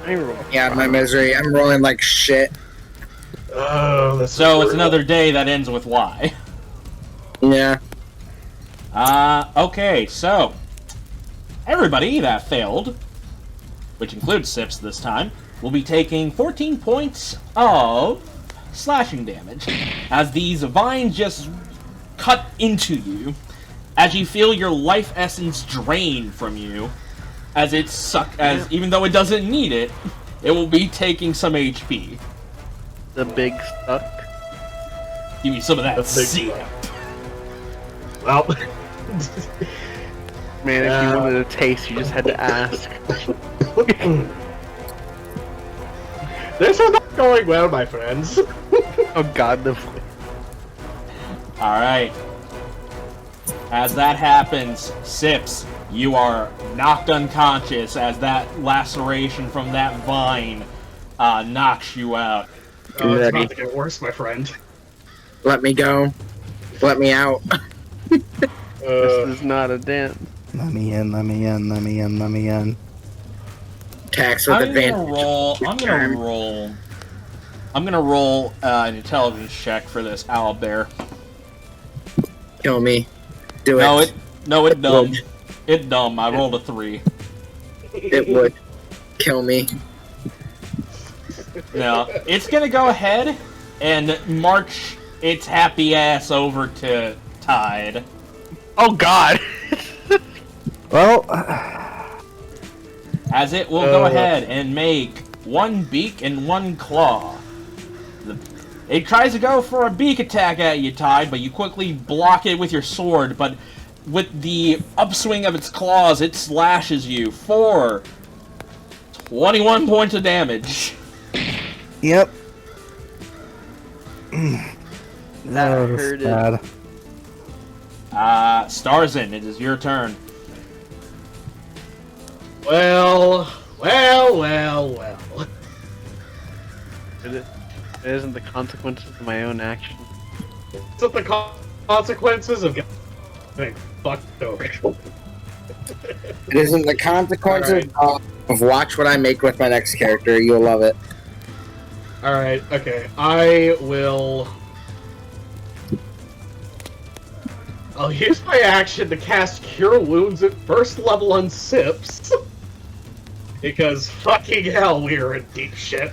I rolled. Yeah, my misery. I'm rolling like shit. Oh, this So is it's another day that ends with Y. Yeah. Okay, so everybody that failed, which includes Sips this time, will be taking 14 points of slashing damage as these vines just cut into you as you feel your life essence drain from you as even though it doesn't need it, it will be taking some HP. The big suck. Give me some of that The big sip. well. Man, if you wanted a taste, you just had to ask. This is not going well, my friends. Oh god, the... Alright. As that happens, Sips, you are knocked unconscious as that laceration from that vine knocks you out. Oh, it's about to get worse, my friend. Let me go. Let me out. This is not a dance. Let me in, let me in, let me in, let me in. Tax with I'm advantage. gonna roll an intelligence check for this owlbear. Kill me. Do It dumb. Would. It dumb. I rolled a 3. It would. Kill me. No, it's gonna go ahead and march its happy ass over to Tide. Oh god! Well, As it will go ahead and make one beak and one claw. It tries to go for a beak attack at you, Tide, but you quickly block it with your sword, but with the upswing of its claws, it slashes you for 21 points of damage. yep. That was hurted. bad. Starzin, it is your turn. Well. It isn't the consequences of my own action. It's what the consequences of getting fucked over. It isn't the consequences of watch what I make with my next character. You'll love it. Alright, okay. I'll use my action to cast Cure Wounds at first level on Sips. Because fucking hell, we are in deep shit.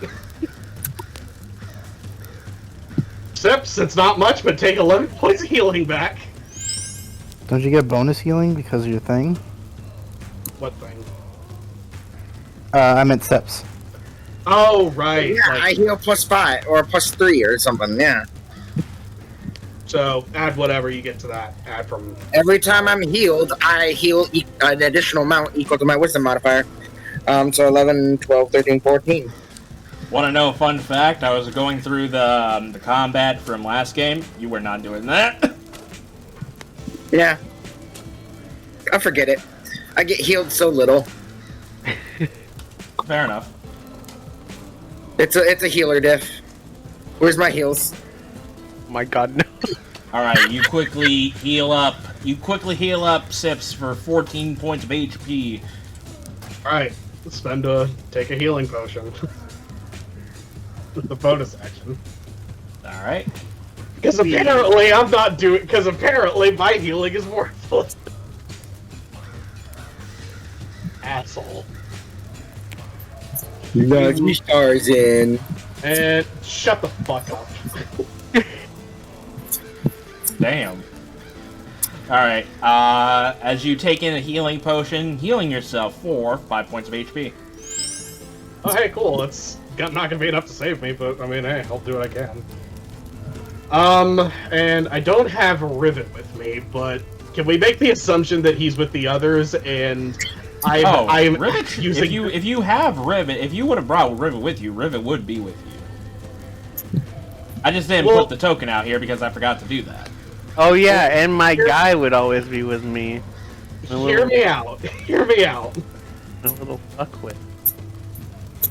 Sips, it's not much, but take 11 points of healing back. Don't you get bonus healing because of your thing? What thing? I meant Seps. Oh, right. Yeah, I heal +5 or +3 or something. Yeah. So add whatever you get to that. Add from. Every time I'm healed, I heal an additional amount equal to my wisdom modifier. So 11, 12, 13, 14. Want to know a fun fact? I was going through the combat from last game. You were not doing that. Yeah. I forget it. I get healed so little. Fair enough. It's a healer diff. Where's my heals? Oh my god, no. Alright, you quickly heal up. You quickly heal up Sips for 14 points of HP. Alright, take a healing potion. The bonus action. Alright. Because apparently I'm not doing. Because apparently my healing is worthless. Asshole. Love you, Starzin. And shut the fuck up. Damn. Alright, as you take in a healing potion, healing yourself for 5 points of HP. Oh, hey, cool. It's not gonna be enough to save me, but I mean, hey, I'll do what I can. And I don't have Rivet with me, but can we make the assumption that he's with the others and I'm Rivet. using... If you have Rivet, if you would have brought Rivet with you, Rivet would be with you. I just didn't put the token out here because I forgot to do that. Oh yeah, and my guy would always be with me. Hear me out. Hear me out. A little fuckwit.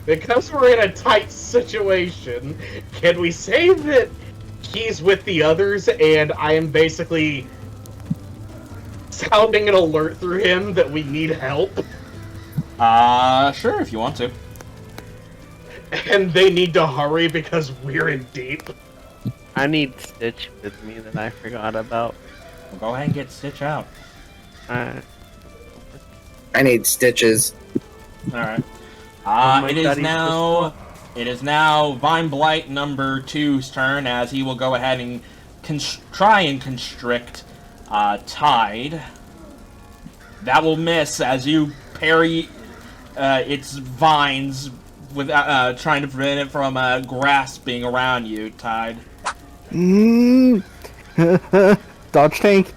Because we're in a tight situation, can we say that he's with the others and I am basically sounding an alert through him that we need help? Sure, if you want to. And they need to hurry because we're in deep. I need Stitch with me that I forgot about. Well, go ahead and get Stitch out. Alright. I need stitches. Alright. my It God, is now Vine Blight number 2's turn, as he will go ahead and try and constrict Tide. That will miss as you parry its vines with trying to prevent it from grasping around you, Tide. Dodge tank,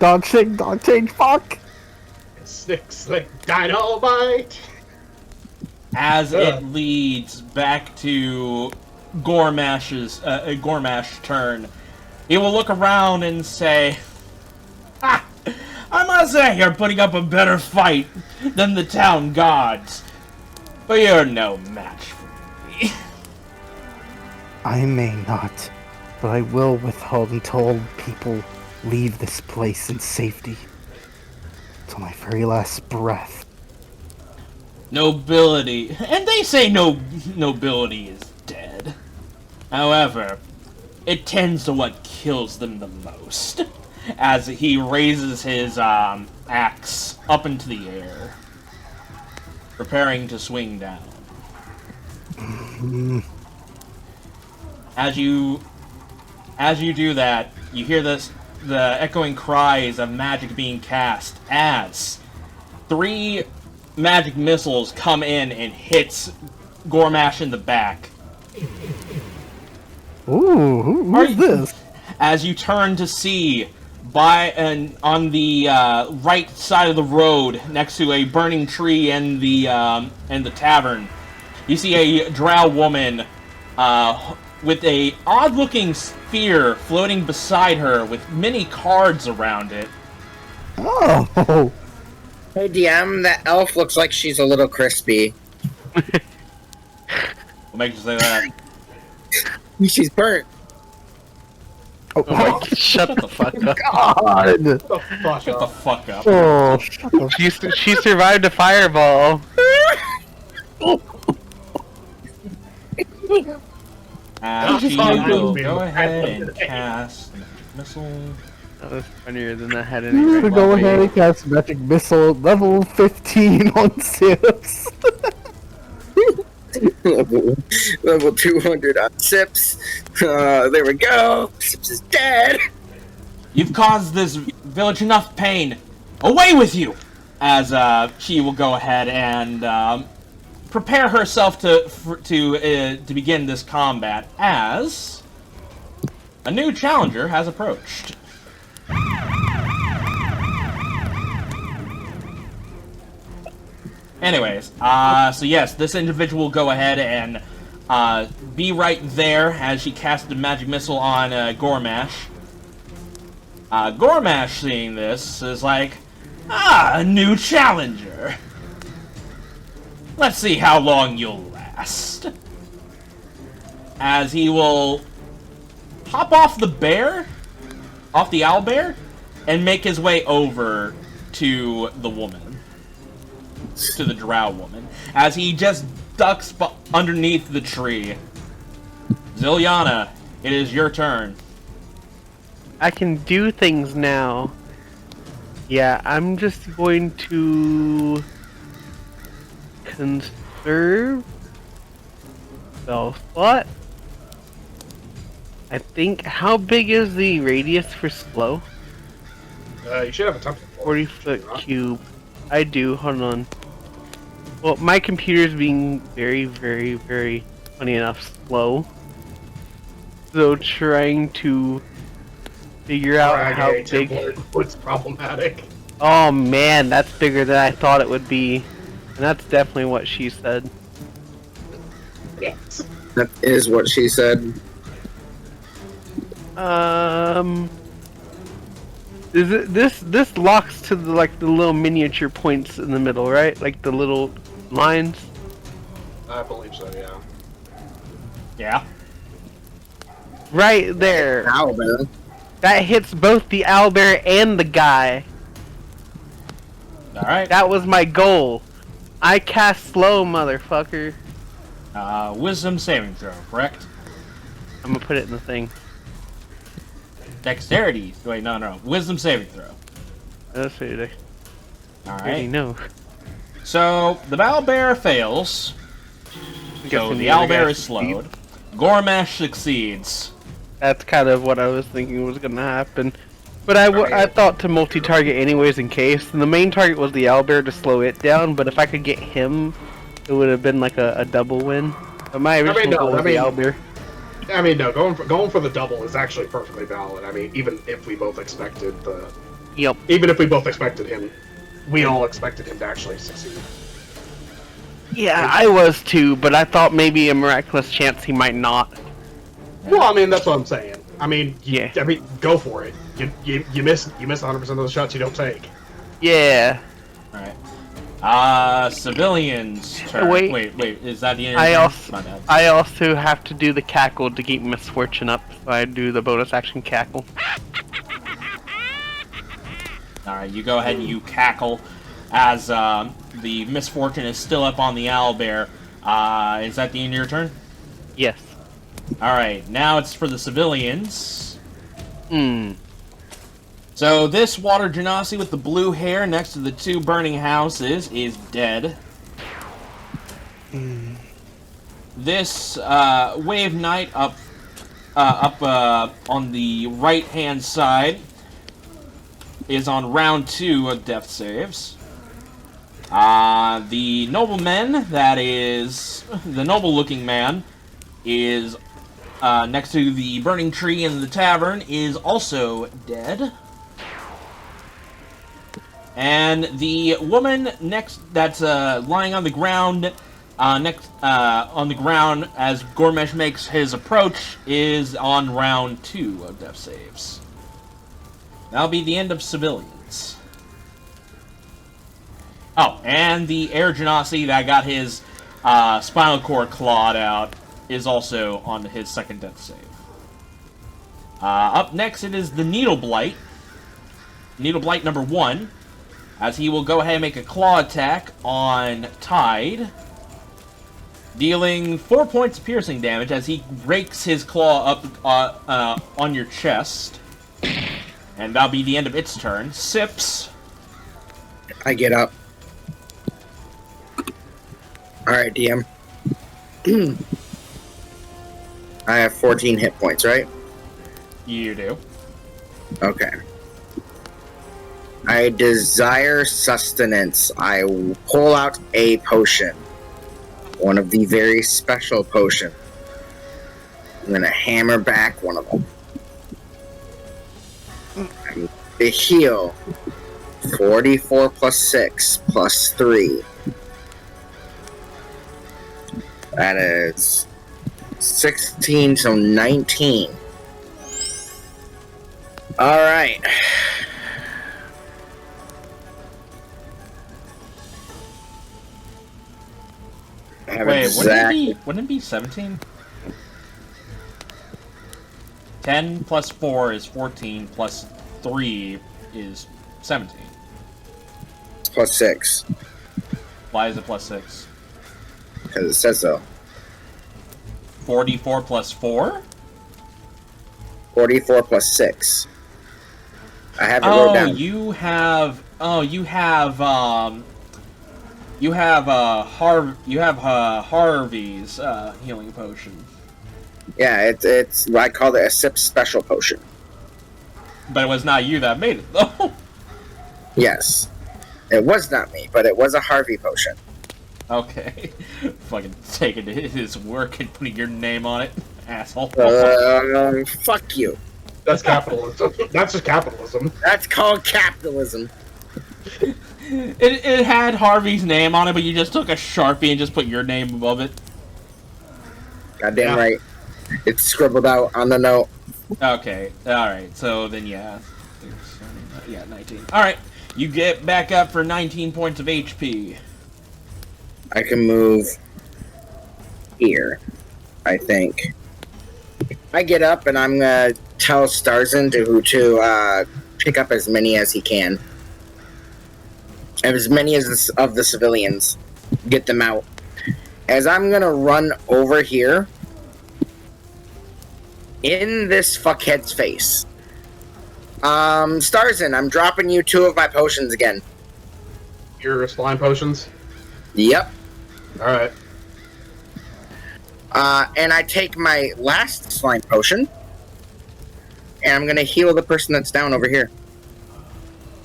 fuck! Sticks like dynamite. As it leads back to Gormash's Gormash's turn, he will look around and say, "Ha! I must say you're putting up a better fight than the town gods, but you're no match for me." I may not, but I will withhold until people leave this place in safety. Till my very last breath. Nobility, and they say nobility is dead. However, it tends to what kills them the most. As he raises his axe up into the air, preparing to swing down. As you do that, you hear the echoing cries of magic being cast as 3 magic missiles come in and hits Gormash in the back. Ooh, who's this? As you turn to see, on the right side of the road, next to a burning tree and the tavern, you see a drow woman with a odd-looking sphere floating beside her with many cards around it. Oh! Hey DM, that elf looks like she's a little crispy. What makes you say that? She's burnt. Oh my Oh, Shut the fuck up. god! Shut the fuck up. Oh, shut the She survived a fireball. She will go ahead and cast Magic Missile. That was funnier than I had I'm any gonna go ahead and cast Magic Missile level 15 on Sips. level 200 on Sips. There we go. Sips is dead. You've caused this village enough pain. Away with you! As she will go ahead and prepare herself to begin this combat. As a new challenger has approached. Anyways, so yes, this individual will go ahead and be right there as she casts the magic missile on Gormash. Gormash, seeing this, is like, a new challenger. Let's see how long you'll last. As he will hop off the owlbear, and make his way over to the woman. To the drow woman. As he just ducks underneath the tree. Zilyana, it is your turn. I can do things now. Yeah, I'm just going to conserve spell slot. I think, how big is the radius for slow? You should have a top 40-foot cube. I do, hold on. Well, my computer's being very, very, very, funny enough, slow. So trying to figure out how Frag big... template was problematic. Oh man, that's bigger than I thought it would be. And that's definitely what she said. Yes. That is what she said. Is it this locks to the little miniature points in the middle, right? Like the little lines? I believe so, yeah. Yeah. Right there. Owlbear. That hits both the owlbear and the guy. Alright. That was my goal. I cast slow, motherfucker. Wisdom saving throw, correct? I'm gonna put it in the thing. Dexterity. Wait, no. Wisdom saving throw. Let's see. I already Alright. know. So, the owlbear fails. So, Guessing the other owlbear guy is slowed. Gormash succeeds. That's kind of what I was thinking was gonna happen. But I thought to multi-target anyways in case. And the main target was the owlbear to slow it down, but if I could get him, it would have been like a double win. But my original goal was the owlbear. I mean, no, going for the double is actually perfectly valid. I mean, even if we both expected Yep. even if we both expected him, we all expected him to actually succeed. Yeah, I was too, but I thought maybe a miraculous chance he might not. Well, I mean, that's what I'm saying. I mean, Yeah. I mean, go for it. You miss 100% of the shots you don't take. Yeah. Alright. Civilians turn. Wait. Is that the end? My bad. I also have to do the cackle to keep misfortune up, so I do the bonus action cackle. Alright, you go ahead and you cackle as the misfortune is still up on the owlbear. Is that the end of your turn? Yes. Alright, now it's for the civilians. Hmm. So this water genasi with the blue hair next to the two burning houses is dead. This wave knight up on the right hand side is on round 2 of death saves. The nobleman, that is the noble looking man, is next to the burning tree in the tavern, is also dead. And the woman next, that's lying on the ground, on the ground as Gormesh makes his approach, is on round 2 of death saves. That'll be the end of civilians. Oh, and the air genasi that got his spinal cord clawed out is also on his second death save. Up next, it is the Needle Blight. Needle Blight number 1. As he will go ahead and make a claw attack on Tide, dealing 4 points of piercing damage as he rakes his claw up on your chest. And that'll be the end of its turn. Sips. I get up. Alright, DM. I have 14 hit points, right? You do. Okay. I desire sustenance. I pull out a potion. One of the very special potions. I'm gonna hammer back one of them. The heal. 44 plus 6 plus 3. That is 16, so 19. Alright. Wait, wouldn't it be 17? 10 plus 4 is 14, plus 3 is 17. Plus 6. Why is it plus 6? Because it says so. 44 plus 4? 44 plus 6. I have it wrote down. You have Harvey's healing potion. Yeah, it's I call it a sip special potion. But it was not you that made it, though. Yes. It was not me, but it was a Harvey potion. Okay. Fucking taking his work and putting your name on it, asshole. Fuck you. That's capitalism. That's just capitalism. That's called capitalism. It had Harvey's name on it, but you just took a Sharpie and just put your name above it. Goddamn right. It's scribbled out on the note. Okay, alright, so then yeah. Yeah, 19. Alright, you get back up for 19 points of HP. I can move here, I think. I get up and I'm gonna tell Starzin to pick up as many as he can. As many as of the civilians. Get them out. As I'm gonna run over here in this fuckhead's face. Starzin, I'm dropping you 2 of my potions again. Your slime potions? Yep. Alright. And I take my last slime potion, and I'm gonna heal the person that's down over here.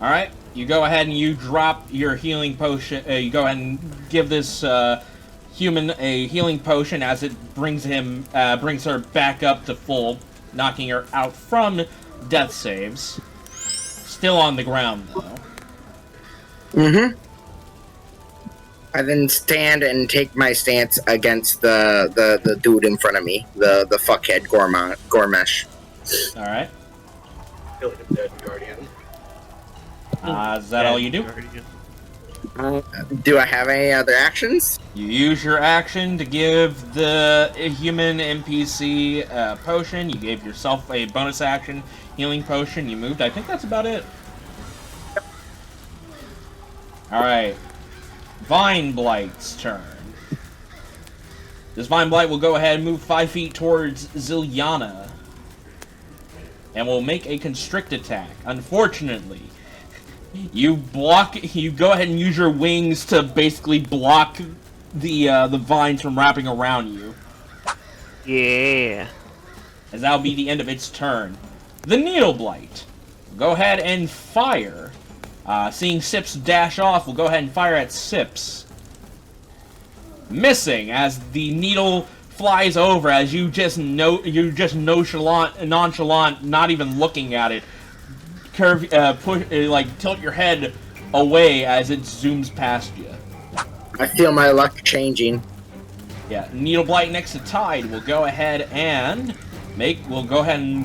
Alright, you go ahead and you drop your healing potion. You go ahead and give this human a healing potion as it brings her back up to full, knocking her out from death saves. Still on the ground, though. Mm-hmm. I then stand and take my stance against the dude in front of me, the fuckhead Gormesh. Alright. Kill him dead, Guardian. Is that all you do? Do I have any other actions? You use your action to give the human NPC a potion. You gave yourself a bonus action healing potion. You moved. I think that's about it. Alright. Vine Blight's turn. This Vine Blight will go ahead and move 5 feet towards Zilyana. And will make a constrict attack. Unfortunately, you go ahead and use your wings to basically block the vines from wrapping around you. Yeah. As that'll be the end of its turn. The Needle Blight. Go ahead and fire. Seeing Sips dash off, we'll go ahead and fire at Sips. Missing as the needle flies over as you just nonchalant, not even looking at it. Tilt your head away as it zooms past you. I feel my luck changing. Yeah, Needle Blight next to Tide will go ahead and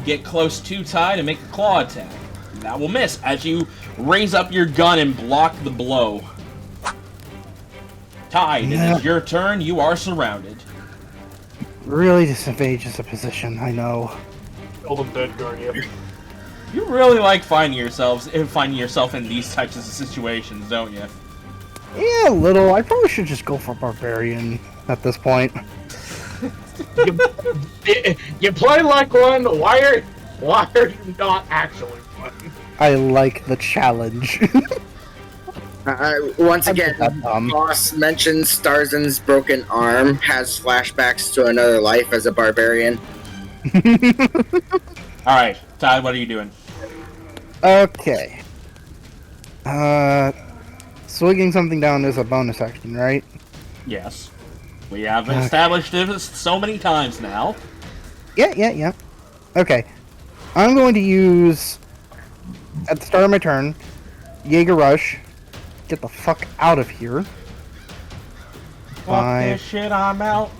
get close to Tide and make a claw attack. That will miss as you raise up your gun and block the blow. Tide, it is your turn. You are surrounded. Really disadvantageous a position, I know. Kill him dead, Guardian. You really like finding yourself in these types of situations, don't you? Yeah, a little. I probably should just go for Barbarian at this point. You play like one. Why are you not actually one? I like the challenge. Once again, Boss mentions Starzin's broken arm has flashbacks to another life as a barbarian. Alright, Tide, what are you doing? Okay. Swigging something down is a bonus action, right? Yes. We have established this so many times now. Yeah. Okay. I'm going to use, at the start of my turn, Jaeger Rush. Get the fuck out of here. Fuck this shit, I'm out.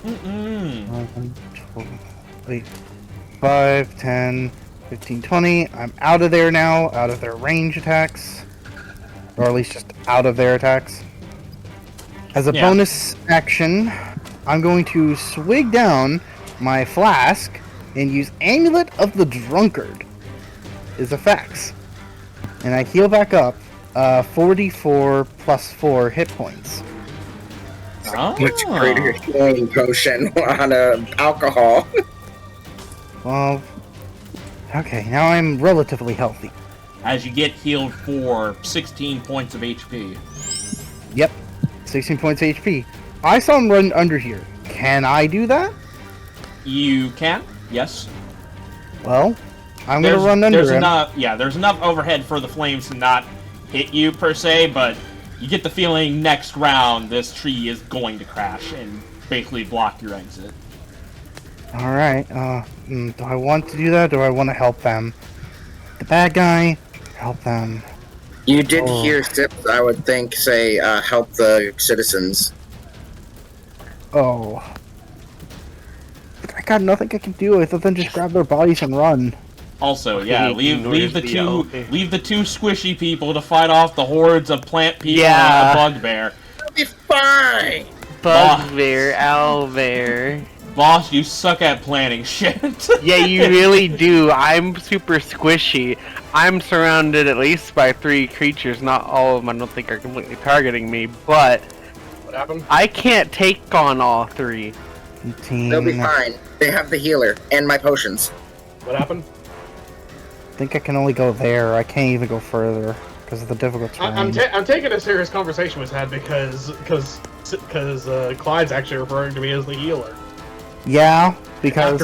5, 10, 15, 20. I'm out of there now, out of their range attacks. Or at least just out of their attacks. As a bonus action, I'm going to swig down my flask and use Amulet of the Drunkard. Is effects. And I heal back up 44 plus 4 hit points. Much greater healing potion on alcohol. Well, okay, now I'm relatively healthy. As you get healed for 16 points of HP. Yep, 16 points HP. I saw him run under here. Can I do that? You can, yes. Well, I'm going to run under him. There's enough overhead for the flames to not hit you, per se, but You get the feeling next round this tree is going to crash and basically block your exit. Alright, do I want to do that? Do I want to help them? The bad guy, help them. You did hear Sips, I would think, say, help the citizens. Oh. But I got nothing I can do other than just grab their bodies and run. Also, yeah, leave the two squishy people to fight off the hordes of plant people and a bugbear. It'll be fine! Bugbear, owlbear. Boss, you suck at planning shit. Yeah, you really do. I'm super squishy. I'm surrounded at least by 3 creatures. Not all of them I don't think are completely targeting me, but What happened? I can't take on all 3. 18. They'll be fine. They have the healer and my potions. What happened? I think I can only go there. I can't even go further because of the difficult terrain. I'm taking a serious conversation was had because Clyde's actually referring to me as the healer. Yeah, because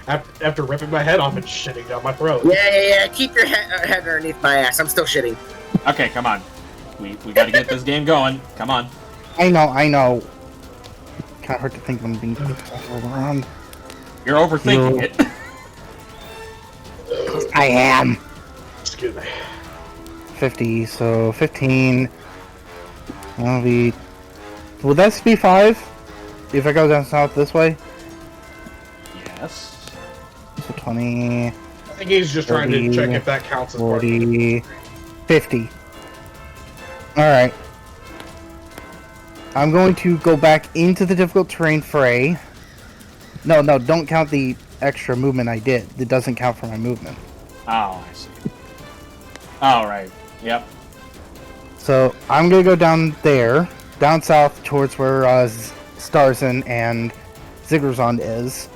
After ripping my head off and shitting down my throat. Yeah. Keep your head underneath my ass. I'm still shitting. Okay, come on. We gotta get this game going. Come on. I know. Can't hurt to think I'm being pulled around. You're overthinking it. I am. Excuse me. 50, so 15. That'll be. Will that be 5? If I go down south this way? Yes. So 20. I think he's just trying to check if that counts as part of 40. 50. Alright. I'm going to go back into the difficult terrain fray. No, don't count the extra movement I did. It doesn't count for my movement. Oh, I see. Alright. Yep. So, I'm gonna go down there. Down south towards where Starzin and Ziggurzond is.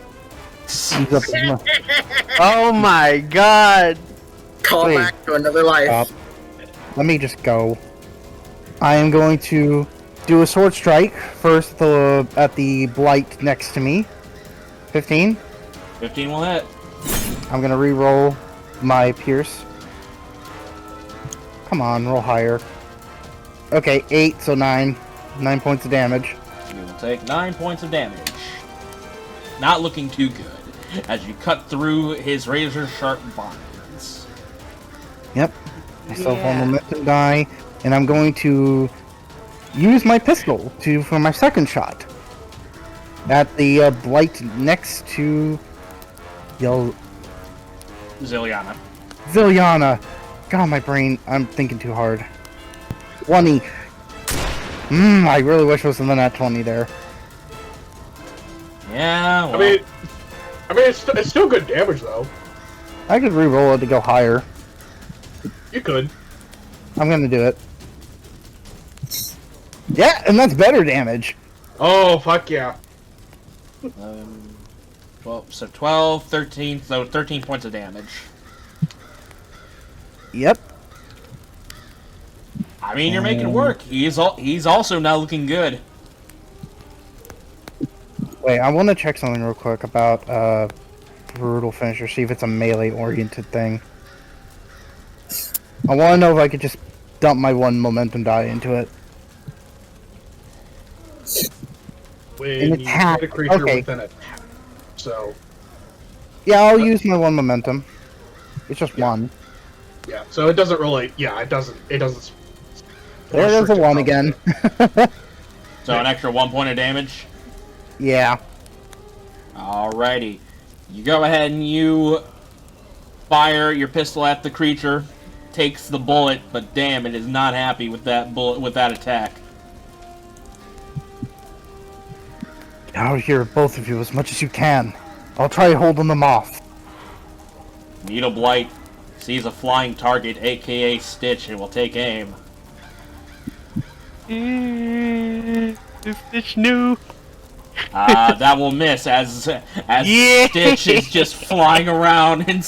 Oh my god! Call Wait. back to another life. Stop. Let me just go. I am going to do a sword strike first at the blight next to me. 15. 15 will hit. I'm gonna re-roll my pierce. Come on, roll higher. Okay, 8, so 9. 9 points of damage. You will take 9 points of damage. Not looking too good, as you cut through his razor-sharp bonds. Yep. I still have one momentum die, and I'm going to use my pistol for my second shot. At the blight next to Zilyana. Zilyana. God, my brain. I'm thinking too hard. 20. I really wish it was in the nat 20 there. Yeah, well. I mean, it's still good damage though. I could re-roll it to go higher. You could. I'm gonna do it. Yeah, and that's better damage. Oh fuck yeah! Well, so 12, 13, so 13 points of damage. Yep. I mean, you're making it work. He's also now looking good. Wait, I want to check something real quick about brutal finisher. See if it's a melee-oriented thing. I want to know if I could just dump my 1 momentum die into it. When you attack, hit a creature okay. within it. So Yeah, I'll use my 1 momentum. It's just 1. yeah, so it doesn't really. Yeah, it doesn't. There's a 1 again. So an extra 1 point of damage. Yeah. Alrighty. You go ahead and you fire your pistol at the creature. Takes the bullet, but damn, it is not happy with that bullet, with that attack. Get out of here, both of you, as much as you can. I'll try holding them off. Needle Blight sees a flying target, aka Stitch, and will take aim. Stitch new. That will miss as Stitch is just flying around and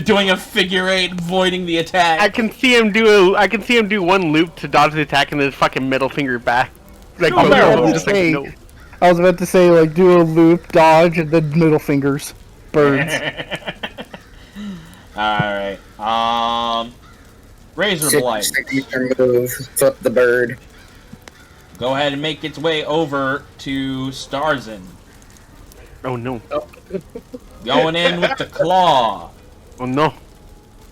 doing a figure 8, avoiding the attack. I can see him do 1 loop to dodge the attack and then his fucking middle finger back. Like, Oh, no. just like, no. I was about to say, like, do a loop, dodge, and then middle fingers. Birds. Alright. Razor Blight. Signature move. Flip the bird. Go ahead and make its way over to Starzin. Oh no. Going in with the claw. Oh no.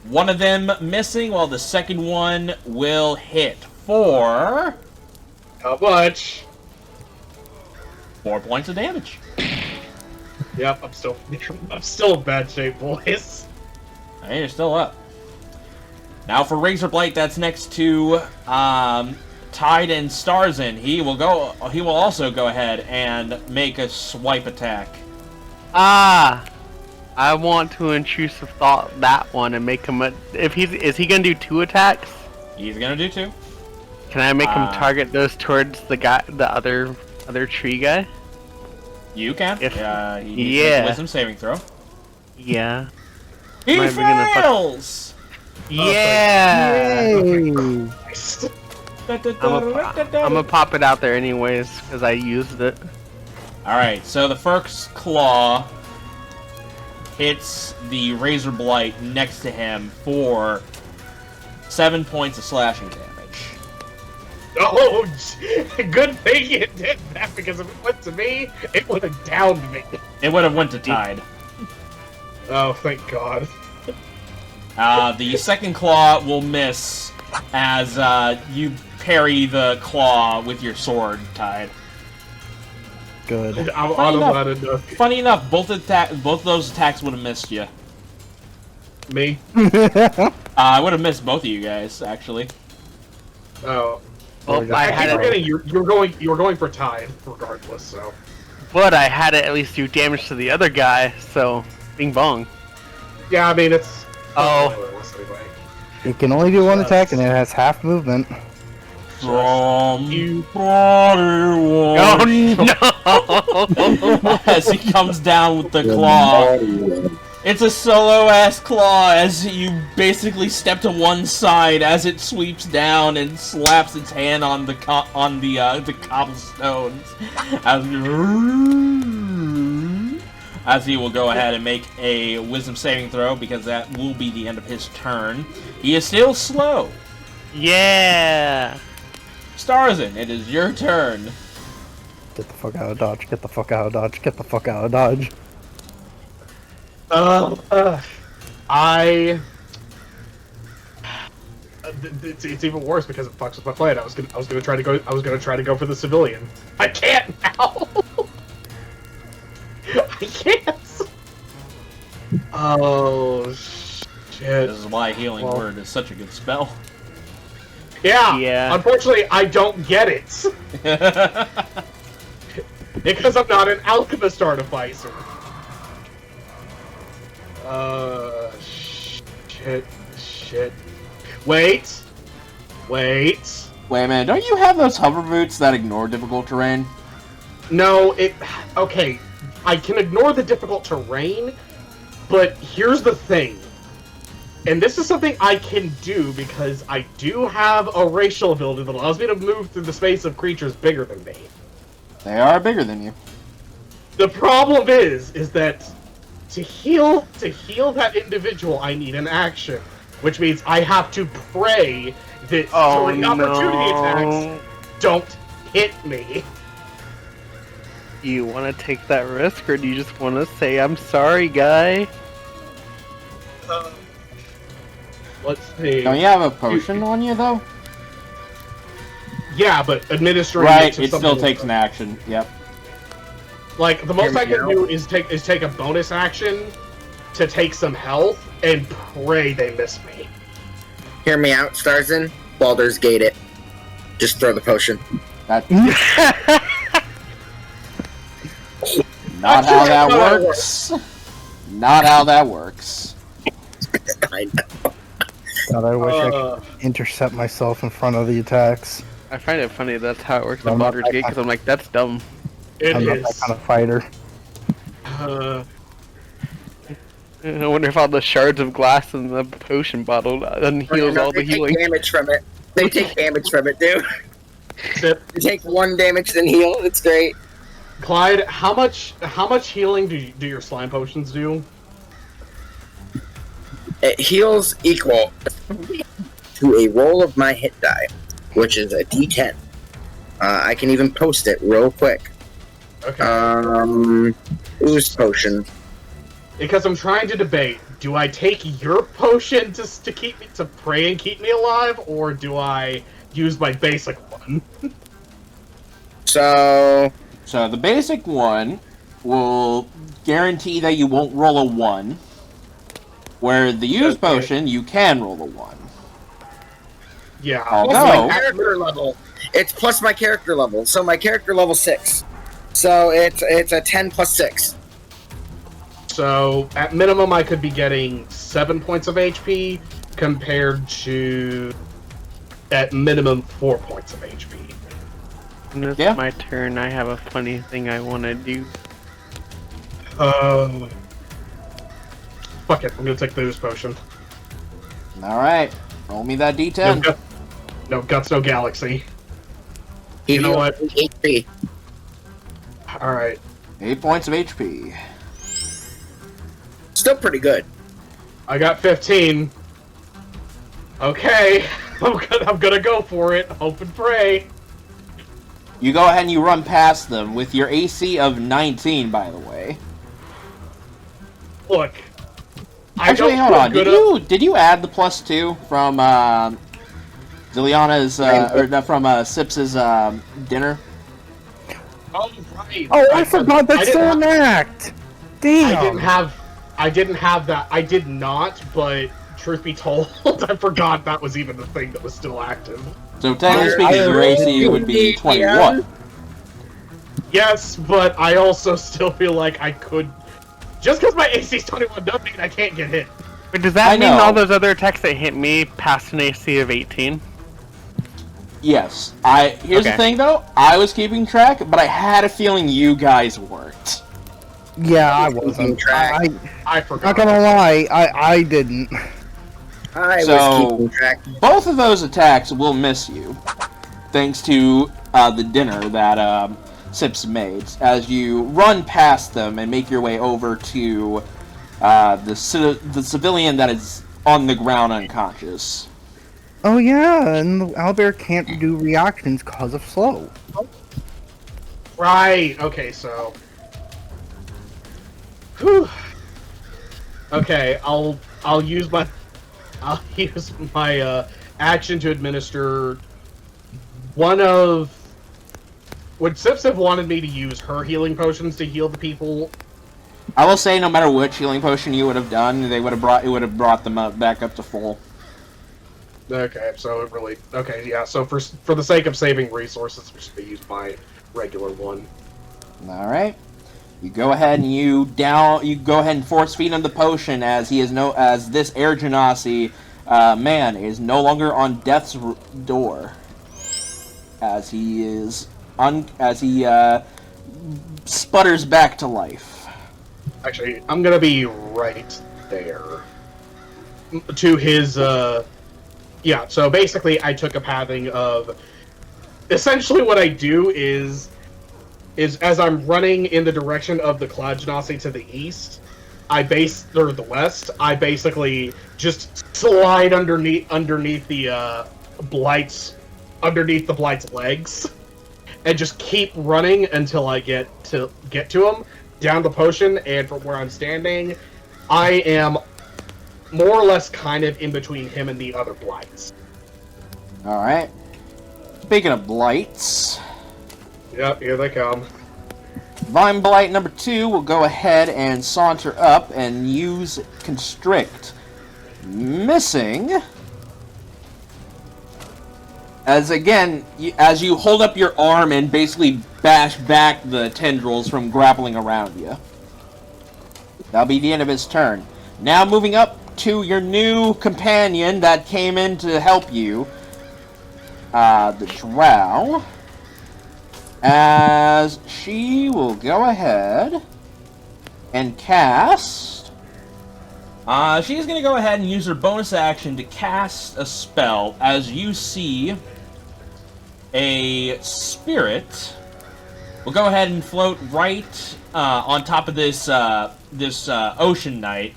One of them missing, while the second one will hit for How much? 4 points of damage. Yep, I'm still in bad shape, boys. Hey, you're still up. Now for Razor Blight, that's next to Tide and Starzin. He will also go ahead and make a swipe attack. I want to intrusive thought that one and make him is he gonna do 2 attacks? He's gonna do 2. Can I make him target those towards the other tree guy? You can. If- He needs to make a wisdom saving throw. Yeah. He Am I gonna fuck- fails! Yeah. Yay! I'm gonna pop it out there anyways because I used it. Alright, so the first claw hits the Razor Blight next to him for 7 points of slashing damage. Oh, good thing it did that, because if it went to me, it would have downed me. It would have went to Tide. Oh, thank God. The second claw will miss as you parry the claw with your sword, Tide. Good. I'm Funny automated enough. Funny enough, both of those attacks would have missed you. Me? I would have missed both of you guys, actually. Oh. Well, I I had keep it, forgetting you were going for Tide, regardless, so. but I had it at least do damage to the other guy. So, bing bong. Yeah, I mean, it's... Oh. Anyway. It can only do one attack and it has half movement. From You- Oh no! as he comes down with the claw. It's a solo-ass claw as you basically step to one side as it sweeps down and slaps its hand on the cobblestones. As he will go ahead and make a wisdom saving throw, because that will be the end of his turn. He is still slow. Yeah. Starzin, it is your turn. Get the fuck out of Dodge, get the fuck out of Dodge, get the fuck out of Dodge. It's even worse because it fucks with my plan. I was gonna try to go for the civilian. I can't now. I can't. Oh shit. This is why Healing Word is such a good spell. Yeah. Yeah. Unfortunately, I don't get it because I'm not an alchemist artificer. Shit. Wait. Wait a minute, don't you have those hover boots that ignore difficult terrain? No, okay, I can ignore the difficult terrain, but here's the thing. And this is something I can do because I do have a racial ability that allows me to move through the space of creatures bigger than me. They are bigger than you. The problem is that to heal that individual, I need an action, which means I have to pray that during opportunity attacks don't hit me. Do you want to take that risk, or do you just want to say, I'm sorry, guy? Let's see. Don't you have a potion on you, though? Yeah, but administering Right, to it still something takes an action, yep. Like, the most I Hear can me do is take a bonus action to take some health and pray they miss me. Hear me out, Starzin. Baldur's Gate it. Just throw the potion. That's not how that works. Not how that works. I know. God, I wish I could intercept myself in front of the attacks. I find it funny that's how it works I'm in not Baldur's that Gate, because I'm like, that's dumb. I'm not that kind of fighter. I wonder if all the shards of glass in the potion bottle unheals all the They healing. take damage from it. They take damage from it, dude. Sip. You take 1 damage, then heal. It's great. Clyde, how much healing do your slime potions do? It heals equal. to a roll of my hit die, which is a D10. I can even post it real quick. Okay. Ooze potion. Because I'm trying to debate, do I take your potion to keep me to pray and keep me alive, or do I use my basic one? So the basic one will guarantee that you won't roll a 1, where the used potion, you can roll a 1. Yeah. plus No. my character level. It's plus my character level. So my character level 6. So it's a 10 plus 6. So, at minimum, I could be getting 7 points of HP, compared to, at minimum, 4 points of HP. When it's Yeah. my turn, I have a funny thing I want to do. Fuck it, I'm gonna take the ooze potion. Alright, roll me that D10. No guts, no galaxy. You know what? HP. Alright. 8 points of HP. Still pretty good. I got 15. Okay, I'm gonna go for it. Hope and pray. You go ahead and you run past them with your AC of 19, by the way. Look. Actually, hold on. Did you add the +2 from Zilyana's from Sips's dinner? Oh, right. Oh, I forgot that's still an act. Damn. I didn't have that. I did not, but truth be told, I forgot that was even the thing that was still active. So technically speaking, your AC would be 21. Yes, but I also still feel like I could. Just because my AC is 21 doesn't mean I can't get hit. But does that I mean know. all those other attacks that hit me passed an AC of 18? Yes. Here's the Okay. thing, though. I was keeping track, but I had a feeling you guys weren't. Yeah, I Keeping wasn't. track. I Not forgot. gonna lie, I didn't. I So- was keeping track. Both of those attacks will miss you, thanks to the dinner that Sips made. As you run past them and make your way over to the civilian that is on the ground unconscious. Oh yeah, and the owlbear can't do reactions cause of slow. Right. Okay. So. Whew. Okay. I'll use my action to administer one of. Would Sips have wanted me to use her healing potions to heal the people? I will say, no matter which healing potion you would have done, it would have brought them back up to full. Okay, so it really yeah. So for the sake of saving resources, we should use my regular one. All right. You go ahead and you go ahead and force feed him the potion as this Air Genasi man is no longer on death's door, as he sputters back to life. Actually, I'm gonna be right there to his. Yeah. So basically, I took a pathing of. Essentially, what I do is as I'm running in the direction of the Cloud Genasi to the east, or the west, I basically just slide underneath the Blight's legs, and just keep running until I get to him, down the potion, and from where I'm standing, I am more or less kind of in between him and the other Blights. All right. Speaking of blights, Yep, here they come. Vine Blight number 2 will go ahead and saunter up and use Constrict. Missing. As you hold up your arm and basically bash back the tendrils from grappling around you. That'll be the end of his turn. Now moving up to your new companion that came in to help you. The Drow. As she will go ahead and cast. She's going to go ahead and use her bonus action to cast a spell. As you see, a spirit will go ahead and float right on top of this ocean knight.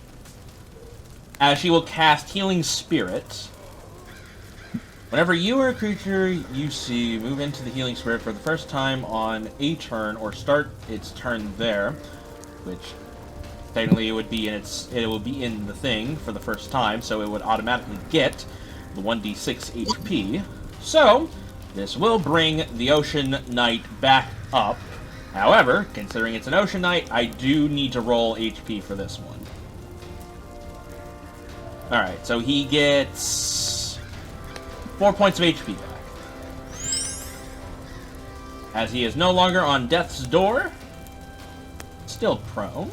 As she will cast Healing Spirit. Whenever you or a creature you see move into the healing spirit for the first time on a turn or start its turn there, which technically it would be in the thing for the first time, so it would automatically get the 1d6 HP. So this will bring the Ocean Knight back up. However, considering it's an Ocean Knight, I do need to roll HP for this one. Alright, so he gets 4 points of HP back. As he is no longer on death's door, still prone.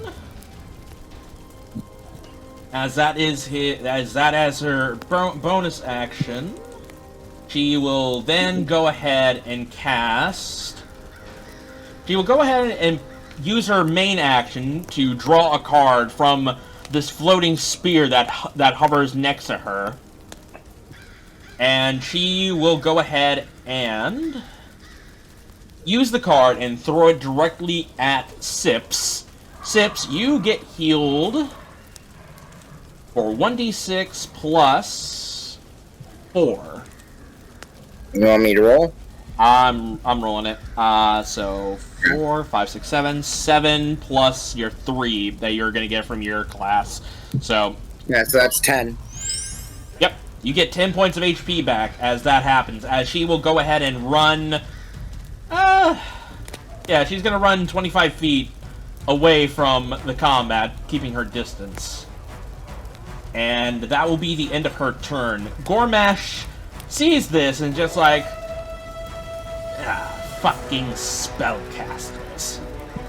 As her bonus action, she will then go ahead and cast. She will go ahead and use her main action to draw a card from this floating spear that hovers next to her. And she will go ahead and use the card and throw it directly at Sips. Sips, you get healed for 1d6 plus 4. You want me to roll? I'm rolling it. So 4, 5, 6, 7. 7 plus your 3 that you're gonna get from your class. So Yeah, so that's 10. yep, you get 10 points of HP back as that happens. As she will go ahead and run. Yeah, she's gonna run 25 feet away from the combat, keeping her distance. And that will be the end of her turn. Gormash sees this and just like, fucking spellcasters.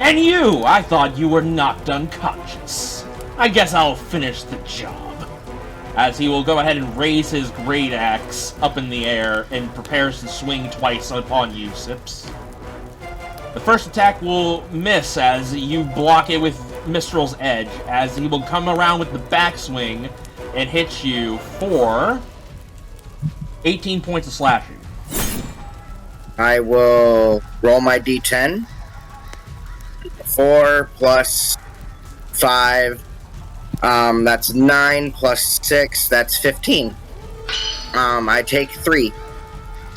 And you! I thought you were knocked unconscious. I guess I'll finish the job. As he will go ahead and raise his great axe up in the air and prepares to swing twice upon you, Sips. The first attack will miss as you block it with Mistral's Edge, as he will come around with the backswing and hit you for 18 points of slashing. I will roll my d10. 4 plus 5. That's 9 plus 6. That's 15. I take 3.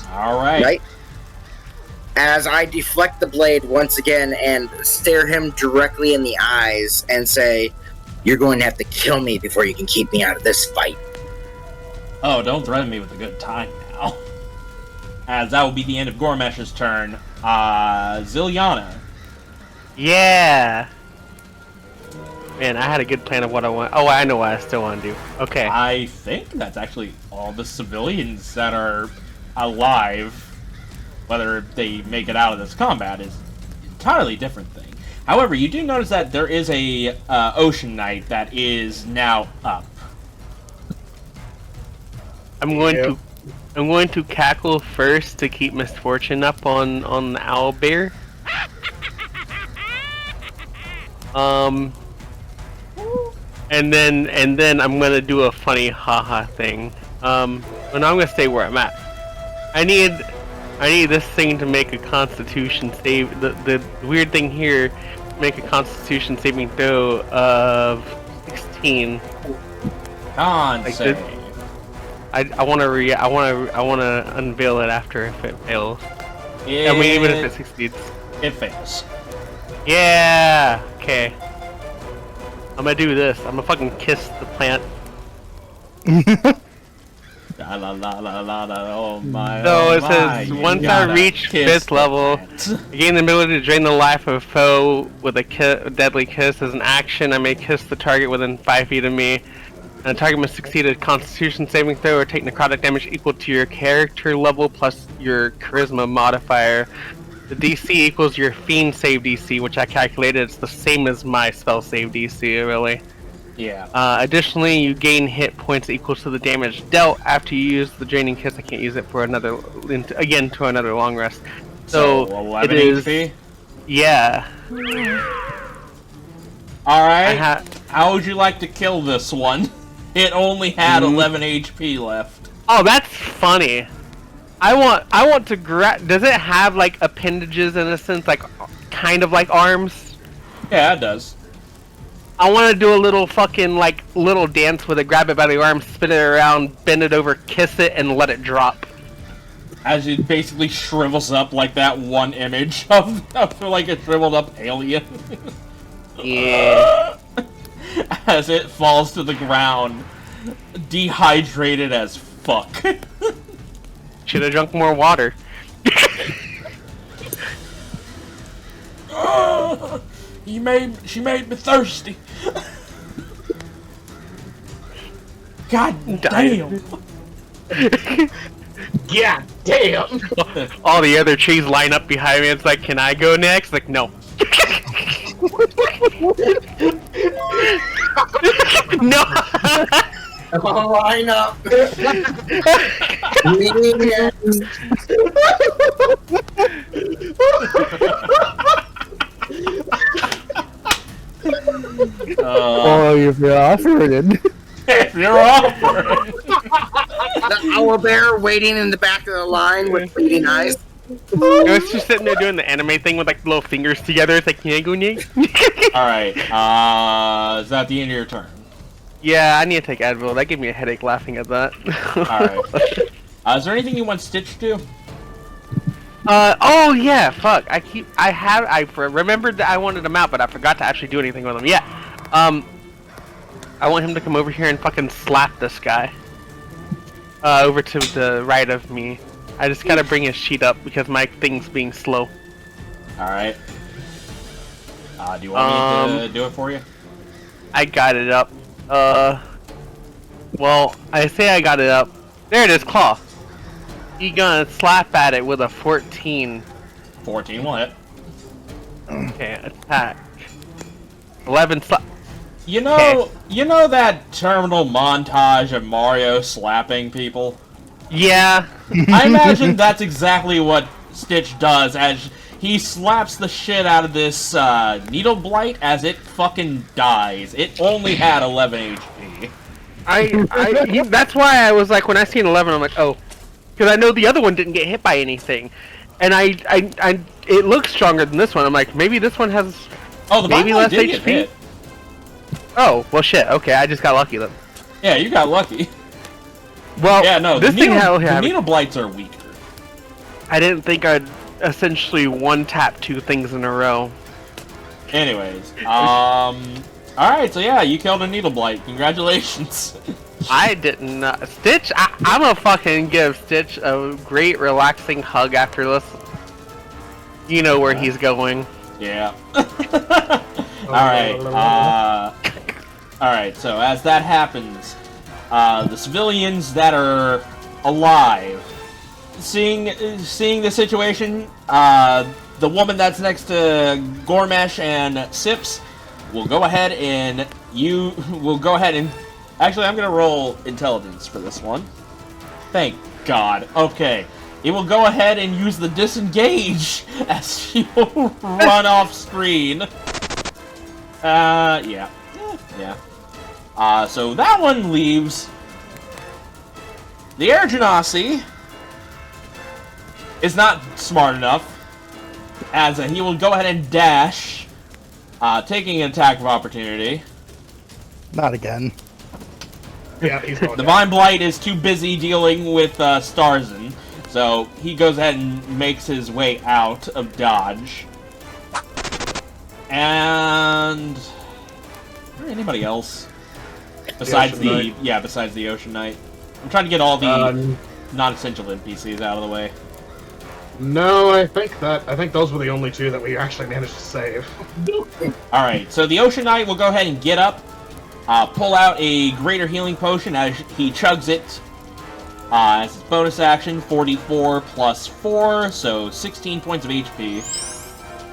Alright. Right? As I deflect the blade once again and stare him directly in the eyes and say, "You're going to have to kill me before you can keep me out of this fight." Oh, don't threaten me with a good time now. As that will be the end of Gormesh's turn. Zilyana. Yeah. Man, I had a good plan of what I want. Oh, I know what I still want to do. Okay. I think that's actually all the civilians that are alive. Whether they make it out of this combat is an entirely different thing. However, you do notice that there is a Ocean Knight that is now up. I'm going to cackle first to keep misfortune up on the owlbear. And then I'm gonna do a funny haha thing. But now I'm gonna stay where I'm at. I need this thing to make a Constitution save. The weird thing here, make a Constitution saving throw of 16. Con Like save. I want to unveil it after if it fails. I mean, even if it succeeds. It fails. Yeah. Okay. I'm gonna do this. I'm gonna fucking kiss the plant. La la la la la la. Oh my. So oh it my, says you once I gotta reach kiss 5th the level, plant. I gain the ability to drain the life of a foe with a deadly kiss. As an action, I may kiss the target within 5 feet of me. And the target must succeed a Constitution saving throw or take necrotic damage equal to your character level plus your Charisma modifier. The DC equals your Fiend save DC, which I calculated. It's the same as my spell save DC, really. Yeah. Additionally, you gain hit points equal to the damage dealt after you use the draining kiss. I can't use it for another long rest. So 11 it is. HP? Yeah. Alright. How would you like to kill this one? It only had 11 HP left. Oh, that's funny. I want to does it have like appendages in a sense, like kind of like arms? Yeah, it does. I want to do a little fucking like little dance with it, grab it by the arm, spin it around, bend it over, kiss it, and let it drop. As it basically shrivels up like that one image of like a shriveled up alien. Yeah. As it falls to the ground, dehydrated as fuck. Should have drunk more water. She made me thirsty. God damn. Yeah, damn. All the other trees line up behind me. It's like, can I go next? Like, no. No. Line up. Oh, you're offering. If you're offering. The owlbear waiting in the back of the line with bleeding eyes. It's just sitting there doing the anime thing with like little fingers together. It's like, yeah, go Alright, is that the end of your turn? Yeah, I need to take Advil. That gave me a headache laughing at that. Alright. Is there anything you want Stitch to do? Oh yeah, fuck. I remembered that I wanted him out, but I forgot to actually do anything with him. Yeah. I want him to come over here and fucking slap this guy. Over to the right of me. I just gotta bring his sheet up because my thing's being slow. Alright. Do you want me to do it for you? I got it up. Well, I say I got it up. There it is, claw. You gonna slap at it with a 14. 14 will hit. Okay, attack. 11 slap. You know that terminal montage of Mario slapping people? Yeah. I imagine that's exactly what Stitch does as he slaps the shit out of this Needle Blight as it fucking dies. It only had 11 HP. That's why I was like, when I seen 11, I'm like, oh. Because I know the other one didn't get hit by anything. And it looks stronger than this one. I'm like, maybe this one has maybe less did get HP? hit. Oh, well shit, okay, I just got lucky then. Yeah, you got lucky. Well, Yeah, no, this the Needle Blights are weaker. I didn't think I'd essentially one-tap 2 things in a row. Anyways, alright, so yeah, you killed a Needle Blight. Congratulations. I didn't, Stitch, I'm gonna fucking give Stitch a great relaxing hug after this. You know where he's going. Yeah. Alright, so as that happens, the civilians that are alive, seeing the situation, the woman that's next to Gormesh and Sips will go ahead and actually, I'm gonna roll intelligence for this one. Thank God. Okay. It will go ahead and use the disengage as she will run off screen. Yeah. So that one leaves the Air Genasi is not smart enough, as he will go ahead and dash, taking an attack of opportunity. Not again. Yeah, he's going The down. Vine Blight is too busy dealing with Starzin, so he goes ahead and makes his way out of dodge. And anybody else besides besides the Ocean Knight? I'm trying to get all the non-essential NPCs out of the way. No, I think those were the only 2 that we actually managed to save. All right, so the Ocean Knight will go ahead and get up, pull out a greater healing potion as he chugs it. As his bonus action, 44 plus 4, so 16 points of HP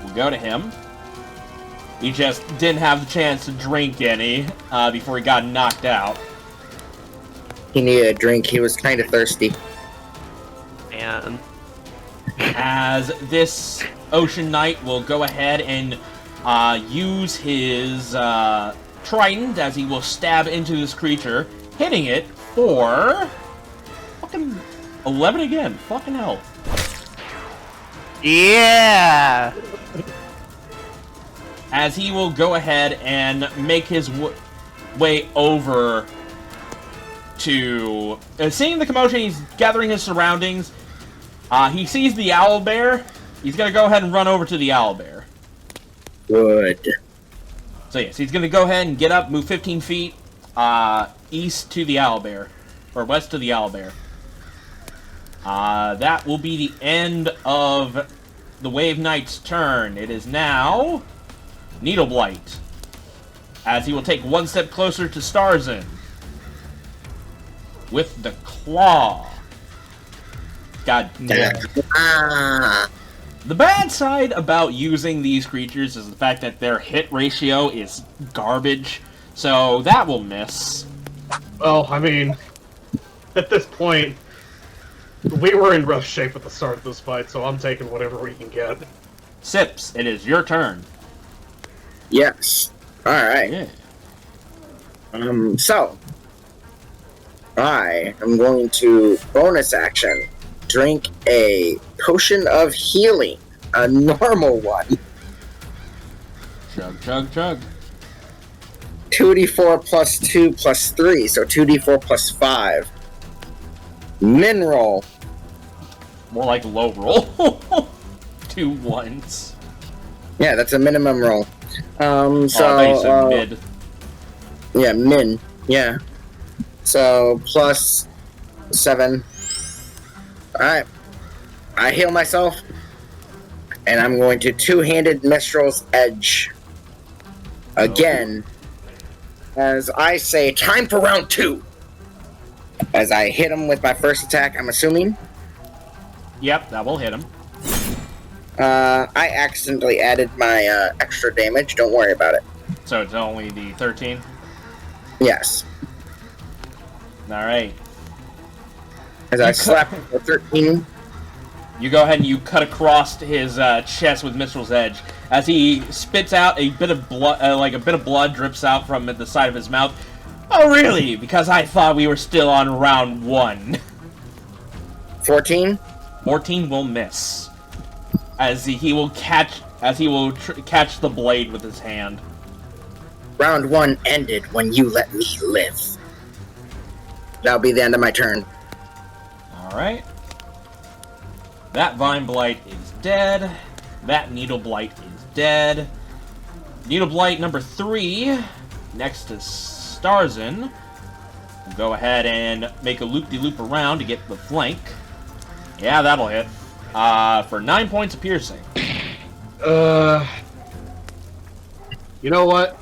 will go to him. He just didn't have the chance to drink any before he got knocked out. He needed a drink. He was kind of thirsty. And As this Ocean Knight will go ahead and use his trident as he will stab into this creature, hitting it for fucking 11 again. Fucking hell. yeah. As he will go ahead and make his way over to... seeing the commotion, he's gathering his surroundings. He sees the owlbear. He's gonna go ahead and run over to the owlbear. Good. So yes, he's gonna go ahead and get up, move 15 feet, east to the owlbear, or west to the owlbear. That will be the end of the Wave Knight's turn. It is now Needleblight, as he will take one step closer to Starzin with the claw. God damn it. The bad side about using these creatures is the fact that their hit ratio is garbage, so that will miss. Well, I mean, at this point, we were in rough shape at the start of this fight, so I'm taking whatever we can get. Sips, it is your turn. Yes. Alright. Yeah. So, I am going to bonus action drink a potion of healing, a normal one. Chug, chug, chug. 2d4 plus 2 plus 3, so 2d4 plus 5. Min roll. More like low roll. 2 1s. Yeah, that's a minimum roll. I thought you said mid. Yeah, min. Yeah. So, plus 7. Alright. I heal myself. And I'm going to two-handed Mistral's Edge. Again. As I say, time for round 2. As I hit him with my first attack, I'm assuming. Yep, that will hit him. I accidentally added my extra damage. Don't worry about it. So it's only the 13? Yes. Alright. As I slap him for 13. You go ahead and you cut across his chest with Mistral's Edge. As he spits out a bit of blood, like a bit of blood drips out from the side of his mouth. Oh, really? Because I thought we were still on round 1. 14? 14 will miss. As he will catch the blade with his hand. Round 1 ended when you let me live. That'll be the end of my turn. Alright. That Vine Blight is dead. That Needle Blight is dead. Needle Blight number 3, next to Starzin. We'll go ahead and make a loop-de-loop around to get the flank. Yeah, that'll hit. For 9 points of piercing. You know what?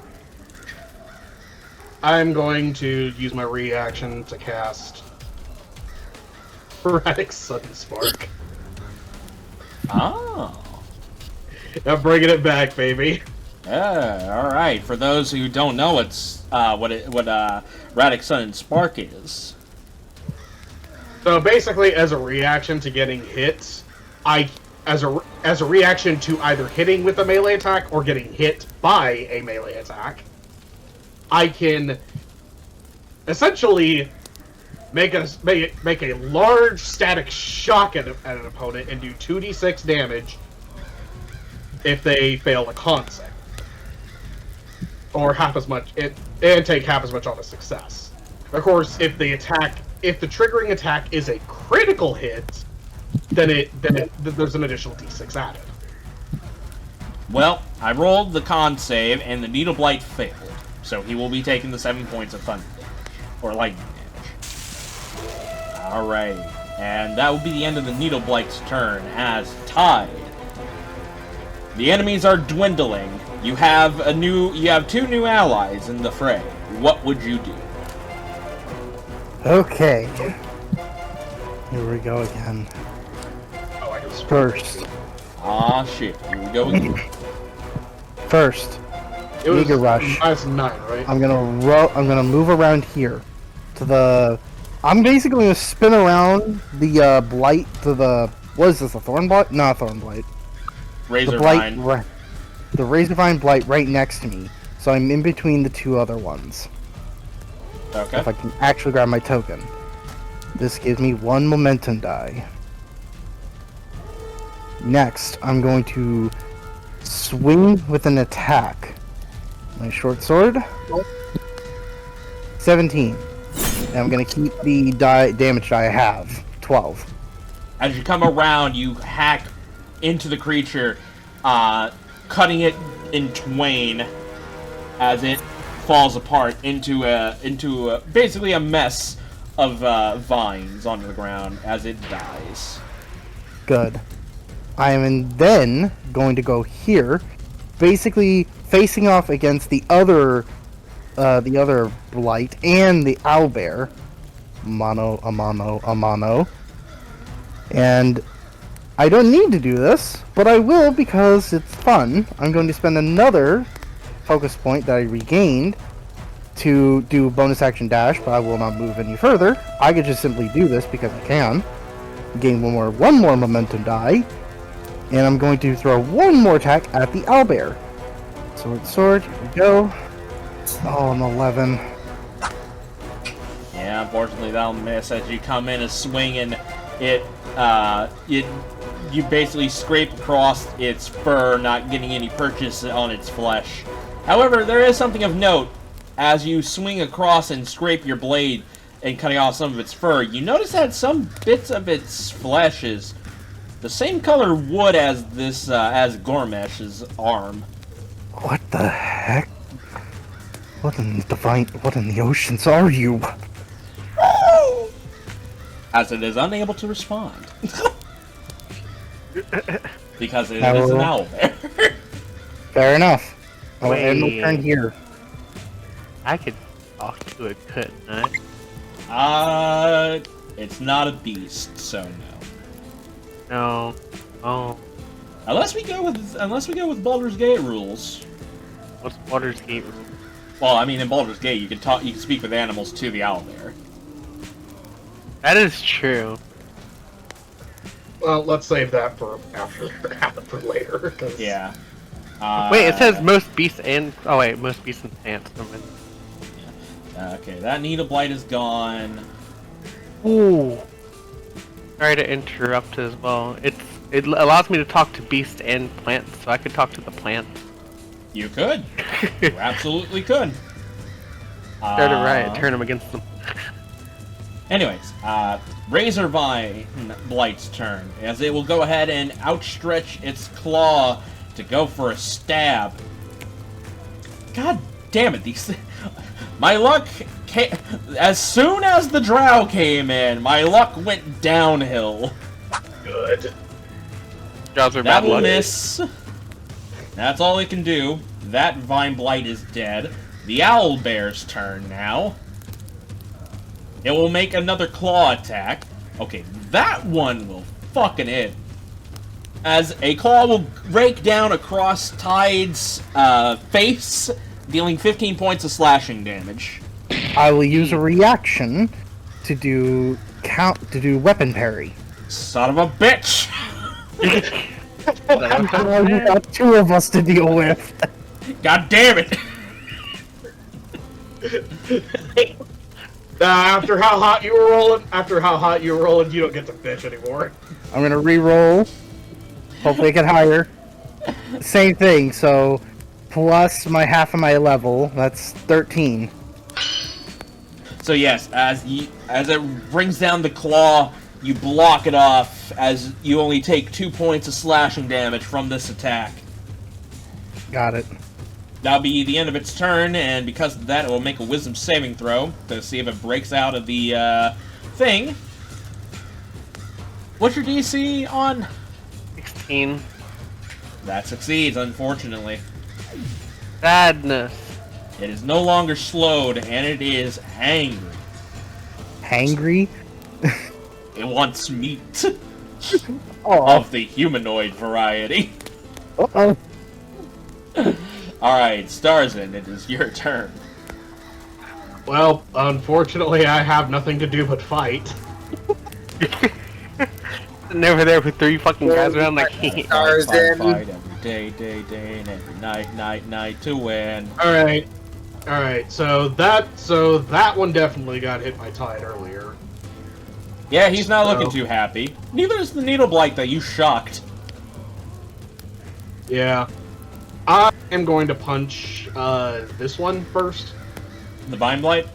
I'm going to use my reaction to cast Erratic Sudden Spark. Oh. I'm bringing it back, baby. Yeah, alright. For those who don't know what Erratic Sudden Spark is. So basically, as a reaction to getting hit, as a reaction to either hitting with a melee attack or getting hit by a melee attack, I can essentially make a large static shock at an opponent and do 2d6 damage if they fail a con save, or half as much, and take half as much on a success. Of course, if the triggering attack is a critical hit, then there's an additional d6 added. Well, I rolled the con save, and the Needle Blight failed. So he will be taking the 7 points of thunder damage. Or lightning damage. Alright. And that will be the end of the Needle Blight's turn, as tied. The enemies are dwindling. You have 2 new allies in the fray. What would you do? Okay. Here we go again. Oh, I can First. Ah, shit. Here we go again. First. It was Mega Rush. -9, right? I'm gonna move around here to the. I'm basically gonna spin around the blight to the. What is this? A thorn blight? Not a thorn blight. Razor The blight. Vine. The Razorvine blight right next to me, so I'm in between the 2 other ones. Okay. If I can actually grab my token, this gives me 1 momentum die. Next, I'm going to swing with an attack. My short sword. 17. And I'm going to keep the damage die I have. 12. As you come around, you hack into the creature, cutting it in twain as it falls apart into basically a mess of vines onto the ground as it dies. Good. I am then going to go here, basically facing off against the other blight and the owlbear, mano a mano. And I don't need to do this, but I will because it's fun. I'm going to spend another focus point that I regained to do bonus action dash, but I will not move any further. I could just simply do this because I can. Gain one more momentum die, and I'm going to throw one more attack at the owlbear. Sword, here we go. Oh, an 11. Yeah, unfortunately that'll miss as you come in and swing, and you basically scrape across its fur, not getting any purchase on its flesh. However, there is something of note. As you swing across and scrape your blade and cutting off some of its fur, you notice that some bits of its flesh is the same color wood as as Gormesh's arm. What the heck? What in the oceans are you? As it is unable to respond. Because it is an owlbear. Fair enough. I'll end my Wait. turn here. I could talk to it, couldn't I? It's not a beast, so no. No. Oh. Unless we go with Baldur's Gate rules. What's Baldur's Gate? Well, I mean, in Baldur's Gate, you can speak with animals to the owlbear. That is true. Well, let's save that for for later. 'Cause- Yeah. Wait, it says most beasts and... Oh wait, most beasts and plants. Never mind. Okay, that Needle Blight is gone. Ooh. Sorry to interrupt as well. It allows me to talk to beasts and plants, so I could talk to the plant. You could. You absolutely could. Start a riot, turn them against them. Anyways, Razorvine Blight's turn, as it will go ahead and outstretch its claw to go for a stab. God damn it, these... My luck came... As soon as the drow came in, my luck went downhill. Good. Jobs are That bad will luck. miss. That's all it can do. That Vine Blight is dead. The Owlbear's turn now. It will make another claw attack. Okay, that one will fucking hit. As a claw will rake down across Tide's face, dealing 15 points of slashing damage. I will use a reaction to do weapon parry. Son of a bitch! Well, you got two of us to deal with. God damn it! After how hot you were rolling, you don't get to bitch anymore. I'm gonna re-roll. Hopefully I get higher. Same thing, so plus my half of my level, that's 13. So yes, as it brings down the claw, you block it off as you only take 2 points of slashing damage from this attack. Got it. That'll be the end of its turn, and because of that, it will make a wisdom saving throw to see if it breaks out of the thing. What's your DC on? 16. That succeeds, unfortunately. Sadness. It is no longer slowed, and it is angry. Hangry? It wants meat Oh. of the humanoid variety. Uh-oh. Alright, Starzin, it is your turn. Well, unfortunately, I have nothing to do but fight. Sitting over there with 3 fucking guys around like Starzin. Fight every day, and every night to win. Alright, so that one definitely got hit by Tide earlier. Yeah, he's not looking too happy. Neither is the Needle Blight that you shocked. Yeah. I am going to punch this one first. The Vine Blight?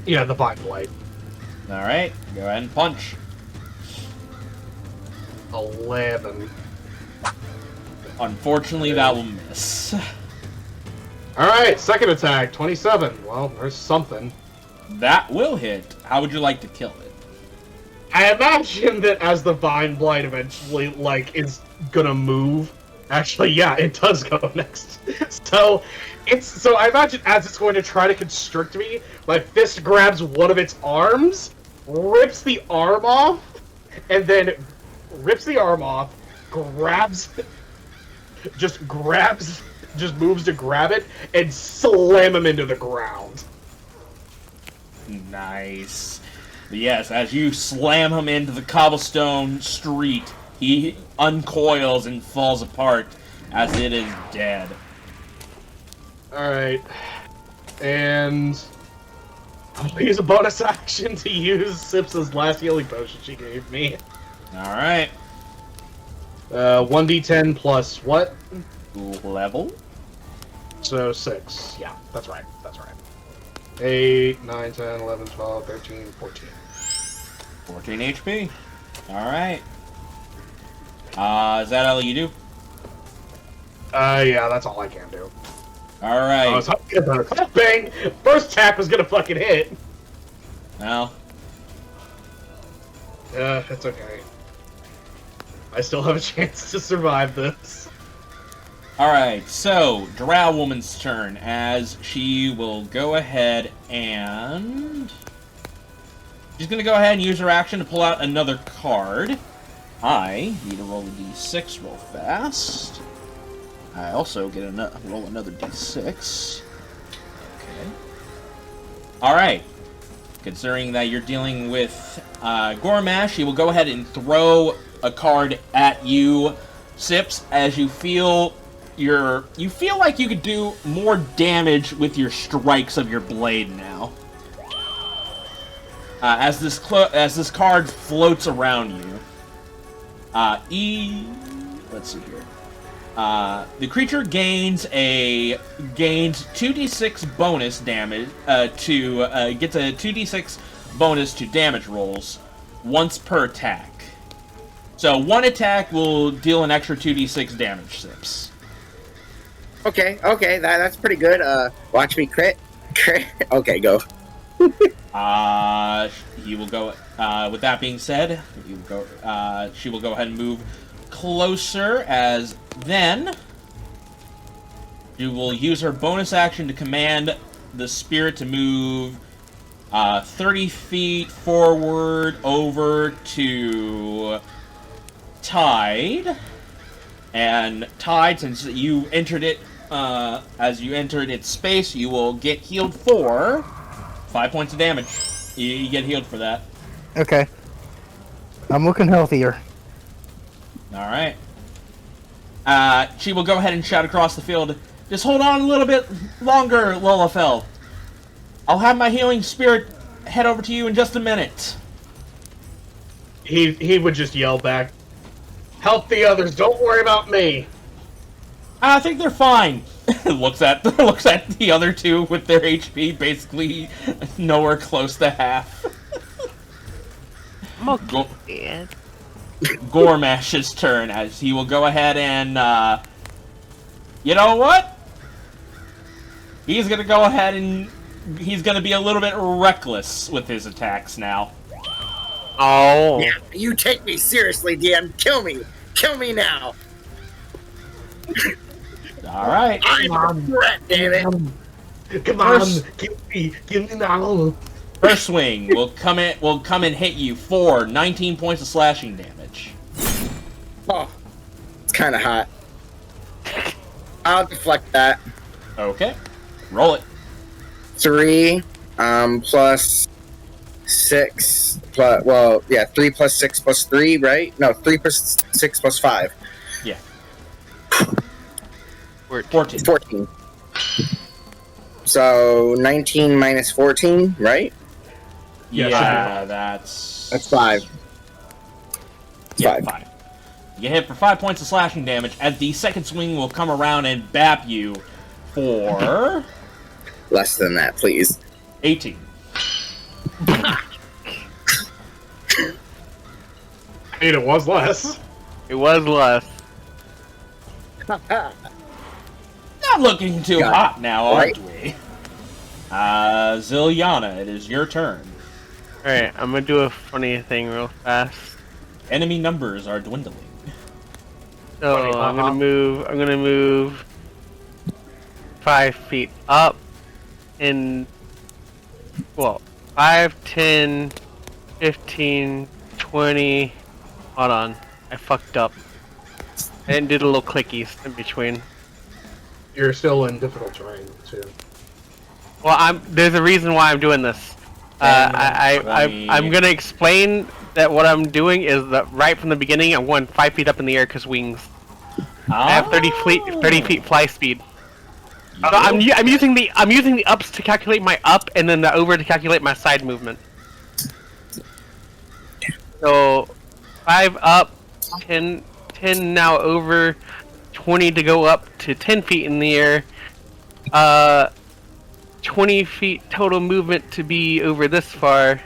Yeah, the Vine Blight. Alright, go ahead and punch. 11. Unfortunately, that will miss. Alright, second attack, 27. Well, there's something. That will hit. How would you like to kill it? I imagine that as the Vine Blight eventually, is gonna move. Actually, yeah, it does go next. So I imagine as it's going to try to constrict me, my fist grabs one of its arms, rips the arm off, and then rips the arm off, just moves to grab it, and slam him into the ground. Nice. Yes, as you slam him into the cobblestone street, he uncoils and falls apart as it is dead. Alright. And I'll use a bonus action to use Sips's last healing potion she gave me. Alright. 1d10 plus what? Level? So 6. Yeah, that's right. 8, 9, 10, 11, 12, 13, 14. 14 HP. Alright. Is that all you do? Yeah, that's all I can do. Alright. I was talking about bang! First attack was gonna fucking hit. Well. That's okay. I still have a chance to survive this. Alright, so, Drow Woman's turn, as she will go ahead and... She's gonna go ahead and use her action to pull out another card. I need to roll a d6 real fast. I also get roll another d6. Okay. Alright. Considering that you're dealing with Gormash, she will go ahead and throw a card at you, Sips, as you feel like you could do more damage with your strikes of your blade now. As this card floats around you, let's see here. The creature gains 2d6 bonus damage gets a 2d6 bonus to damage rolls once per attack. So one attack will deal an extra 2d6 damage, Sips. Okay, that's pretty good. Watch me crit. Okay, go. He will go. With that being said, she will go ahead and move closer. As then, she will use her bonus action to command the spirit to move 30 feet forward over to Tide. And Tide, since you entered it, as you entered its space, you will get healed for 5 points of damage. You get healed for that. Okay. I'm looking healthier. Alright. She will go ahead and shout across the field, "Just hold on a little bit longer, Lalafell. I'll have my healing spirit head over to you in just a minute." He would just yell back, "Help the others, don't worry about me." I think they're fine. looks at the other two with their HP basically nowhere close to half. Gormash's turn, as he will go ahead and you know what? He's gonna go ahead and he's gonna be a little bit reckless with his attacks now. Oh. Yeah, you take me seriously, DM. Kill me now. Alright. I'm a threat, damn it. Come on, kill me now. First swing will come and hit you for 19 points of slashing damage. Oh, it's kind of hot. I'll deflect that. Okay. Roll it. 3 plus 6 plus 3 plus 6 plus 3, right? No, 3 plus 6 plus 5. Yeah. 14. 14. So 19 minus 14, right? Yeah, that's 5. Yeah, 5. You get hit for 5 points of slashing damage, as the second swing will come around and bap you for Less than that, please. 18. I mean, it was less. It was less. Not looking too Got it. hot now, Right. aren't we? Zilyana, it is your turn. Alright, I'm gonna do a funny thing real fast. Enemy numbers are dwindling. So Funny, I'm gonna move 5 feet up in, well, 5, 10, 15, 20. Hold on, I fucked up. I didn't do the little clickies in between. You're still in difficult terrain too. Well, there's a reason why I'm doing this. 10, I'm gonna explain that what I'm doing is that right from the beginning, I'm going 5 feet up in the air because wings. I have 30 feet fly speed. So I'm using the ups to calculate my up, and then the over to calculate my side movement. So 5 up, 10 now over, 20 to go up to 10 feet in the air. 20 feet total movement to be over this far.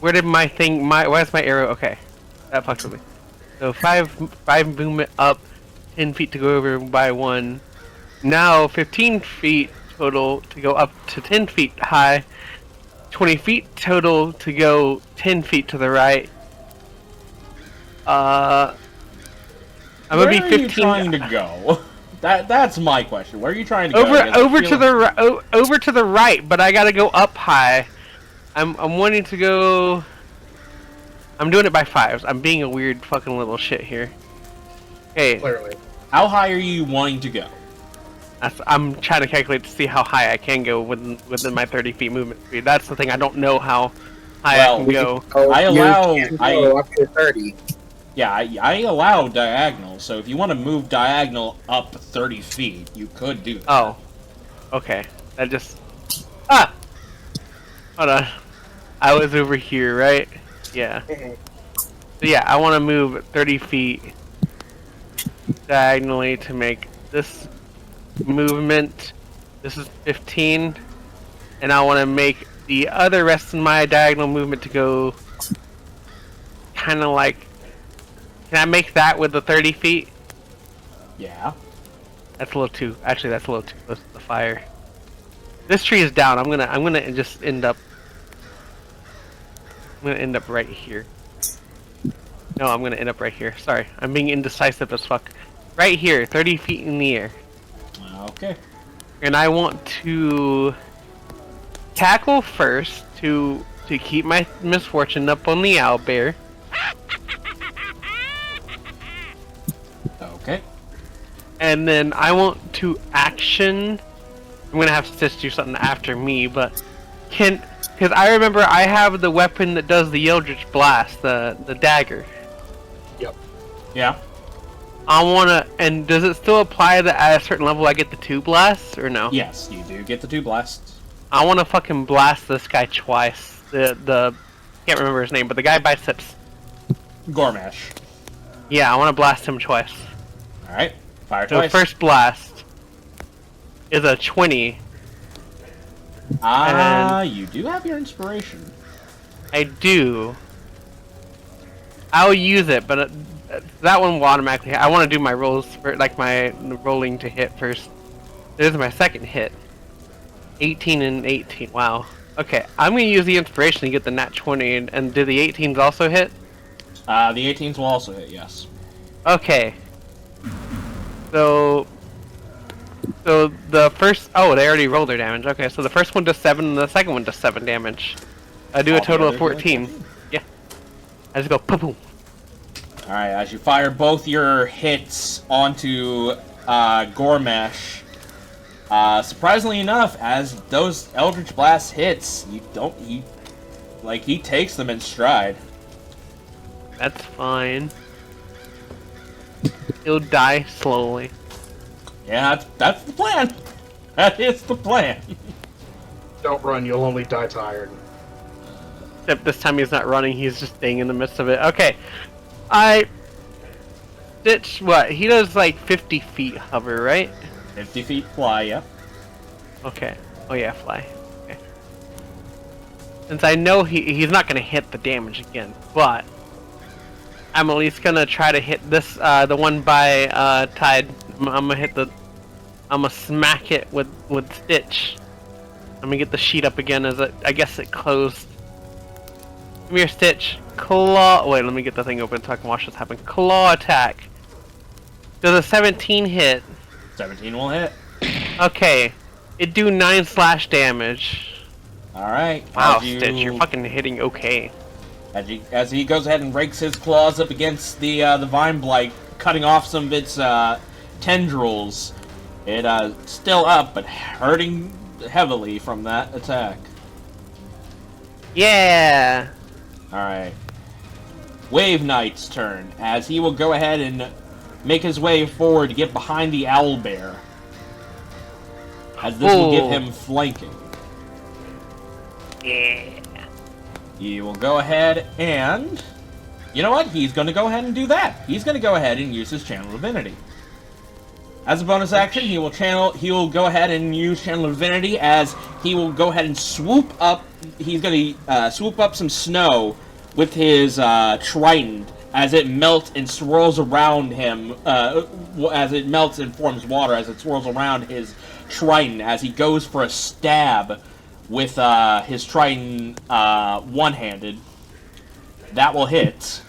Where did my thing, where's my arrow? Okay, that fucks with me. So 5 movement up, 10 feet to go over by 1. Now 15 feet total to go up to 10 feet high. 20 feet total to go 10 feet to the right. I'm gonna be 15. Where are you trying to go? That's my question. Where are you trying to Over go? over to the right, but I gotta go up high. I'm wanting to go. I'm doing it by 5s. I'm being a weird fucking little shit here. Okay, Clearly. How high are you wanting to go? I'm trying to calculate to see how high I can go within my 30 feet movement speed. That's the thing. I don't know how high I can go. You can go up to 30. Yeah, I allow diagonal, so if you want to move diagonal up 30 feet, you could do that. Oh, okay. That just hold on. I was over here, right? Yeah. So yeah, I want to move 30 feet diagonally to make this movement. This is 15, and I want to make the other rest of my diagonal movement to go kind of like. Can I make that with the 30 feet? Yeah. That's a little too. Actually, that's a little too close to the fire. This tree is down. I'm gonna just end up. I'm gonna end up right here. No, I'm gonna end up right here. Sorry, I'm being indecisive as fuck. Right here, 30 feet in the air. Okay. And I want to tackle first to keep my misfortune up on the owlbear. Okay. And then I want to action. I'm gonna have to do something after me, but because I remember I have the weapon that does the Eldritch Blast, the dagger. Yep. Yeah. I wanna, and does it still apply that at a certain level I get the 2 blasts or no? Yes, you do get the 2 blasts. I wanna fucking blast this guy twice. The can't remember his name, but the guy biceps. Gormash. Yeah, I wanna blast him twice. Alright. Fire So twice. first blast is a 20. You do have your inspiration. I do. I'll use it, but that one will automatically hit. I want to do my rolls for like my rolling to hit first. This is my second hit. 18 and 18. Wow. Okay, I'm gonna use the inspiration to get the nat 20. And do the 18s also hit? The 18s will also hit, yes. Okay. So the first. Oh, they already rolled their damage. Okay, so the first one does 7, and the second one does 7 damage. I do a total of 14. Yeah. I just go boom boom. Alright, as you fire both your hits onto Gormash, surprisingly enough, as those Eldritch Blast hits, he takes them in stride. That's fine. He'll die slowly. Yeah, that's the plan. That is the plan. Don't run, you'll only die tired. Except this time he's not running, he's just staying in the midst of it. Okay. I ditch what? He does like 50 feet hover, right? 50 feet fly, yeah. Okay. Oh yeah, fly. Okay. Since I know he's not gonna hit the damage again, but I'm at least gonna try to hit this, the one by Tide. I'm gonna smack it with Stitch. Let me get the sheet up again as I guess it closed. Come here, Stitch. Claw. Wait, let me get the thing open so I can watch this happen. Claw attack. Does a 17 hit? 17 will hit. Okay. It do 9 slash damage. Alright. Wow, Stitch, you're fucking hitting okay. As he goes ahead and rakes his claws up against the vine blight, cutting off some of its tendrils. It's still up, but hurting heavily from that attack. Yeah! Alright. Wave Knight's turn, as he will go ahead and make his way forward to get behind the owlbear. As this will give him flanking. Yeah. He will go ahead and... You know what? He's going to go ahead and do that. He's going to go ahead and use his Channel Divinity. As a bonus action, he will go ahead and use Channel Divinity as he will go ahead and swoop up. He's going to swoop up some snow with his trident as it melts and swirls around him. As it melts and forms water, as it swirls around his trident as he goes for a stab with his trident one-handed. That will hit.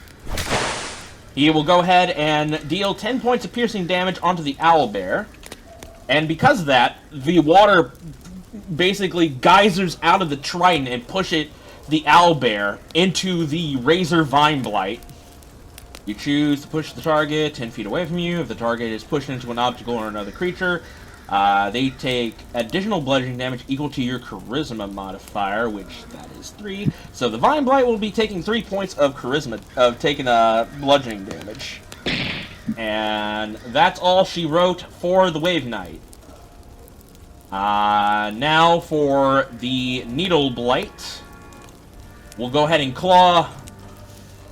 He will go ahead and deal 10 points of piercing damage onto the owlbear. And because of that, the water basically geysers out of the trident and push the owlbear into the razor vine blight. You choose to push the target 10 feet away from you. If the target is pushed into an obstacle or another creature, they take additional bludgeoning damage equal to your charisma modifier, which that is 3. So the Vine Blight will be taking 3 points of charisma, taking bludgeoning damage. And that's all she wrote for the Wave Knight. Now for the Needle Blight. We'll go ahead and claw.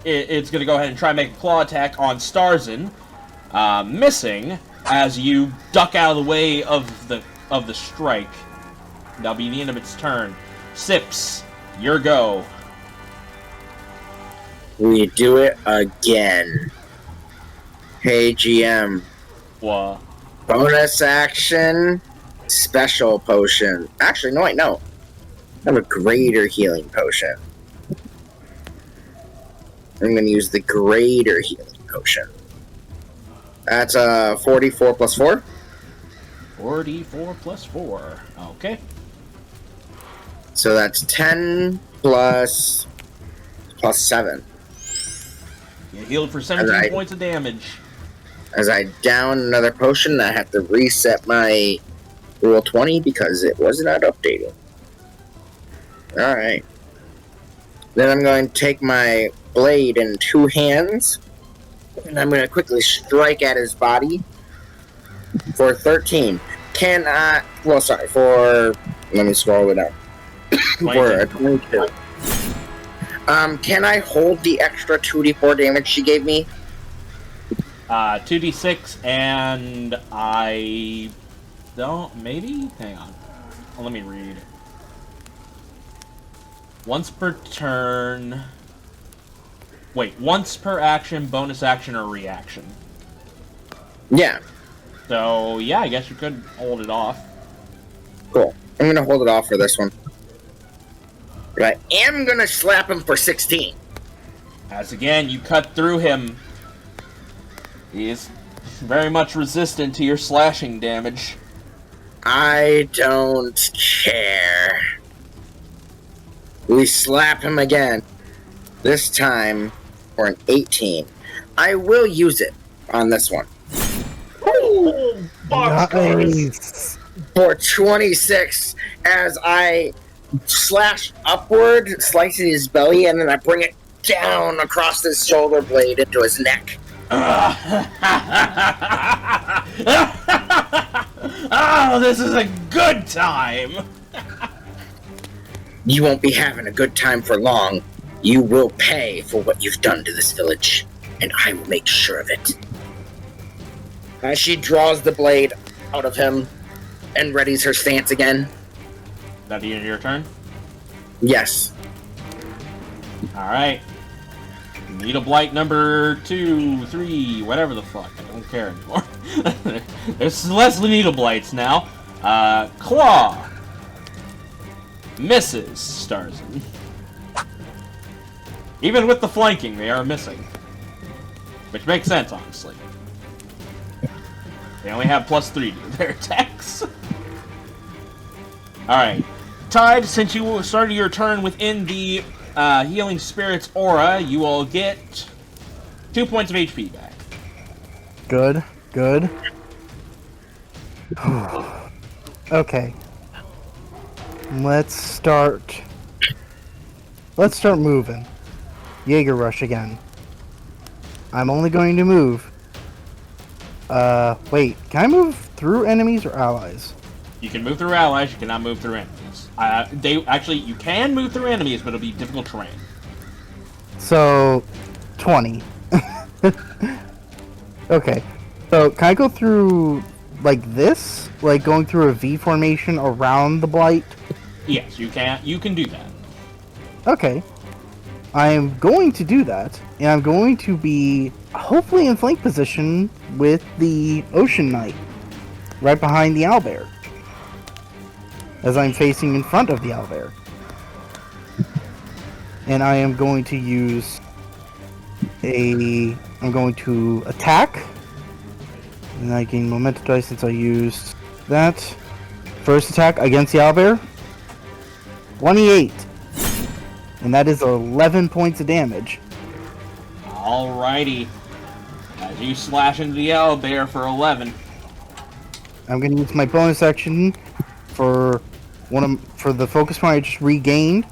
It's going to go ahead and try and make a claw attack on Starzin, missing. As you duck out of the way of the strike. That'll be the end of its turn. Sips, your go. We do it again. Hey GM. What? Bonus action, special potion. Actually, no, wait, no. I have a greater healing potion. I'm going to use the greater healing potion. That's 44 plus 4. 44 plus 4. Okay. So that's 10 plus 7. You healed for 17 points of damage. As I down another potion, I have to reset my Rule 20 because it was not updating. Alright. Then I'm going to take my blade in 2 hands. And I'm going to quickly strike at his body for 13. Let me scroll it out. For a 22. Can I hold the extra 2d4 damage she gave me? 2d6, and I don't, maybe? Hang on. Let me read. Once per turn... Wait, once per action, bonus action, or reaction. Yeah. So, yeah, I guess you could hold it off. Cool. I'm going to hold it off for this one. But I am going to slap him for 16. As again, you cut through him. He is very much resistant to your slashing damage. I don't care. We slap him again. This time for an 18. I will use it on this one. Oh, boxcars! For 26, as I slash upward, slicing his belly, and then I bring it down across his shoulder blade into his neck. Oh, this is a good time! You won't be having a good time for long. You will pay for what you've done to this village, and I will make sure of it. As she draws the blade out of him and readies her stance again. Is that the end of your turn? Yes. Alright. Needle Blight number 2, 3, whatever the fuck. I don't care anymore. There's less Needle Blights now. Claw. Misses Starzin. Even with the flanking, they are missing. Which makes sense, honestly. They only have +3 to their attacks. Alright. Tide, since you started your turn within the Healing Spirit's aura, you will get 2 points of HP back. Good, good. Okay. Let's start moving. Jaeger Rush again. I'm only going to move. Wait, can I move through enemies or allies? You can move through allies, you cannot move through enemies. You can move through enemies, but it'll be difficult terrain. So, 20. Okay. So, can I go through, like this? Like, going through a V formation around the Blight? Yes, you can. You can do that. Okay. I am going to do that, and I'm going to be hopefully in flank position with the Ocean Knight, right behind the owlbear, as I'm facing in front of the owlbear. And I am going to use I'm going to attack, and I gain momentum dice since I used that. First attack against the owlbear, 28. And that is 11 points of damage. Alrighty. As you slash into the owlbear for 11. I'm going to use my bonus action for the focus point I just regained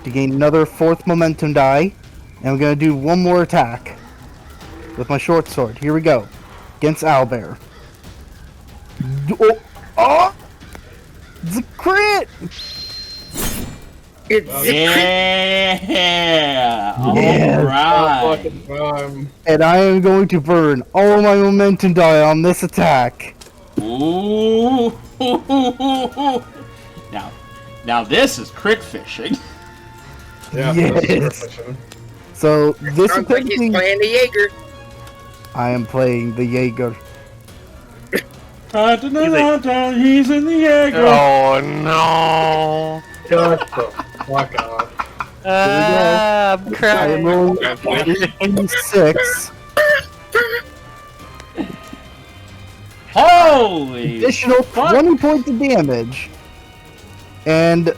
to gain another 4th momentum die. And I'm going to do one more attack with my short sword. Here we go. Against owlbear. Oh! It's a crit! Yeah! Alright! And I am going to burn all my momentum die on this attack. Ooh! Now this is crit fishing. Yeah, yes. So this is Like he's playing the Jaeger. I am playing the Jaeger. He's in the Jaeger. Oh no! Shut the fuck up. I'm I am crying. rolling 6 Holy! additional fuck. 20 points of damage. And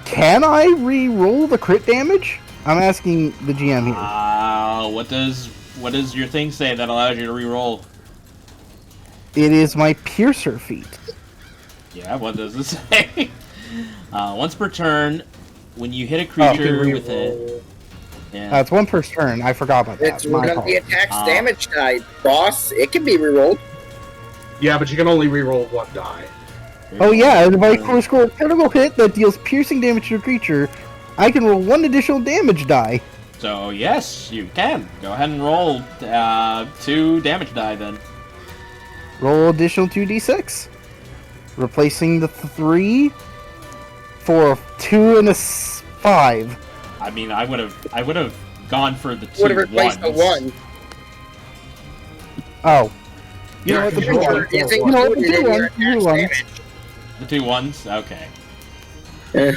can I re-roll the crit damage? I'm asking the GM here. What does your thing say that allows you to re-roll? It is my Piercer feat. Yeah, what does it say? Once per turn, when you hit a creature with it. Yeah. It's one per turn. I forgot about that. It's My one of fault. the attack's damage die, boss. It can be rerolled. Yeah, but you can only reroll 1 die. Oh yeah, and if I score a critical hit that deals piercing damage to a creature, I can roll 1 additional damage die. So yes, you can. Go ahead and roll 2 damage die then. Roll additional 2d6. Replacing the 3 for a 2 and a 5. I mean, I would have gone for the 2 Would have replaced the 1. Oh. You know Yeah, what, the you two roll ones. it. It's You know what, the included two in your ones. The two attack's ones. damage. The 2 ones? Okay. Eh.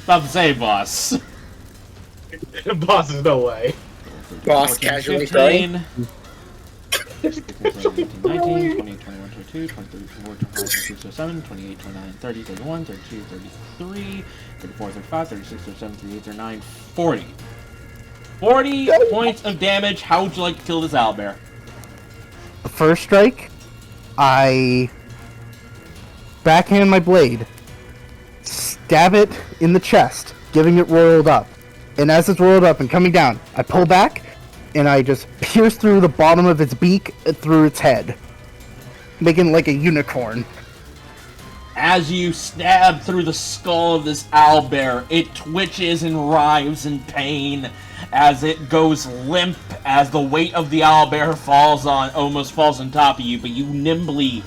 About to say, boss. Boss is no way. Boss 14, casually 15, Just 19, 20, 21, 22, 23, 24, 25, 26, 27, 28, 29, 30, 31, 32, 33, 34, 35, 36, 37, 38, 39, 40. 40 points of damage. How would you like to kill this owlbear? First strike, I backhand my blade, stab it in the chest, giving it rolled up. And as it's rolled up and coming down, I pull back, and I just pierce through the bottom of its beak through its head, making like a unicorn. As you stab through the skull of this owlbear, it twitches and writhes in pain as it goes limp as the weight of the owlbear almost falls on top of you, but you nimbly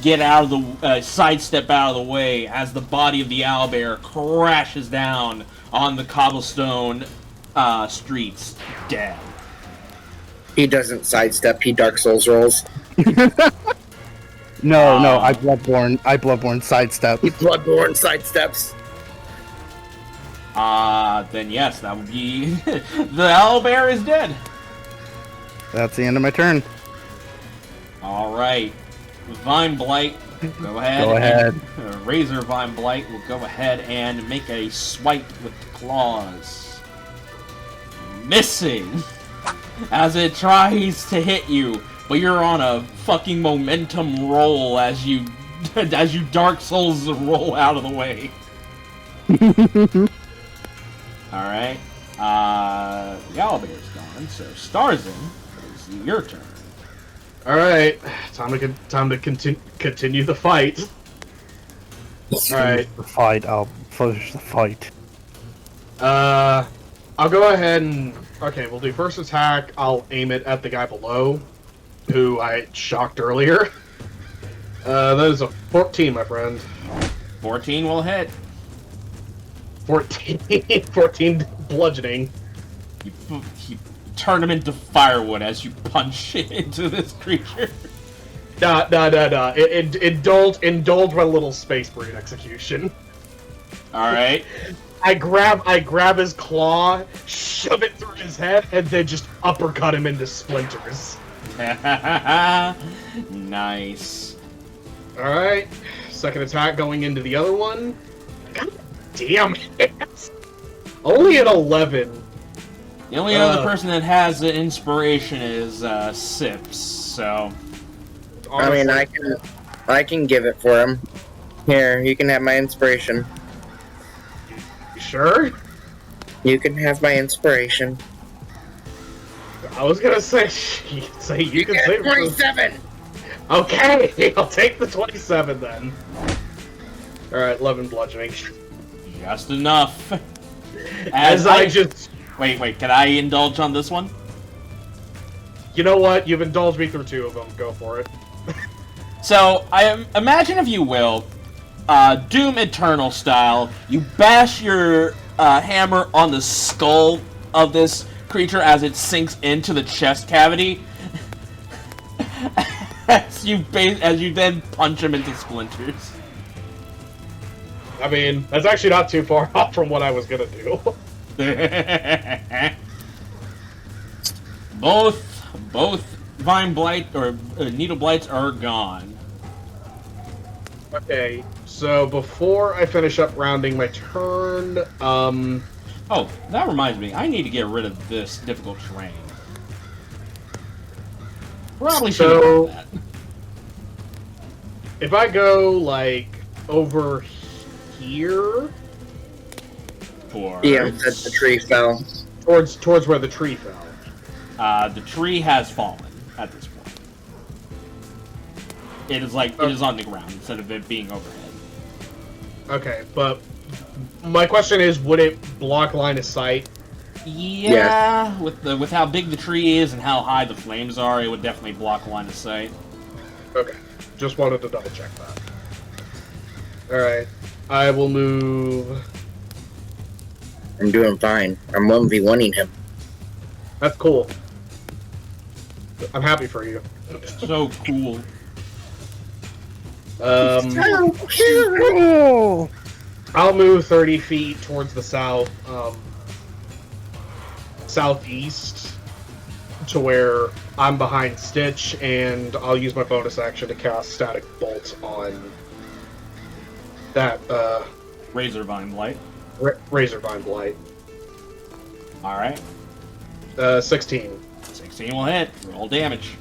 get out of the sidestep out of the way as the body of the owlbear crashes down on the cobblestone streets dead. He doesn't sidestep, he Dark Souls rolls. No, I Bloodborne sidestep. He Bloodborne sidesteps. Then yes, that would be... the owlbear is dead. That's the end of my turn. Alright. Vine Blight, go ahead. Go ahead. Razor Vine Blight will go ahead and make a swipe with the claws. Missing! As it tries to hit you, but you're on a fucking momentum roll as you Dark Souls roll out of the way. Alright. The owlbear's gone, so Starzin, it's your turn. Alright, time to continue the fight. Alright. The fight. I'll finish the fight. I'll go ahead and... Okay, we'll do first attack. I'll aim it at the guy below, who I shocked earlier. That is a 14, my friend. 14 will hit. 14 bludgeoning. You turn him into firewood as you punch into this creature. Nah. Indulge my little space marine execution. Alright. I grab his claw, shove it through his head, and then just uppercut him into splinters. Nice. Alright. Second attack going into the other one. God damn it. Only an 11. The only other person that has the inspiration is Sips, so... I mean, I can give it for him. Here, you can have my inspiration. You sure? You can have my inspiration. I was gonna say, you can say 27! Okay, I'll take the 27 then. Alright, 11 bludgeoning. Just enough. As I just... Wait, can I indulge on this one? You know what? You've indulged me through 2 of them. Go for it. So, imagine if you will, Doom Eternal style, you bash your hammer on the skull of this creature as it sinks into the chest cavity, as you then punch him into splinters. I mean, that's actually not too far off from what I was gonna do. Both Vine Blight or Needle Blights are gone. Okay, so before I finish up rounding my turn, Oh, that reminds me. I need to get rid of this difficult terrain. Probably should have done that. If I go, like, over here... Yeah, the tree fell. Towards where the tree fell. The tree has fallen at this point. It is on the ground instead of it being overhead. Okay, but my question is, would it block line of sight? Yeah, with how big the tree is and how high the flames are, it would definitely block line of sight. Okay, just wanted to double check that. Alright, I will move... I'm doing fine. I'm 1v1ing him. That's cool. I'm happy for you. So cool. I'll move 30 feet towards the south, southeast, to where I'm behind Stitch, and I'll use my bonus action to cast Static Bolt on that, Razor Vine Blight. Razor Vine Blight. Alright. 16. 16 will hit. Roll damage.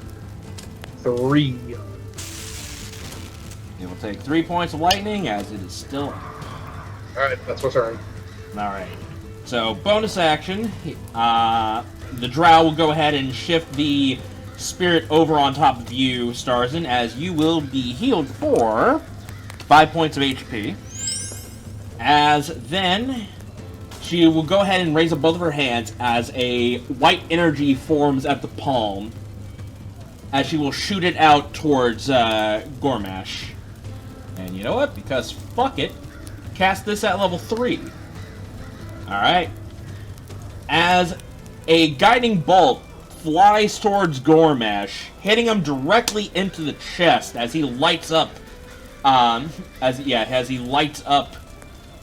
3. It will take 3 points of lightning as it is still up. Alright, that's my turn. Alright. So, bonus action. The drow will go ahead and shift the spirit over on top of you, Starzin, as you will be healed for 5 points of HP. As then, she will go ahead and raise up both of her hands as a white energy forms at the palm, as she will shoot it out towards Gormash. And you know what? Because fuck it, cast this at level 3. Alright. as a guiding bolt flies towards Gormash, hitting him directly into the chest as he lights up. As he lights up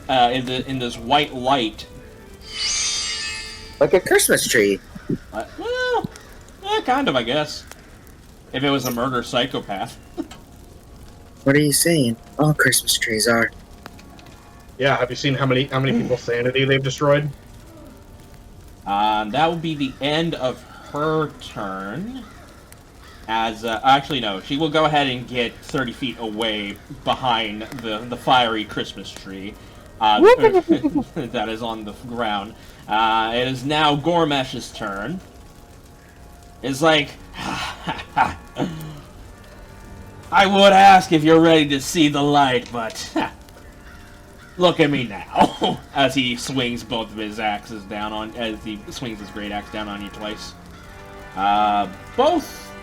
in this white light. Like a Christmas tree. Well, kind of, I guess. If it was a murder psychopath. What are you saying? All Christmas trees are. Yeah, have you seen how many people's sanity they've destroyed? That would be the end of her turn. As actually no, she will go ahead and get 30 feet away behind the fiery Christmas tree that is on the ground. It is now Gormash's turn. It's like, I would ask if you're ready to see the light, but look at me now. As he swings both of his axes down on, as he swings his great axe down on you twice.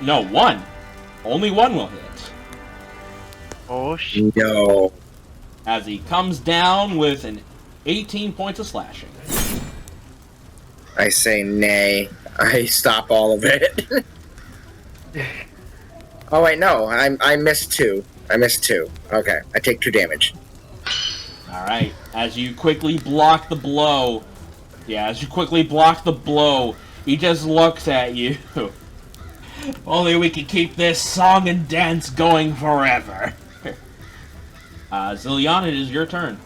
One. Only one will hit. Oh shit. No. As he comes down with an 18 points of slashing. I say nay. I stop all of it. Oh wait, no. I missed 2. I missed 2. Okay, I take 2 damage. Alright, as you quickly block the blow. He just looks at you. Only we can keep this song and dance going forever. Zilyana, it is your turn.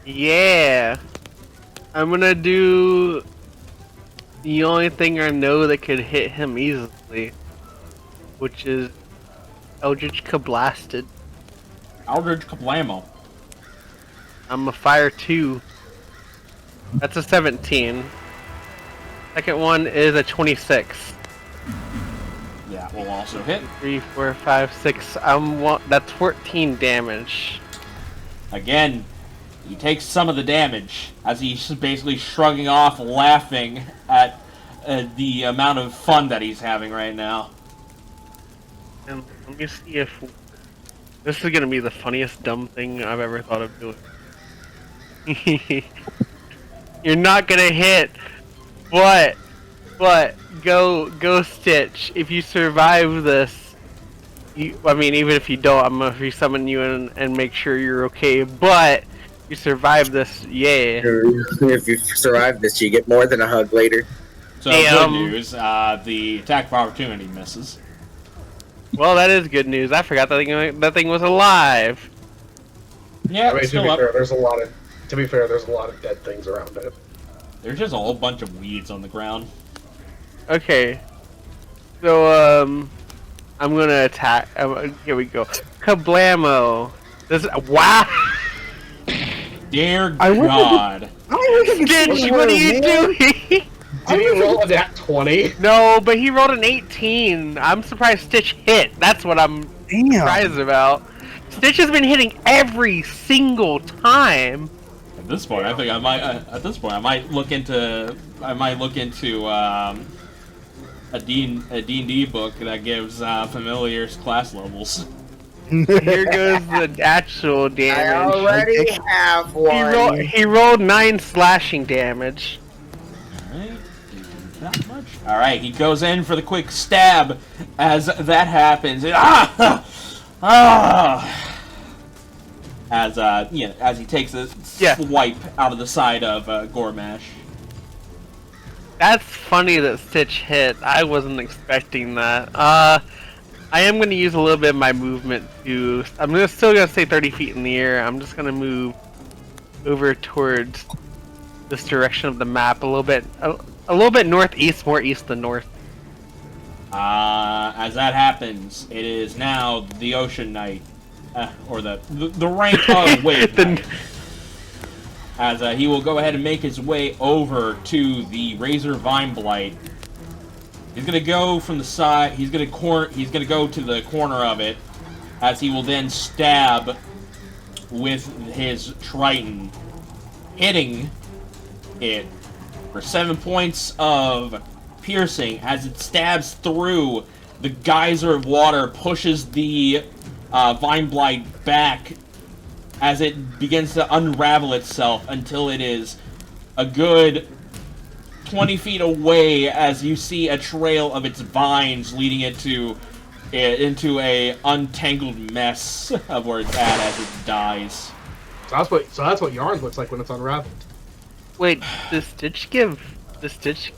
Yeah. I'm gonna do the only thing I know that could hit him easily, which is Eldritch Kablasted. Eldritch Kablamo. I'm a fire 2. That's a 17. Second one is a 26. Yeah, will also hit. 3, 4, 5, 6. That's 14 damage. Again, he takes some of the damage as he's basically shrugging off, laughing at the amount of fun that he's having right now. And let me see if this is gonna be the funniest dumb thing I've ever thought of doing. You're not gonna hit. What? Go Stitch. If you survive this, even if you don't, I'm gonna resummon you and make sure you're okay. But you survive this, yeah. If you survive this, you get more than a hug later. So good news, the attack of opportunity misses. Well, that is good news. I forgot that thing was alive. Yeah, I mean, still up. there's a lot of dead things around it. There's just a whole bunch of weeds on the ground. Okay. So, I'm gonna attack. Here we go. Kablamo. Wow! Dear God. Stitch, what are you doing? Did he roll a nat 20? No, but he rolled an 18. I'm surprised Stitch hit. That's what I'm surprised about. Stitch has been hitting every single time. At this point, I think I might. I might look into a D&D book that gives familiars class levels. Here goes the actual damage. I already have one. He rolled 9 slashing damage. Alright, not much. Alright, he goes in for the quick stab as that happens. As he takes a swipe out of the side of Gormash. That's funny that Stitch hit. I wasn't expecting that. I am going to use a little bit of my movement to... I'm still going to stay 30 feet in the air. I'm just going to move over towards this direction of the map a little bit northeast, more east than north. As that happens, it is now the Ocean Knight, or the rank of Wave Knight. As he will go ahead and make his way over to the Razor Vine Blight. He's gonna go from the side. He's gonna go to the corner of it, as he will then stab with his Triton, hitting it for 7 points of piercing. As it stabs through, the geyser of water pushes the Vine Blight back as it begins to unravel itself until it is a good 20 feet away as you see a trail of its vines leading into a untangled mess of where it's at as it dies. So that's what yarn looks like when it's unraveled. Wait, does Stitch give tips?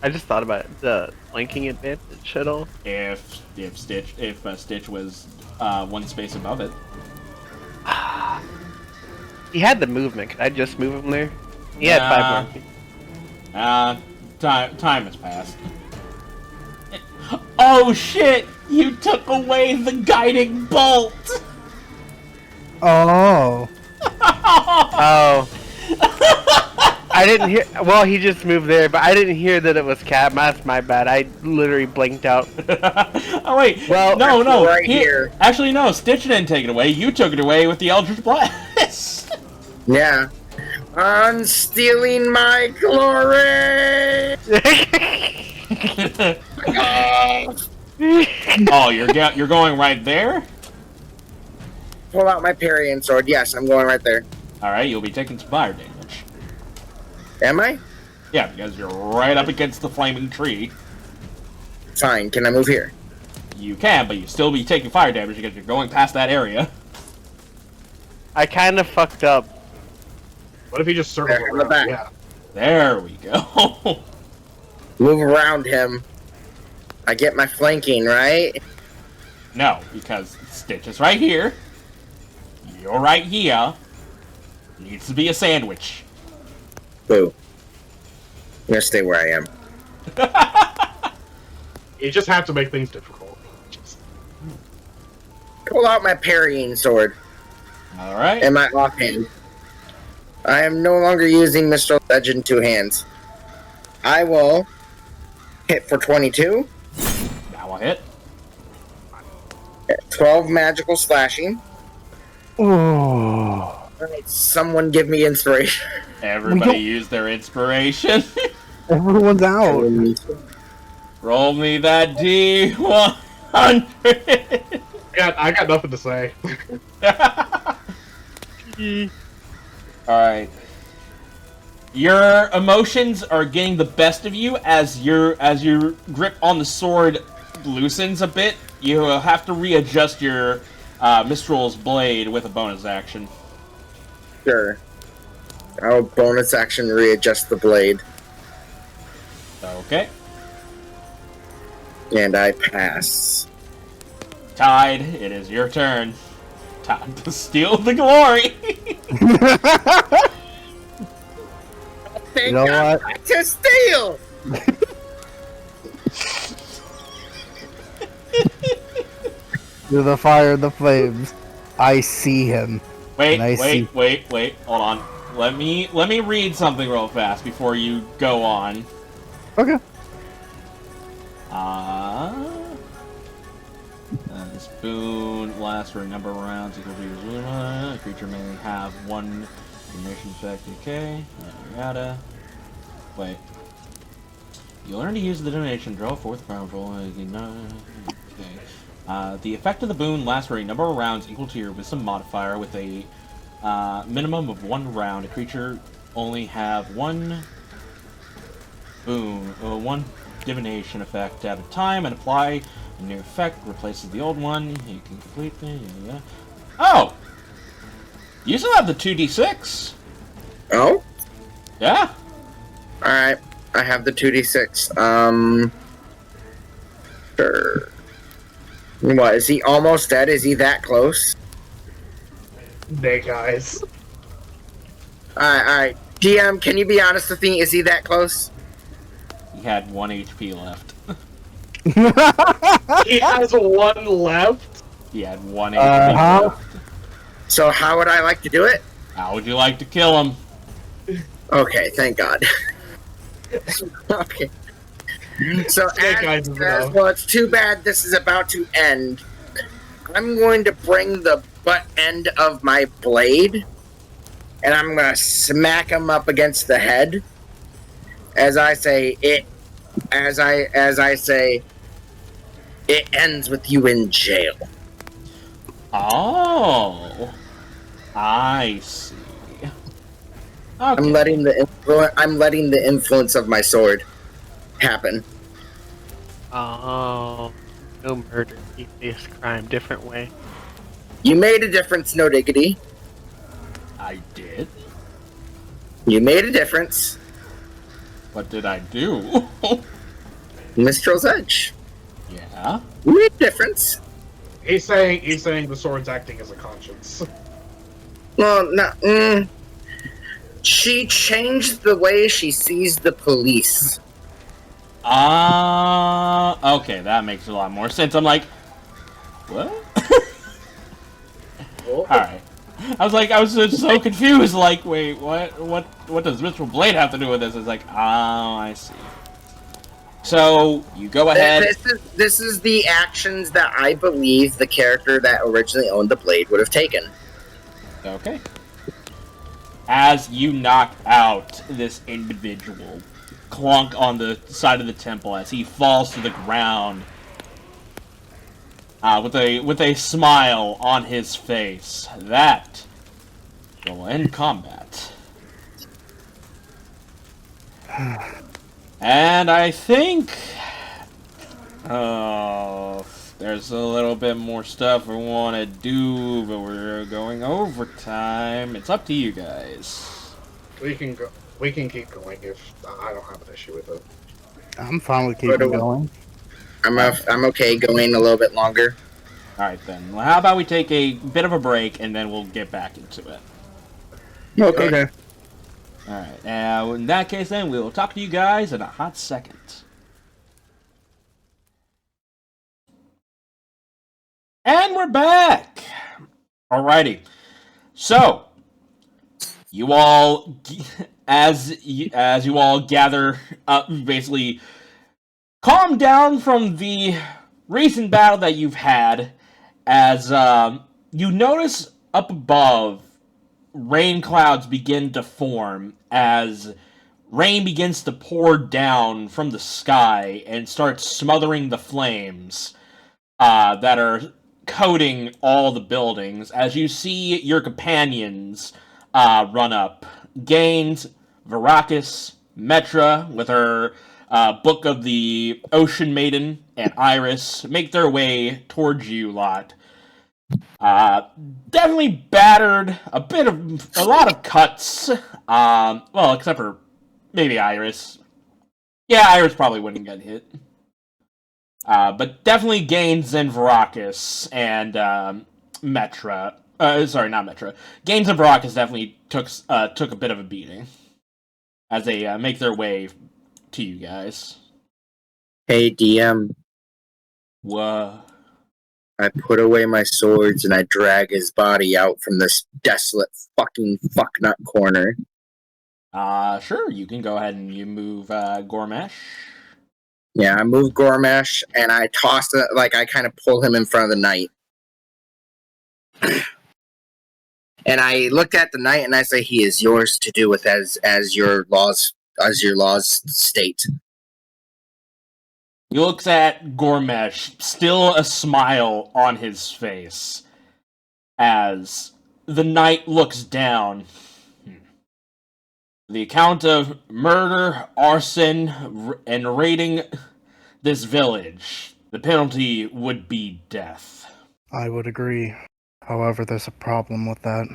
I just thought about it. The flanking advantage at all? If Stitch was one space above it. He had the movement. Could I just move him there? He had 5 more feet. Time has passed. Oh shit! You took away the guiding bolt! Oh. Oh. I didn't hear. Well, he just moved there, but I didn't hear that it was Cat. That's my bad. I literally blinked out. Oh wait. Well, no. right here. Actually, no. Stitch didn't take it away. You took it away with the Eldritch Blast. Yeah. I'm stealing my glory! Oh, you're going right there? Pull out my Parian sword. Yes, I'm going right there. Alright, you'll be taking some fire damage. Am I? Yeah, because you're right up against the flaming tree. Fine. Can I move here? You can, but you still be taking fire damage because you're going past that area. I kind of fucked up. What if he just circles There, in the around? back. Yeah. There we go. Move around him. I get my flanking, right? No, because Stitch is right here. You're right here. Needs to be a sandwich. Boo. I'm gonna stay where I am. You just have to make things difficult. Pull out my parrying sword Alright. and my offhand. I am no longer using Mr. Legend two hands. I will hit for 22. Now I'll hit. 12 magical slashing. Oh. Alright, someone give me inspiration. Everybody use their inspiration. Everyone's out. Roll me that D100. I got nothing to say. Alright. Your emotions are getting the best of you as your grip on the sword loosens a bit. You have to readjust your Mistral's blade with a bonus action. Sure. I'll bonus action readjust the blade. Okay. And I pass. Tide, it is your turn. Time to steal the glory. Thank You know God what? to steal! Through the fire and the flames, I see him. Wait, And I see- wait. Hold on. Let me read something real fast before you go on. Okay. This boon lasts for a number of rounds equal to your Zilyana. A creature may have one damnation effect. Okay. Yada. Wait. You learn to use the donation. Draw a fourth powerful. Okay. The effect of the boon lasts for a number of rounds equal to your wisdom modifier with a minimum of 1 round. A creature only have one boon, one divination effect at a time, and apply a new effect replaces the old one. You can complete it. Yeah. Oh, you still have the 2d6. Oh? Yeah. Alright. I have the 2d6. Sure. What, is he almost dead? Is he that close? Nay, guys. Alright. DM, can you be honest with me? Is he that close? He had 1 HP left. He has 1 left. He had 1 HP Uh-huh. left. So how would I like to do it? How would you like to kill him? Okay, thank God. Okay. So Snake eyes is enough. well, it's too bad this is about to end. I'm going to bring the butt end of my blade, and I'm going to smack him up against the head. As I say, it ends with you in jail. Oh, I see. I'm letting the influence of my sword happen. Oh, no murder, this crime, different way. You made a difference, no diggity. I did. You made a difference. What did I do? Mistral's Edge. Yeah. You made a difference. He's saying the sword's acting as a conscience. Well, no. She changed the way she sees the police. Okay, that makes a lot more sense. I'm like, what? Alright. I was just so confused, like, wait, what does Mitchell Blade have to do with this? It's like, oh, I see. So, you go ahead. This is the actions that I believe the character that originally owned the blade would have taken. Okay. As you knock out this individual, clunk on the side of the temple as he falls to the ground, with a smile on his face. That will end combat. And I think, there's a little bit more stuff we want to do, but we're going overtime. It's up to you guys. We can go. We can keep going if I don't have an issue with it. I'm fine with keeping going. I'm okay going a little bit longer. Alright then. Well, how about we take a bit of a break and then we'll get back into it. Okay. Alright, in that case then, we will talk to you guys in a hot second. And we're back! Alrighty. So, you all, as you all gather up, basically calm down from the recent battle that you've had, as you notice up above, rain clouds begin to form as rain begins to pour down from the sky and starts smothering the flames that are coating all the buildings. As you see your companions run up, Gaines, Veracus, Metra with her Book of the Ocean Maiden, and Iris make their way towards you lot. Definitely battered, a lot of cuts, well, except for maybe Iris. Yeah, Iris probably wouldn't get hit. But definitely Gaines and Veracus and, Metra. Sorry, not Metra. Gaines and Veracus definitely took a bit of a beating as they make their way to you guys. Hey, DM. Whoa. I put away my swords and I drag his body out from this desolate fucking fucknut corner. Sure, you can go ahead and you move, Gormesh. Yeah, I move Gormesh and I toss it, like I kind of pull him in front of the knight. And I look at the knight and I say, he is yours to do with as your laws state. He looks at Gormesh, still a smile on his face, as the knight looks down. The account of murder, arson, and raiding this village, the penalty would be death. I would agree. However, there's a problem with that.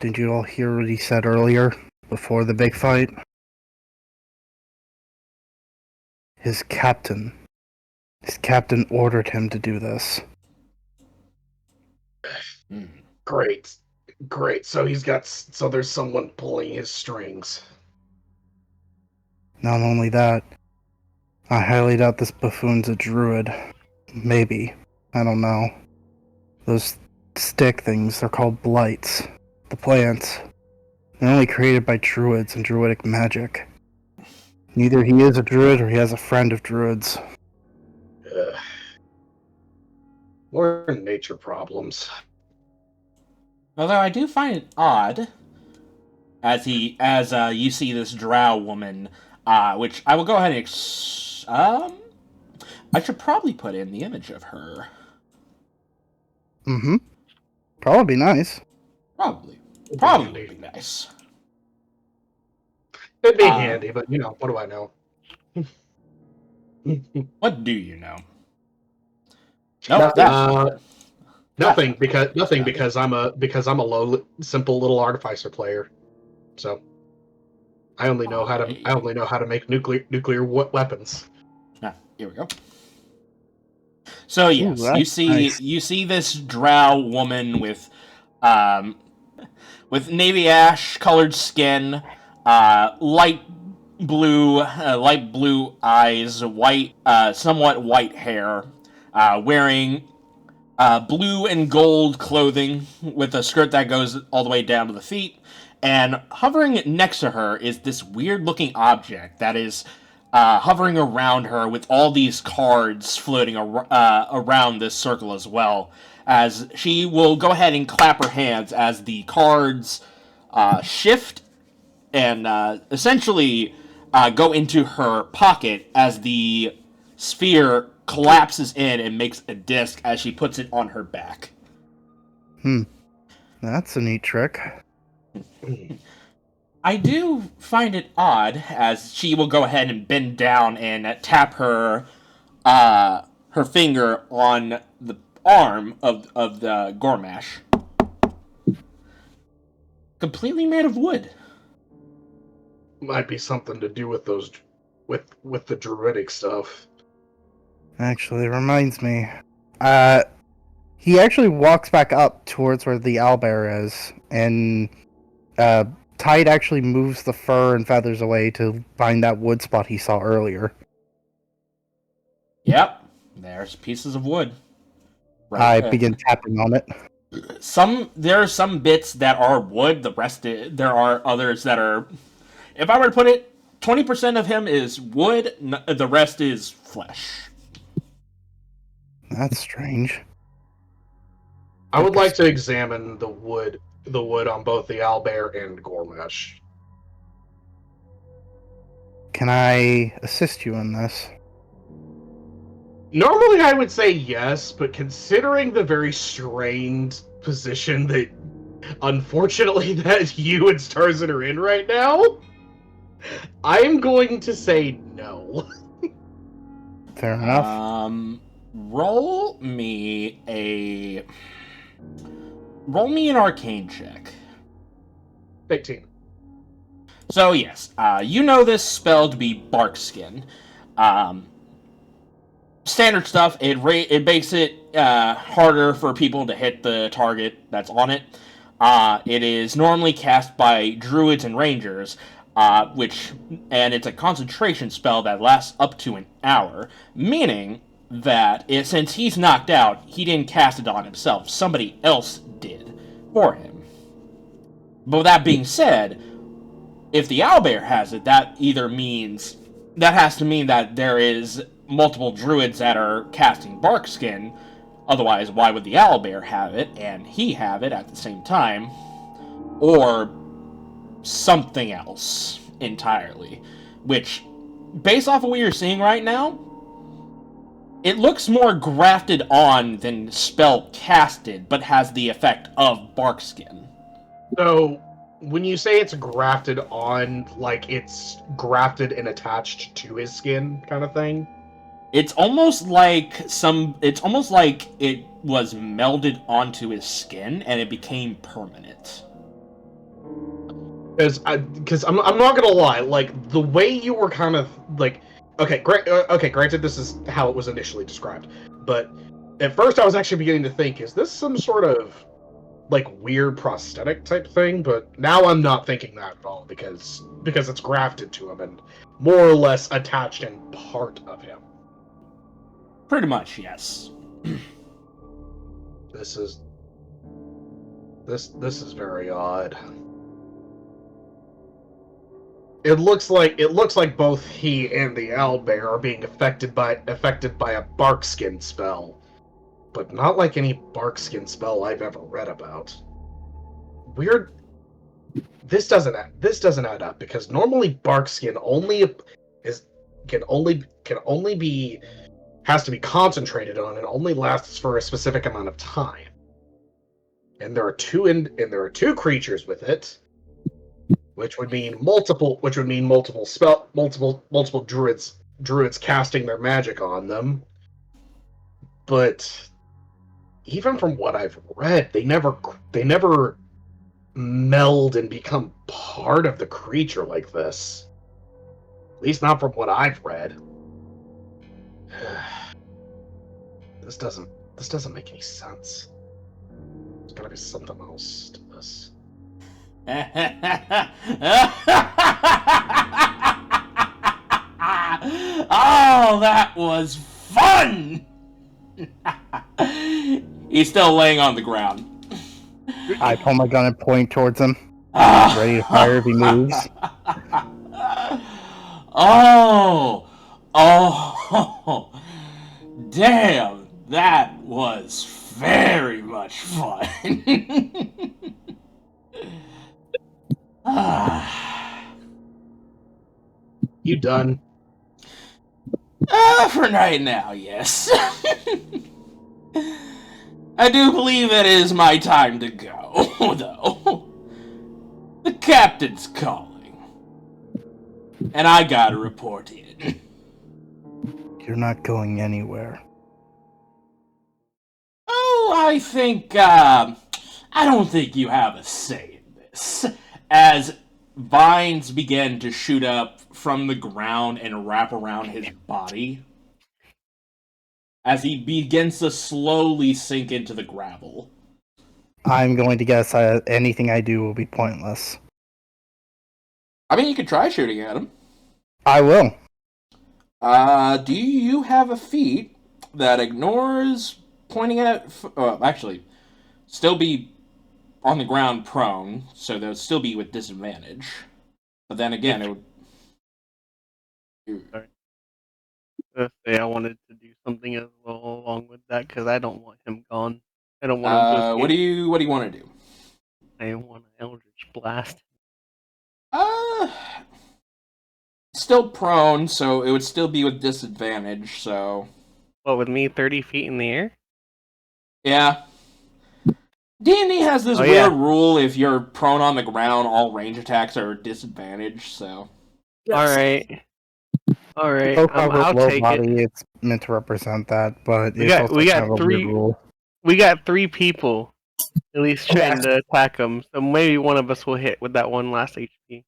Did you all hear what he said earlier, before the big fight? His captain ordered him to do this. Great. So there's someone pulling his strings. Not only that, I highly doubt this buffoon's a druid. Maybe. I don't know. Those stick things, they're called blights. The plants. They're only created by druids and druidic magic. Either he is a druid or he has a friend of druids. More nature problems. Although I do find it odd, as you see this drow woman, which I will go ahead and I should probably put in the image of her. Mm-hmm. Probably be nice. Probably. Probably would be nice. It'd be handy, but what do I know? What do you know? Nope, nothing because I'm a low, simple little Artificer player. So I only know how to make nuclear weapons. Here we go. So yes, Ooh, you see this drow woman with navy ash colored skin, light blue eyes, somewhat white hair, wearing blue and gold clothing with a skirt that goes all the way down to the feet, and hovering next to her is this weird-looking object that is hovering around her with all these cards floating around this circle as well, as she will go ahead and clap her hands as the cards shift and essentially go into her pocket as the sphere collapses in and makes a disc as she puts it on her back. That's a neat trick. I do find it odd as she will go ahead and bend down and tap her finger on the arm of the Gormash. Completely made of wood. Might be something to do with those with the druidic stuff. Actually, it reminds me. He actually walks back up towards where the owlbear is, and Tide actually moves the fur and feathers away to find that wood spot he saw earlier. Yep, there's pieces of wood. I begin tapping on it. There are some bits that are wood. There are others that are. If I were to put it, 20% of him is wood. The rest is flesh. That's strange. I would like to examine the wood on both the owlbear and Gormash. Can I assist you in this? Normally I would say yes, but considering the very strained position that, unfortunately, that you and Starzin are in right now, I'm going to say no. Fair enough. Roll me an arcane check. 18. So yes, you know this spell to be bark skin. Standard stuff. It makes it harder for people to hit the target that's on it. It is normally cast by druids and rangers, and it's a concentration spell that lasts up to an hour, meaning that since he's knocked out, he didn't cast it on himself. Somebody else did for him. But with that being said, if the owlbear has it, that has to mean that there is multiple druids that are casting barkskin. Otherwise, why would the owlbear have it and he have it at the same time? Or something else entirely. Which, based off of what you're seeing right now, it looks more grafted on than spell casted, but has the effect of barkskin. So, when you say it's grafted on, like it's grafted and attached to his skin, kind of thing? It's almost like it was melded onto his skin and it became permanent. Because I'm not gonna lie, like the way you were kind of like, granted this is how it was initially described, but at first I was actually beginning to think, is this some sort of like weird prosthetic type thing? But now I'm not thinking that at all because it's grafted to him and more or less attached and part of him. Pretty much, yes. This is very odd. It looks like both he and the owlbear are being affected by a barkskin spell, but not like any barkskin spell I've ever read about. Weird. This doesn't add up because normally barkskin has to be concentrated on and only lasts for a specific amount of time. and there are two creatures with it, which would mean multiple druids casting their magic on them. But even from what I've read, they never meld and become part of the creature like this. At least not from what I've read. This doesn't make any sense. There's gotta be something else to this. Oh, that was fun! He's still laying on the ground. I pull my gun and point towards him, ready to fire if he moves. Oh, damn, that was very much fun. You done? For right now, yes. I do believe it is my time to go, though. The captain's calling. And I gotta report in. You're not going anywhere. Oh, I think, I don't think you have a say in this. As vines begin to shoot up from the ground and wrap around his body. As he begins to slowly sink into the gravel. I'm going to guess anything I do will be pointless. I mean, you could try shooting at him. I will. Do you have a feat that ignores pointing at... actually, still be on the ground prone, so they'll still be with disadvantage. But then again, it would... Say I wanted to do something as well along with that because I don't want him gone. I don't want him to escape. What do you want to do? I want an Eldritch Blast. Still prone, so it would still be with disadvantage, so... What, with me 30 feet in the air? Yeah. D&D has this weird rule, if you're prone on the ground, all range attacks are disadvantaged, so... Yes. Alright, I'll take body, it. It's meant to represent that, but We it's got, also we kind got of a three. weird rule. We got 3 people, at least trying to attack them. So maybe one of us will hit with that one last HP.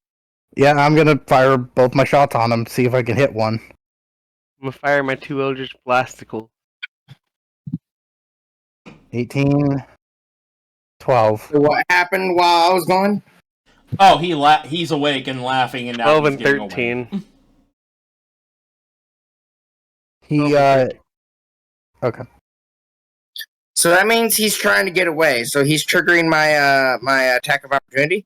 Yeah, I'm gonna fire both my shots on him, see if I can hit one. I'm gonna fire my 2 Eldritch Blasticles. 18, 12. What happened while I was gone? Oh, he's awake and laughing, and now 12 he's and getting 13. away. Okay. So that means he's trying to get away. So he's triggering my attack of opportunity.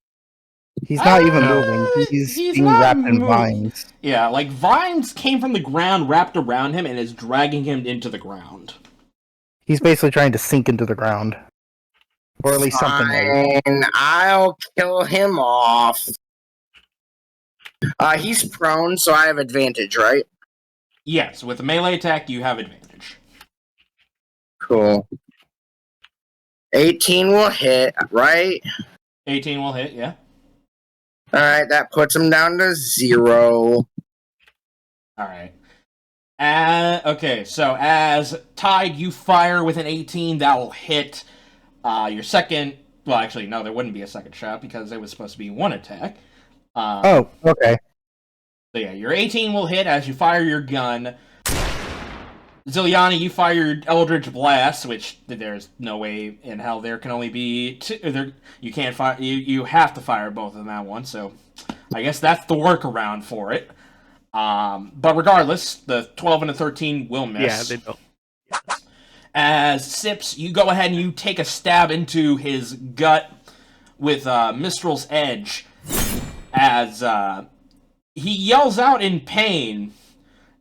He's not even moving. He's being not wrapped in moving. vines. Yeah, like vines came from the ground, wrapped around him, and is dragging him into the ground. He's basically trying to sink into the ground. Or at least something like And I'll kill him off. He's prone, so I have advantage, right? Yes, with a melee attack, you have advantage. Cool. 18 will hit, right? 18 will hit, yeah. Alright, that puts him down to 0. Alright. Okay, so as Tide, you fire with an 18, that will hit your second... Well, actually, no, there wouldn't be a second shot because it was supposed to be one attack. Oh, okay. So yeah, your 18 will hit as you fire your gun. Zilyana, you fire your Eldritch Blast, which there's no way in hell there can only be two. You can't fire. You have to fire both of them at once. So I guess that's the workaround for it. But regardless, the 12 and the 13 will miss. Yeah, they don't. As Sips, you go ahead and you take a stab into his gut with Mistral's Edge. As he yells out in pain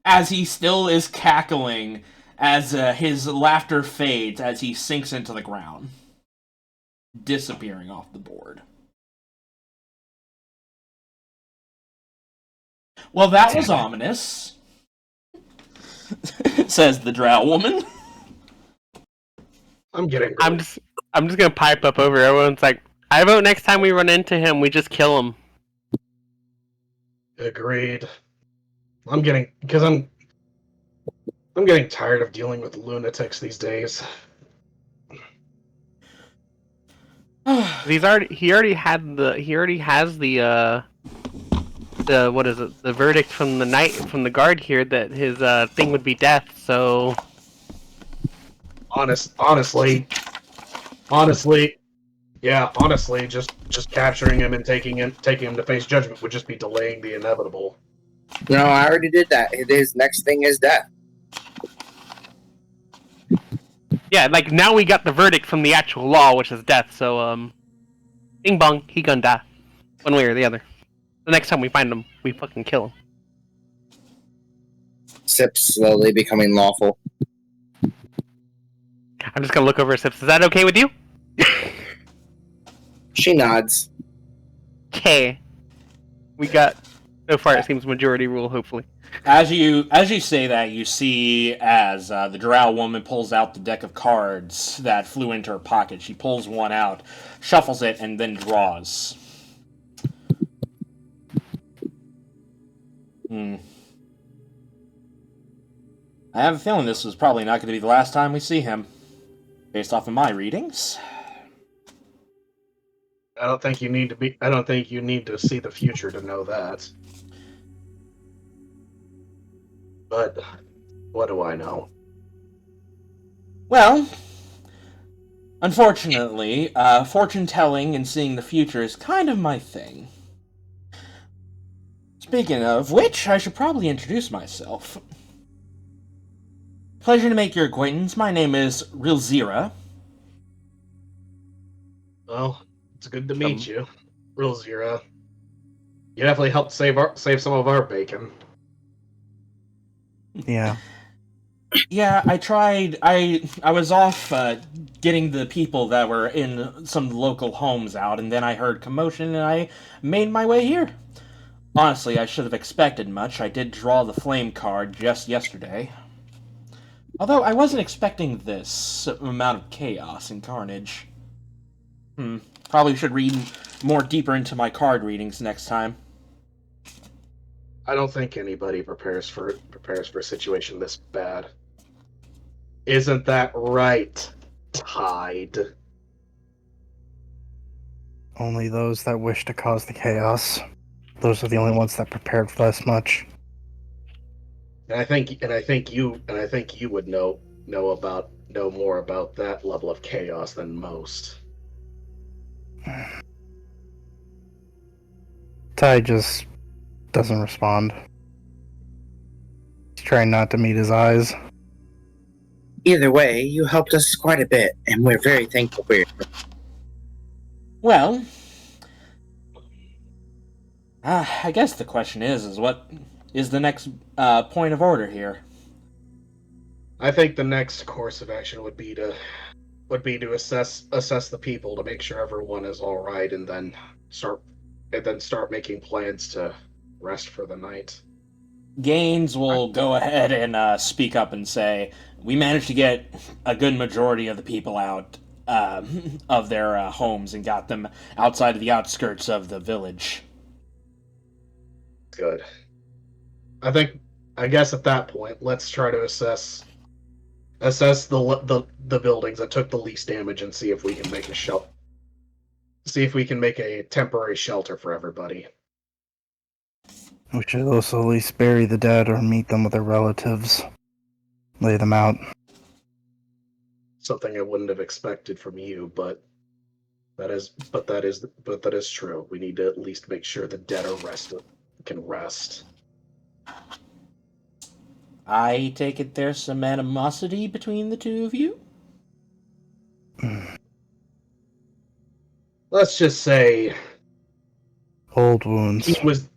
as he still is cackling, as his laughter fades as he sinks into the ground, disappearing off the board. Well, that was ominous, says the Drow woman. I'm getting. I'm just gonna pipe up over. Everyone's like, I vote next time we run into him, we just kill him. Agreed. I'm getting tired of dealing with lunatics these days. He already has the what is it? The verdict from the guard here that his thing would be death. So Honestly, just capturing him and taking him to face judgment would just be delaying the inevitable. No, I already did that. His next thing is death. yeah, like now we got the verdict from the actual law, which is death. So bing bong, he gonna die, one way or the other. The next time we find him, we fucking kill him. Sips slowly becoming lawful. I'm just gonna look over at Sips. Is that okay with you? She nods. Okay. We got so far. It seems majority rule. Hopefully. As you say that, you see as the drow woman pulls out the deck of cards that flew into her pocket. She pulls one out, shuffles it, and then draws. I have a feeling this was probably not going to be the last time we see him, based off of my readings. I don't think you need to see the future to know that. But what do I know? Well, unfortunately, fortune telling and seeing the future is kind of my thing. Speaking of which, I should probably introduce myself. Pleasure to make your acquaintance. My name is Rilzira. Well, it's good to meet you, Real Zero. You definitely helped save some of our bacon. Yeah. Yeah, I tried. I was off getting the people that were in some local homes out, and then I heard commotion, and I made my way here. Honestly, I should have expected much. I did draw the flame card just yesterday. Although I wasn't expecting this amount of chaos and carnage. Probably should read more deeper into my card readings next time. I don't think anybody prepares for a situation this bad. Isn't that right, Tide? Only those that wish to cause the chaos. Those are the only ones that prepared for this much. And I think you would know more about that level of chaos than most. Ty just doesn't respond. He's trying not to meet his eyes. Either way, you helped us quite a bit, and we're very thankful for you. Well, I guess the question is what is the next point of order here? I think the next course of action would be to assess the people to make sure everyone is all right, and then start making plans to rest for the night. Gaines will go ahead and speak up and say, we managed to get a good majority of the people out of their homes and got them outside of the outskirts of the village. Good. I guess at that point, let's try to assess the buildings that took the least damage and see if we can make a temporary shelter for everybody. We should also at least bury the dead or meet them with their relatives. Lay them out. Something I wouldn't have expected from you, but that is true. We need to at least make sure the dead can rest. I take it there's some animosity between the two of you? Let's just say Old wounds.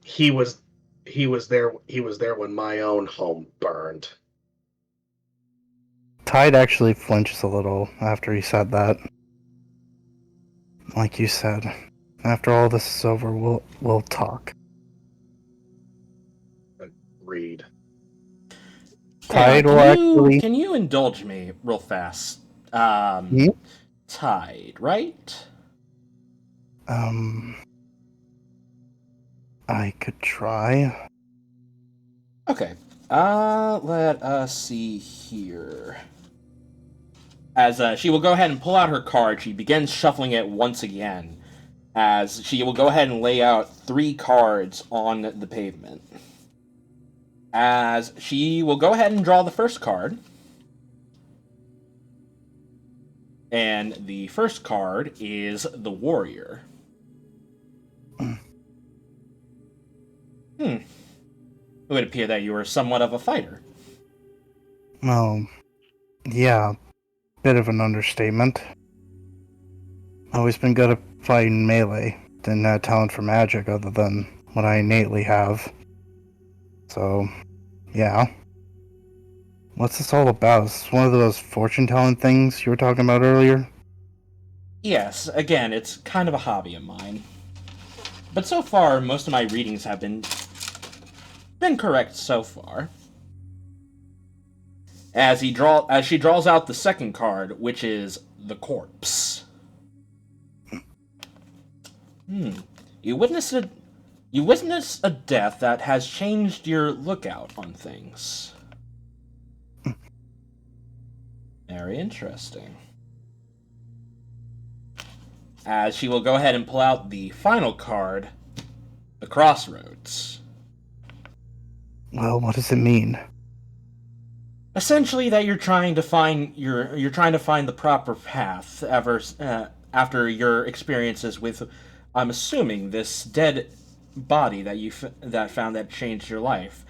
he was there when my own home burned. Tide actually flinches a little after he said that. Like you said, after all this is over, we'll talk. Agreed. Tide will actually... Can you indulge me real fast? Tide, right? I could try. Okay. Let us see here. As she will go ahead and pull out her card, she begins shuffling it once again. As she will go ahead and lay out 3 cards on the pavement. As she will go ahead and draw the first card. And the first card is the Warrior. It would appear that you are somewhat of a fighter. Well, yeah, bit of an understatement. Always been good at fighting melee. Didn't have talent for magic other than what I innately have. So, yeah. What's this all about? Is this one of those fortune-telling things you were talking about earlier? Yes, again, it's kind of a hobby of mine. But so far, most of my readings have been correct so far. As she draws out the second card, which is the Corpse. You witness a death that has changed your lookout on things. Very interesting. As she will go ahead and pull out the final card, the Crossroads. Well, what does it mean? Essentially, that you're trying to find the proper path after your experiences with, I'm assuming, this dead body that found that changed your life.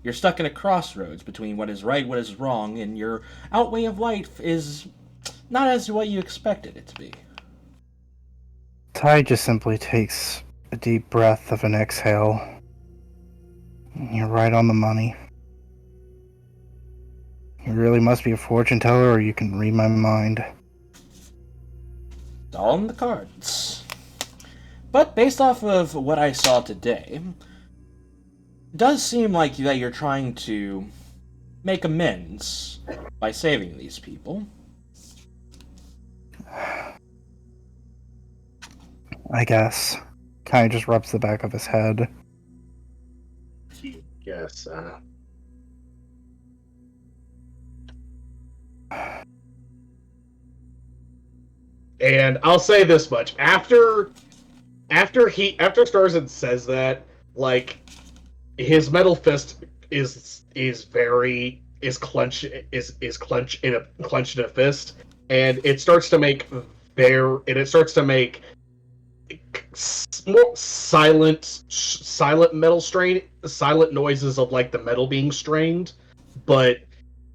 You're stuck in a crossroads between what is right, what is wrong, and your outway of life is not as what you expected it to be. Ty just simply takes a deep breath of an exhale. You're right on the money. You really must be a fortune teller, or you can read my mind. It's all in the cards. But based off of what I saw today, it does seem like that you're trying to make amends by saving these people. I guess. Kind of just rubs the back of his head. Yes. And I'll say this much: after Starzin says that, like, his metal fist is clenched in a fist, and it starts to make more silent noises of, like, the metal being strained, but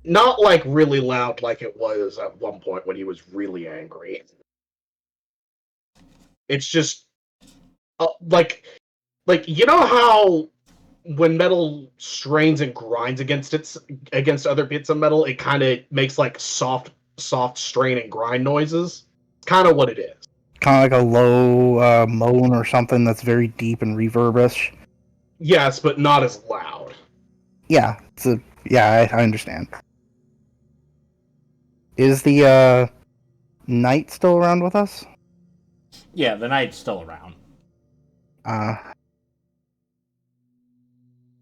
not like really loud like it was at one point when he was really angry. It's just like you know how when metal strains and grinds against other bits of metal, it kind of makes like soft strain and grind noises. It's kind of what it is. Kind of like a low moan or something that's very deep and reverbish. Yes, but not as loud. Yeah, I understand. Is the knight still around with us? Yeah, the knight's still around.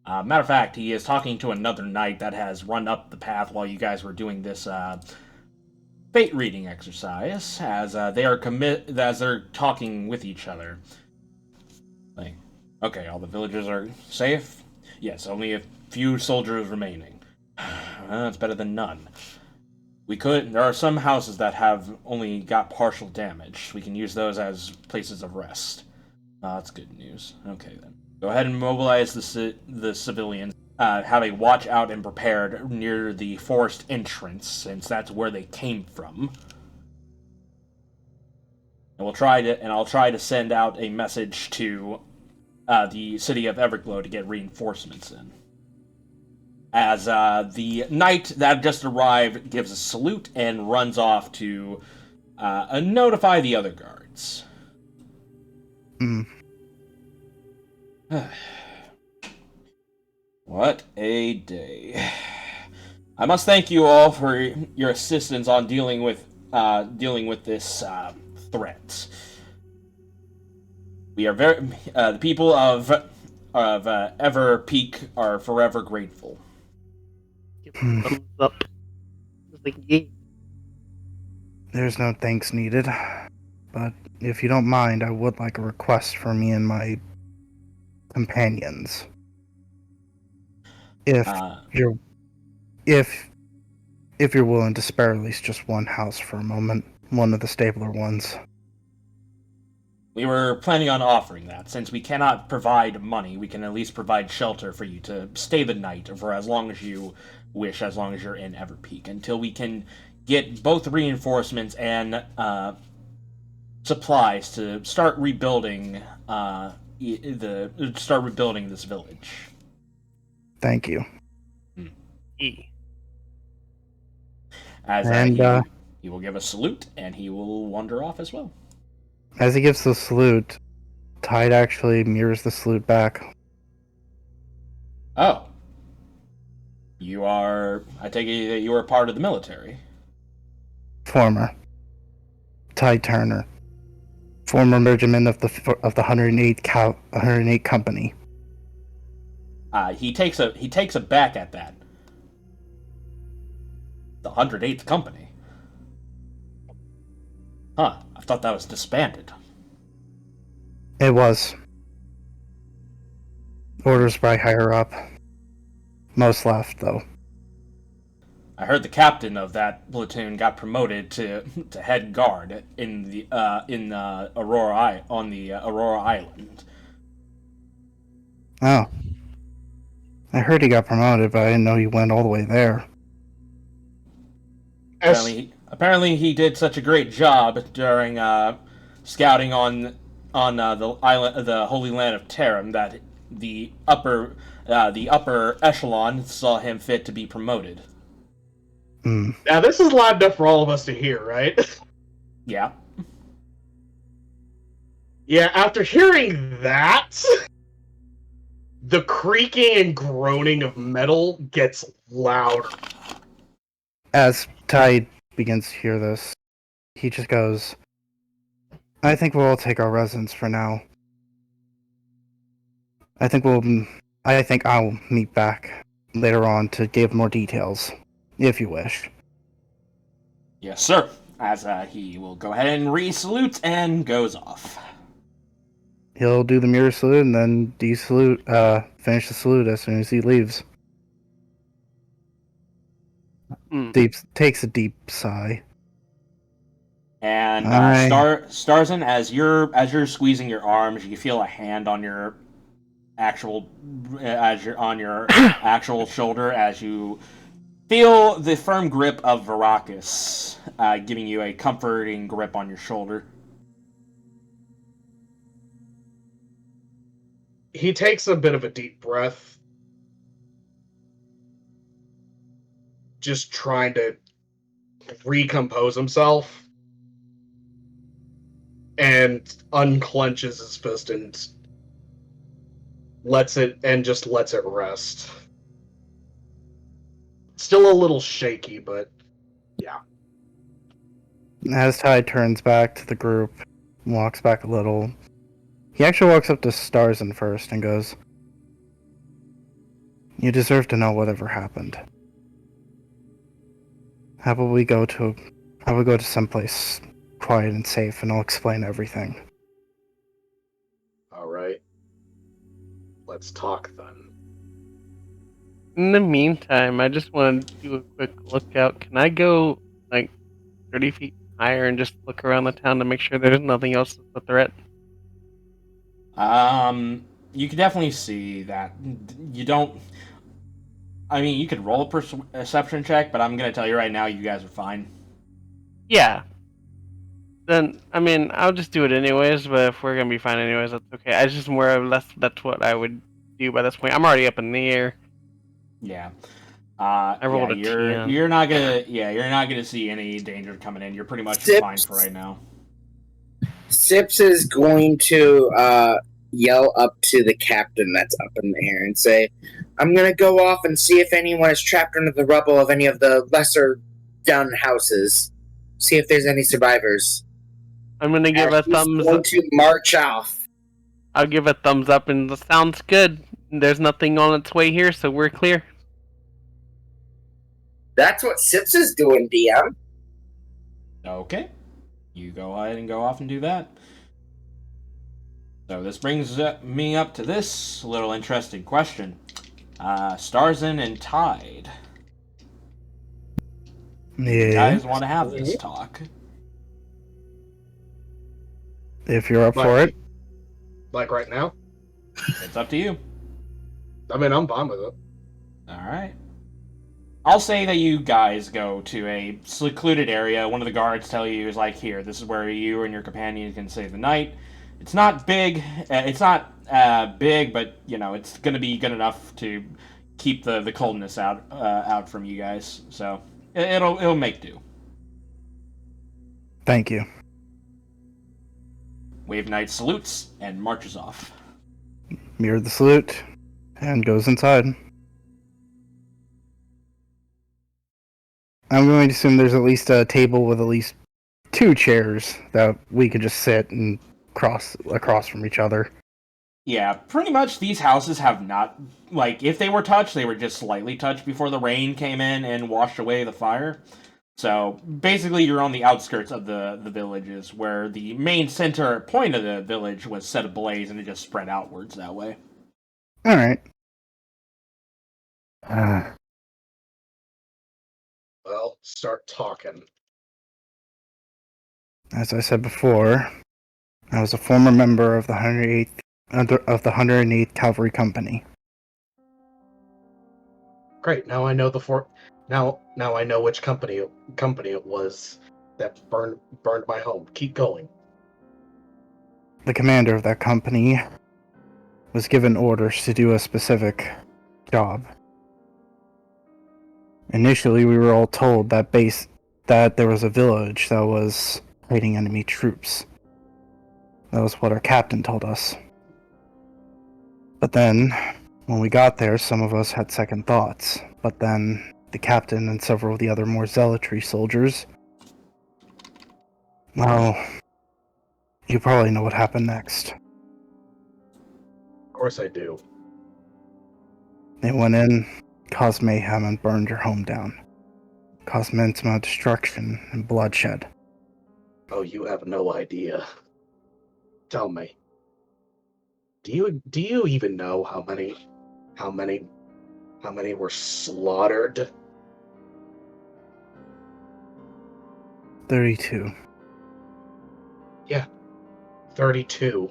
Matter of fact, he is talking to another knight that has run up the path while you guys were doing this fate reading exercise, as they're talking with each other. Like, okay, all the villagers are safe? Yes, only a few soldiers remaining. It's better than none. There are some houses that have only got partial damage. We can use those as places of rest. That's good news. Okay, then. Go ahead and mobilize the civilians. Have a watch out and prepared near the forest entrance, since that's where they came from. And I'll try to send out a message to the city of Everglow to get reinforcements in. As the knight that just arrived gives a salute and runs off to notify the other guards. Hmm. What a day. I must thank you all for your assistance on dealing with this threat. We are the people of Everpeak are forever grateful. Thumbs up. It's like, yeah. There's no thanks needed. But if you don't mind, I would like a request for me and my companions. If you're willing to spare at least just one house for a moment, one of the stabler ones. We were planning on offering that. Since we cannot provide money, we can at least provide shelter for you to stay the night for as long as you wish, as long as you're in Everpeak, until we can get both reinforcements and supplies to start rebuilding this village. Thank you. As he will give a salute, and he will wander off as well. As he gives the salute, Tide actually mirrors the salute back. Oh. I take it that you are part of the military. Former. Tide Turner. Former regiment of the 108 Company. He takes a back at that. The 108th Company. Huh, I thought that was disbanded. It was. Orders by higher up. Most left, though. I heard the captain of that platoon got promoted to head guard in the Aurora Island. Oh. I heard he got promoted, but I didn't know he went all the way there. Apparently he did such a great job during scouting on the island, the Holy Land of Tarim, that the upper echelon saw him fit to be promoted. Now this is loud enough for all of us to hear, right? Yeah. Yeah, after hearing that, the creaking and groaning of metal gets louder. As Tide begins to hear this, he just goes, I think we'll all take our residence for now. I think I'll meet back later on to give more details, if you wish. Yes, sir. As he will go ahead and re-salute and goes off. He'll do the mirror salute and then finish the salute as soon as he leaves. Takes a deep sigh. And Starzin, as you're squeezing your arms, you feel a hand on your actual shoulder as you feel the firm grip of Verakus, giving you a comforting grip on your shoulder. He takes a bit of a deep breath, just trying to recompose himself, and unclenches his fist and lets it rest. Still a little shaky, but yeah. As Tide turns back to the group, walks back a little, he actually walks up to Starzin first and goes, You deserve to know whatever happened. How about we go to someplace quiet and safe, and I'll explain everything. Alright. Let's talk then. In the meantime, I just want to do a quick lookout. Can I go, 30 feet higher and just look around the town to make sure there's nothing else that's a threat? You can definitely see that. You don't... I mean, you could roll a perception check, but I'm going to tell you right now, you guys are fine. Yeah. Then, I'll just do it anyways, but if we're going to be fine anyways, that's okay. I just more or less, that's what I would do by this point. I'm already up in the air. Yeah. I rolled a 10. You're not gonna see any danger coming in. You're pretty much fine for right now. Sips is going to yell up to the captain that's up in the air and say, I'm gonna go off and see if anyone is trapped under the rubble of any of the lesser done houses. See if there's any survivors. I'm gonna give a He's thumbs. going to march off. I'll give a thumbs up, and it sounds good. There's nothing on its way here, so we're clear. That's what Sips is doing, DM. Okay. You go ahead and go off and do that. So this brings me up to this little interesting question. Starzin and Tide. Yeah. You guys want to have this talk? If you're up for it. Like right now? It's up to you. I mean, I'm fine with it. Alright. I'll say that you guys go to a secluded area. One of the guards tell you is like, here, this is where you and your companion can stay the night. It's not big. It's not big, but you know it's going to be good enough to keep the coldness out from you guys. So it'll make do. Thank you. Wave Knight salutes and marches off. Mirror the salute and goes inside. I'm going to assume there's at least a table with at least 2 chairs that we could just sit and across from each other. Yeah, pretty much these houses have not, like, if they were touched, they were just slightly touched before the rain came in and washed away the fire. So, basically, you're on the outskirts of the villages, where the main center point of the village was set ablaze, and it just spread outwards that way. Alright. Well, start talking. As I said before, I was a former member of the 108th Cavalry Company. Great. Now I know Now I know which company it was that burned my home. Keep going. The commander of that company was given orders to do a specific job. Initially, we were all told that there was a village that was fighting enemy troops. That was what our captain told us. But then, when we got there, some of us had second thoughts. But then, the captain and several of the other more zealotry soldiers... Well, you probably know what happened next. Of course I do. They went in, caused mayhem, and burned your home down. Caused immense amount of destruction and bloodshed. Oh, you have no idea. Tell me. Do you even know how many were slaughtered? 32. Yeah. 32.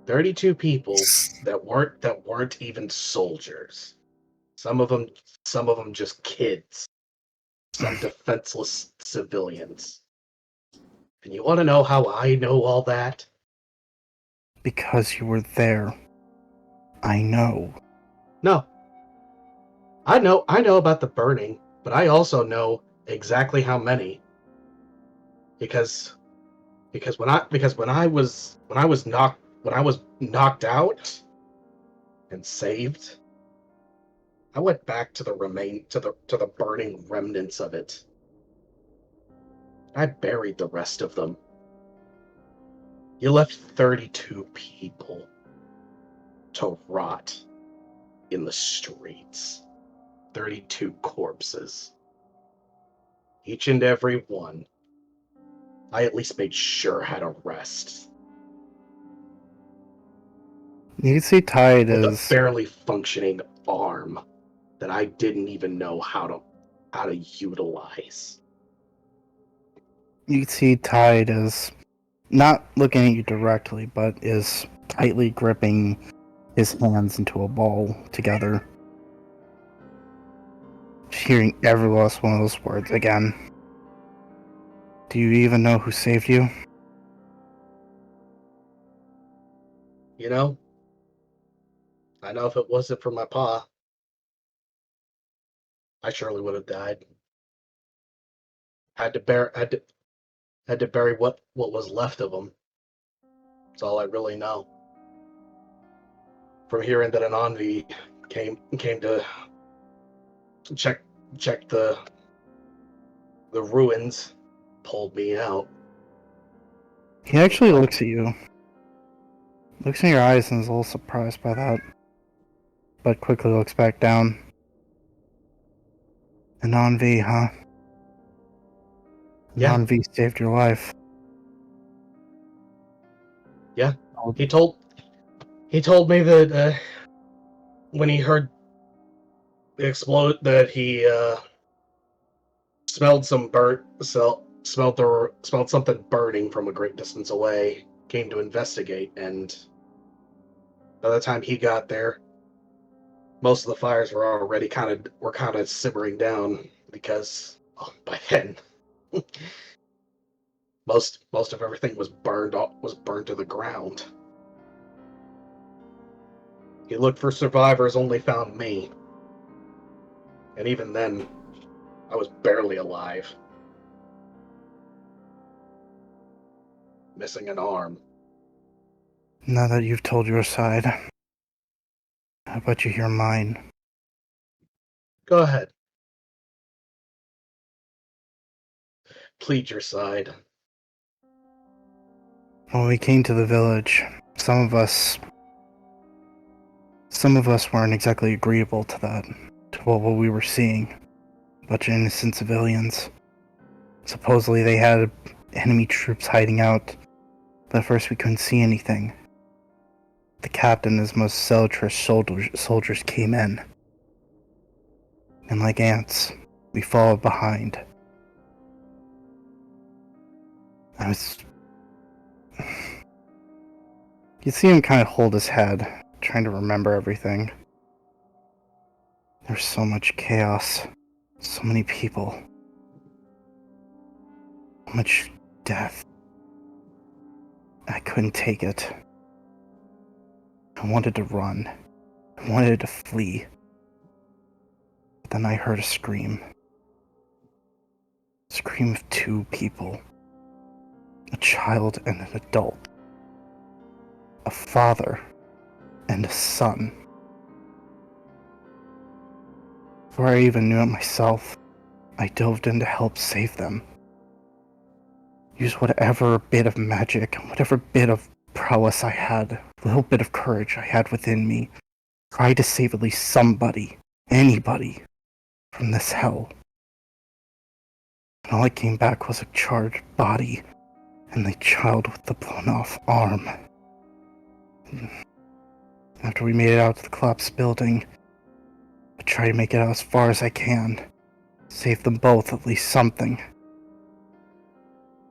32 people that weren't even soldiers. Some of them just kids. Some defenseless civilians. And you want to know how I know all that? Because you were there. I know. No. I know about the burning, but I also know exactly how many. Because when I was knocked out and saved, I went back to the burning remnants of it. I buried the rest of them. You left 32 people to rot in the streets. 32 corpses. Each and every one, I at least made sure had a rest. You can see Tide With a as... barely functioning arm that I didn't even know how to utilize. You can see Tide as not looking at you directly, but is tightly gripping his hands into a ball together. Just hearing every last one of those words again. Do you even know who saved you? You know? I know if it wasn't for my pa, I surely would have died. Had to bury what was left of him. That's all I really know. from hearing that an Envie came to check the ruins, pulled me out. He actually looks at you. Looks in your eyes and is a little surprised by that. But quickly looks back down. An Envie, huh? An Yeah. Envie saved your life. Yeah. He told me that when he heard it explode, that he smelled something burning from a great distance away. Came to investigate, and by the time he got there, most of the fires were already kind of simmering down because by then most of everything was burned to the ground. He looked for survivors, only found me. And even then, I was barely alive. Missing an arm. Now that you've told your side, how about you hear mine? Go ahead. Plead your side. When we came to the village, some of us weren't exactly agreeable to that, to what we were seeing. A bunch of innocent civilians. Supposedly they had enemy troops hiding out, but at first we couldn't see anything. The captain and his most zealous soldiers came in. And like ants, we followed behind. You see him kind of hold his head, trying to remember everything. There's so much chaos, so many people, so much death. I couldn't take it. I wanted to run. I wanted to flee. But then I heard a scream. A scream of two people. A child and an adult. A father and a son. Before I even knew it myself, I dove in to help save them. Use whatever bit of magic, whatever bit of prowess I had, little bit of courage I had within me. Try to save at least somebody, anybody, from this hell. And all I came back was a charred body and the child with the blown off arm. After we made it out to the collapsed building, I try to make it out as far as I can. Save them both, at least something.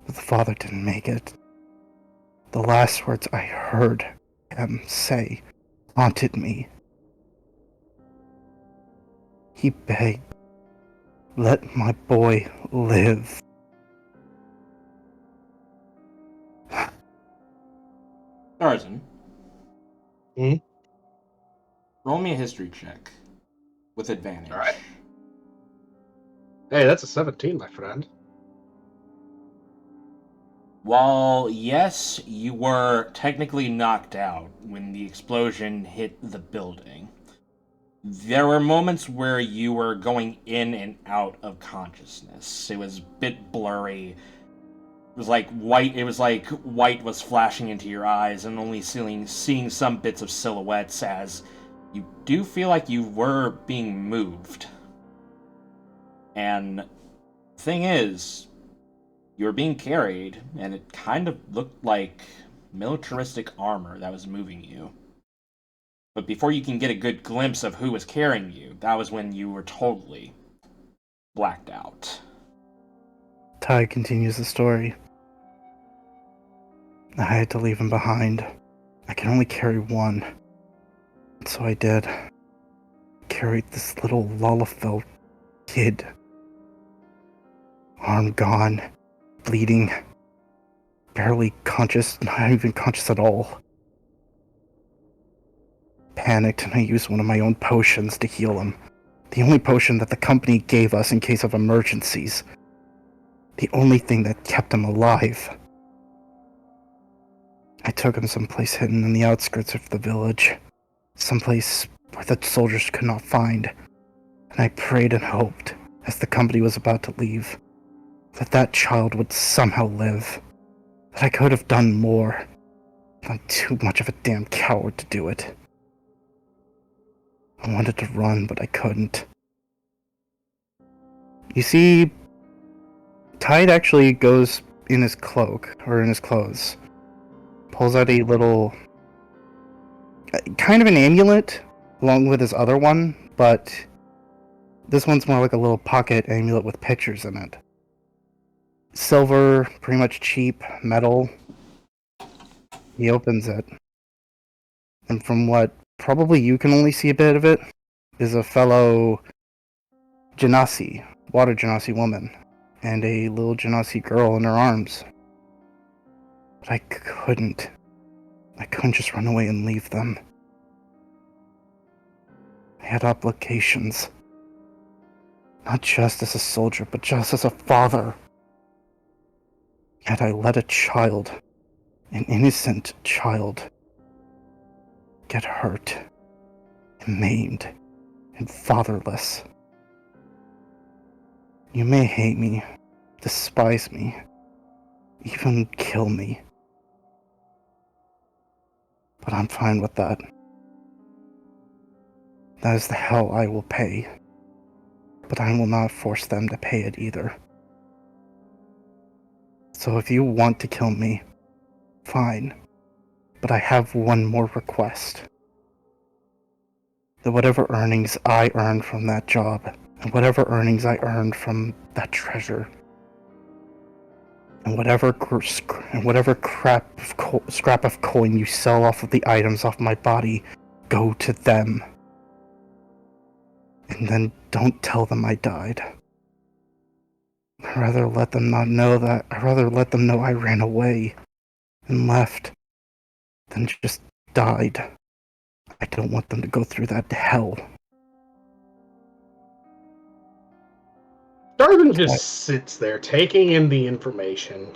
But the father didn't make it. The last words I heard him say haunted me. He begged, "Let my boy live." Starzin. Hmm? Roll me a history check. With advantage. All right. Hey, that's a 17, my friend. While, yes, you were technically knocked out when the explosion hit the building, there were moments where you were going in and out of consciousness. It was a bit blurry. It was like white was flashing into your eyes and only seeing some bits of silhouettes, as you do feel like you were being moved. And thing is, you were being carried, and it kind of looked like militaristic armor that was moving you. But before you can get a good glimpse of who was carrying you, that was when you were totally blacked out. Ty continues the story. I had to leave him behind. I could only carry one. And so I did. Carried this little Lalafell kid. Arm gone. Bleeding. Barely conscious, not even conscious at all. Panicked, and I used one of my own potions to heal him. The only potion that the company gave us in case of emergencies. The only thing that kept him alive. I took him someplace hidden in the outskirts of the village. someplace where the soldiers could not find. And I prayed and hoped, as the company was about to leave, that that child would somehow live. That I could have done more. I'm too much of a damn coward to do it. I wanted to run, but I couldn't. You see, Tide actually goes in his cloak, or in his clothes, pulls out a little, kind of an amulet, along with his other one, but this one's more like a little pocket amulet with pictures in it. Silver, pretty much cheap, metal. He opens it, and from what probably you can only see a bit of it, is a fellow Genasi, water Genasi woman, and a little Genasi girl in her arms. But I couldn't just run away and leave them. I had obligations. Not just as a soldier, but just as a father. Yet I let a child, an innocent child, get hurt, and maimed, and fatherless. You may hate me, despise me, even kill me. But I'm fine with that. That is the hell I will pay. But I will not force them to pay it either. So if you want to kill me, fine. But I have one more request. That whatever earnings I earned from that job, and whatever earnings I earned from that treasure, and whatever scrap of coin you sell off of the items off my body, go to them. And then don't tell them I died. I'd rather let them not know that. I'd rather let them know I ran away and left than just died. I don't want them to go through that hell. Starzin just sits there, taking in the information,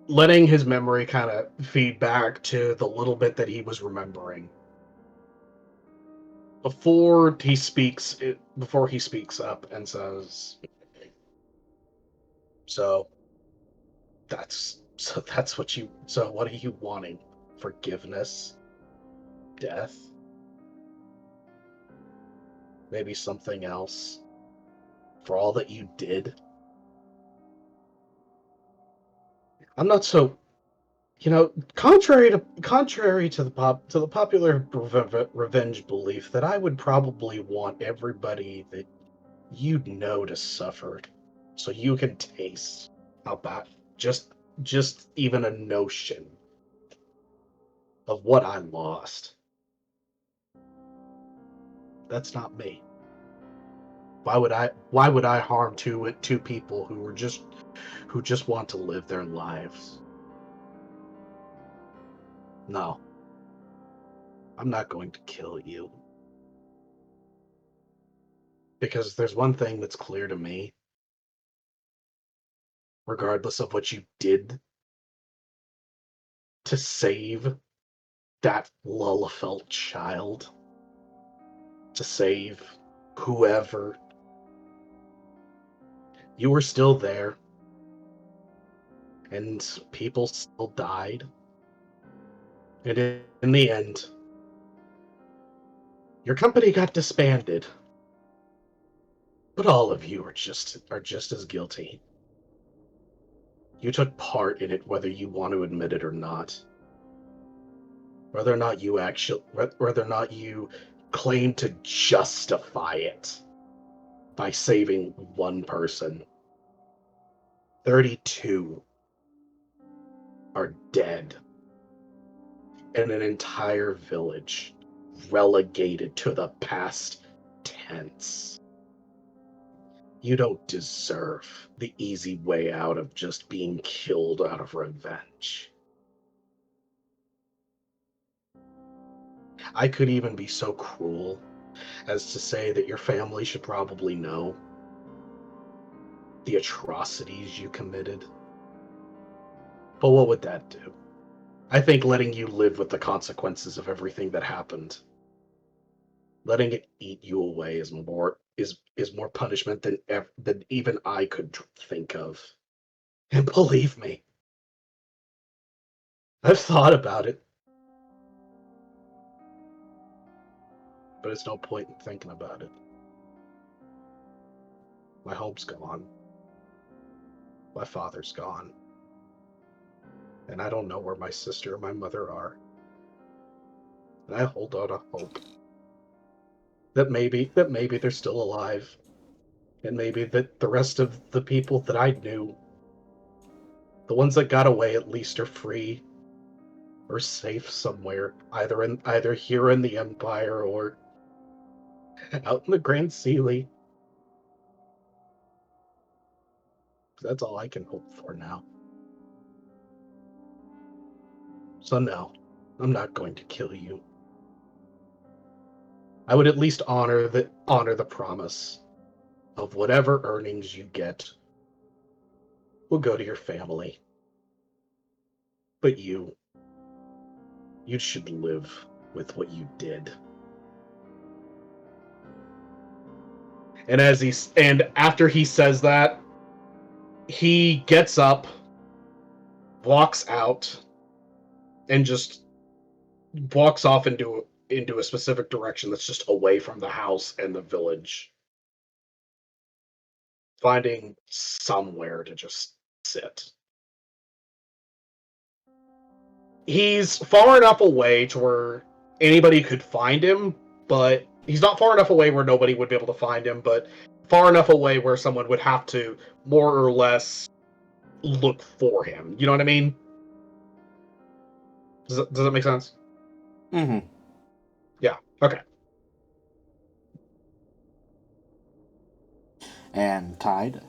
letting his memory kind of feed back to the little bit that he was remembering. Before he speaks up and says, So what are you wanting? Forgiveness? Death? Maybe something else? For all that you did? I'm not so, contrary to the popular revenge belief that I would probably want everybody that you'd know to suffer, so you can taste how bad, just even a notion of what I lost. That's not me. Why would I harm two people who just want to live their lives? No. I'm not going to kill you. Because there's one thing that's clear to me. Regardless of what you did to save that Lalafell child, to save whoever, you were still there, and people still died. And in the end, your company got disbanded. But all of you are just as guilty. You took part in it, whether you want to admit it or not. Whether or not you claim to justify it by saving one person. 32 are dead. And an entire village relegated to the past tense. You don't deserve the easy way out of just being killed out of revenge. I could even be so cruel as to say that your family should probably know the atrocities you committed. But what would that do? I think letting you live with the consequences of everything that happened, letting it eat you away is more punishment than even I could think of. And believe me, I've thought about it. But it's no point in thinking about it. My home's gone. My father's gone. And I don't know where my sister or my mother are. And I hold out a hope that maybe they're still alive. And maybe that the rest of the people that I knew, the ones that got away at least, are free or safe somewhere, either here in the Empire or out in the Grand Sealy. That's all I can hope for now. So no, I'm not going to kill you. I would at least honor the promise of whatever earnings you get will go to your family. But you should live with what you did. And after he says that, he gets up, walks out, and just walks off into a specific direction that's just away from the house and the village, finding somewhere to just sit. He's far enough away to where anybody could find him, but he's not far enough away where nobody would be able to find him, but far enough away where someone would have to more or less look for him. You know what I mean? Does that make sense? Mm-hmm. Yeah. Okay. And Tide?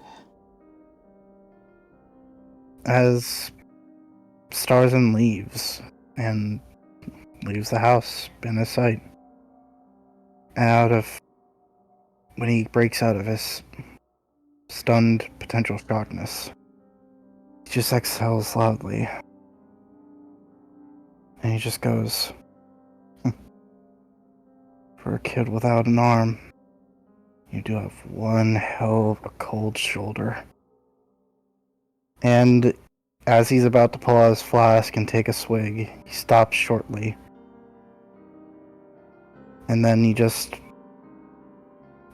As Starzin leaves the house in his sight, when he breaks out of his stunned potential shockness, he just exhales loudly. And he just goes, for a kid without an arm, you do have one hell of a cold shoulder. And as he's about to pull out his flask and take a swig, he stops shortly. And then he just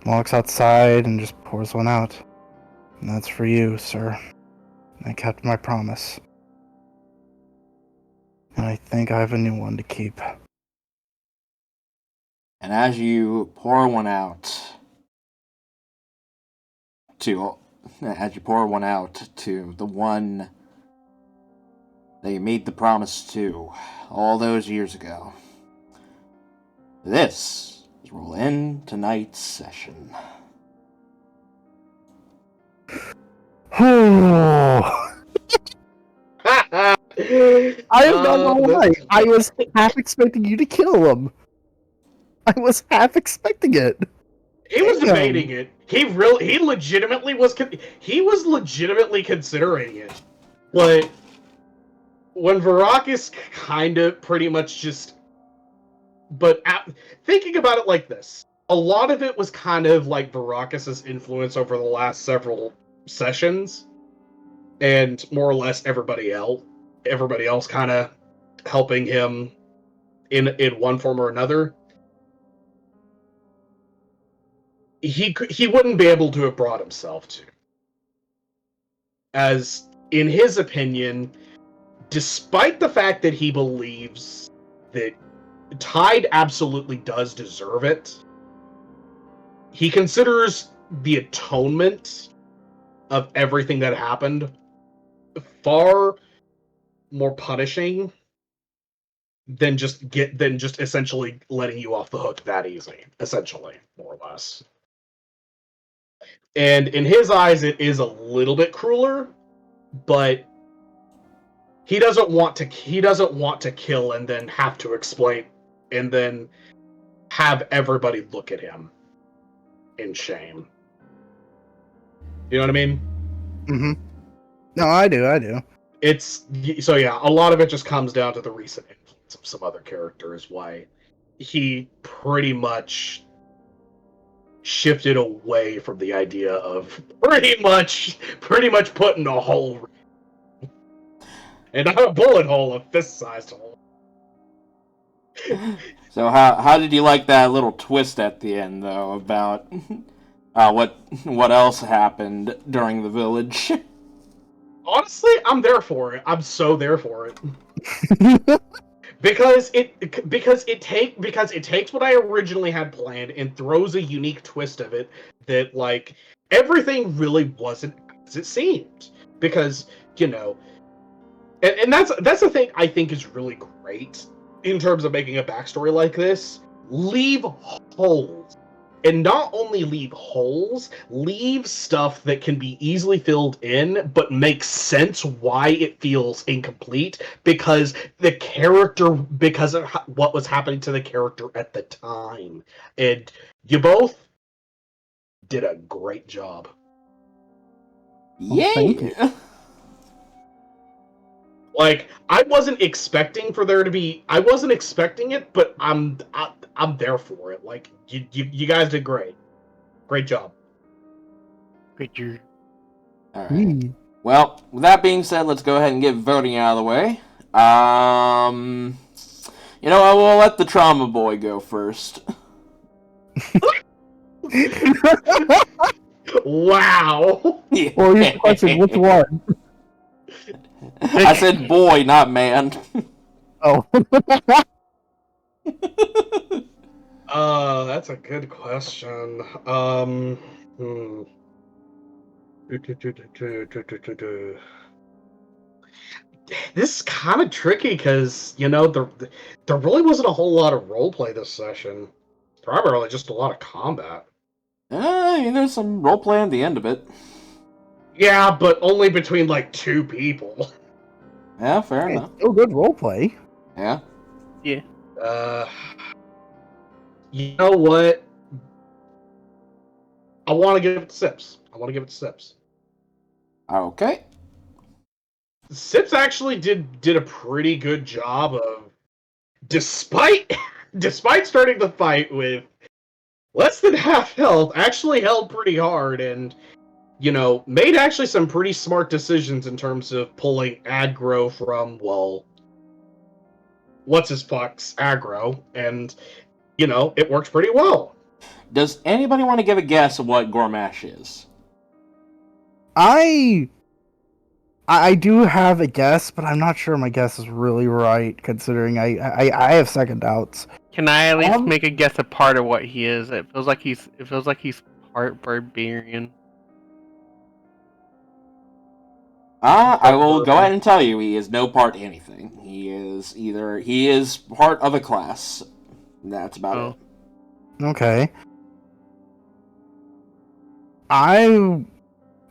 walks outside and just pours one out. And that's for you, sir. I kept my promise. And I think I have a new one to keep. And as you pour one out to the one that you made the promise to all those years ago, this is where we'll end tonight's session. I am not gonna lie. I was half expecting you to kill him. I was half expecting it. He was debating it. He legitimately was legitimately considering it. But when Varakis kind of pretty much just... But thinking about it like this, a lot of it was kind of like Varakis' influence over the last several sessions, and more or less everybody else kind of helping him in one form or another. He wouldn't be able to have brought himself to. As, in his opinion, despite the fact that he believes that Tide absolutely does deserve it, he considers the atonement of everything that happened far more punishing than just essentially letting you off the hook that easy, essentially, more or less. And in his eyes, it is a little bit crueler, but he doesn't want to kill and then have to explain and then have everybody look at him in shame. You know what I mean? Mm-hmm. No, I do. it's so yeah. A lot of it just comes down to the recent influence of some other characters. Why he pretty much shifted away from the idea of pretty much putting a hole, and not a bullet hole, a fist-sized hole. So how did you like that little twist at the end, though, about what else happened during the village? Honestly, I'm there for it. I'm so there for it. Because it takes what I originally had planned and throws a unique twist of it that, like, everything really wasn't as it seemed. Because, you know, and that's the thing I think is really great in terms of making a backstory like this. Leave holes. And not only leave holes, leave stuff that can be easily filled in, but makes sense why it feels incomplete, because of what was happening to the character at the time. And you both did a great job. Yeah. thank you. Like, I wasn't expecting it, but I'm there for it. Like, you guys did great. Great job. Good year. All right. Well, with that being said, let's go ahead and get voting out of the way. You know, I will let the trauma boy go first. Wow. Yeah. Well, here's the question: which one? I said boy, not man. Oh. That's a good question. This is kind of tricky because, you know, there really wasn't a whole lot of roleplay this session. Primarily just a lot of combat. I mean, there's some roleplay at the end of it. Yeah, but only between, like, 2 people. Yeah, fair Hey, enough. still good roleplay. Yeah. Yeah. You know what? I want to give it to Sips. Okay. Sips actually did a pretty good job of, despite starting the fight with less than half health, actually held pretty hard and, you know, made actually some pretty smart decisions in terms of pulling aggro from, well, what's his fuck's aggro, and, you know, it worked pretty well. Does anybody want to give a guess of what Gormash is? I do have a guess, but I'm not sure my guess is really right, considering I have second doubts. Can I at least make a guess a part of what he is? It feels like he's part barbarian. I will go ahead and tell you, he is no part anything. He is part of a class. That's about it. Okay.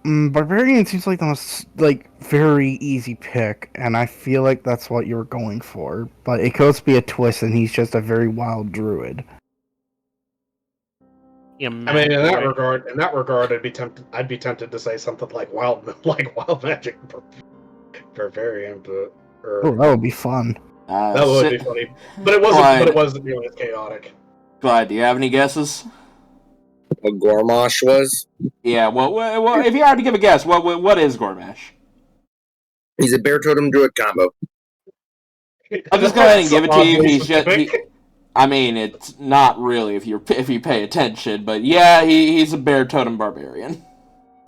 Barbarian seems like the most, like, very easy pick, and I feel like that's what you're going for. But it could also be a twist, and he's just a very wild druid. Yeah, I mean, in that regard, I'd be tempted to say something like wild magic barbarian, but Oh, that would be fun. that would be funny. But it wasn't nearly as chaotic. Clyde, do you have any guesses? What Gormash was? Yeah, well, if you had to give a guess, what is Gormash? He's a bear totem druid combo. I'll just go ahead and give it to you. Oddly He's just, specific. I mean, it's not really if you pay attention, but yeah, he's a bear totem barbarian.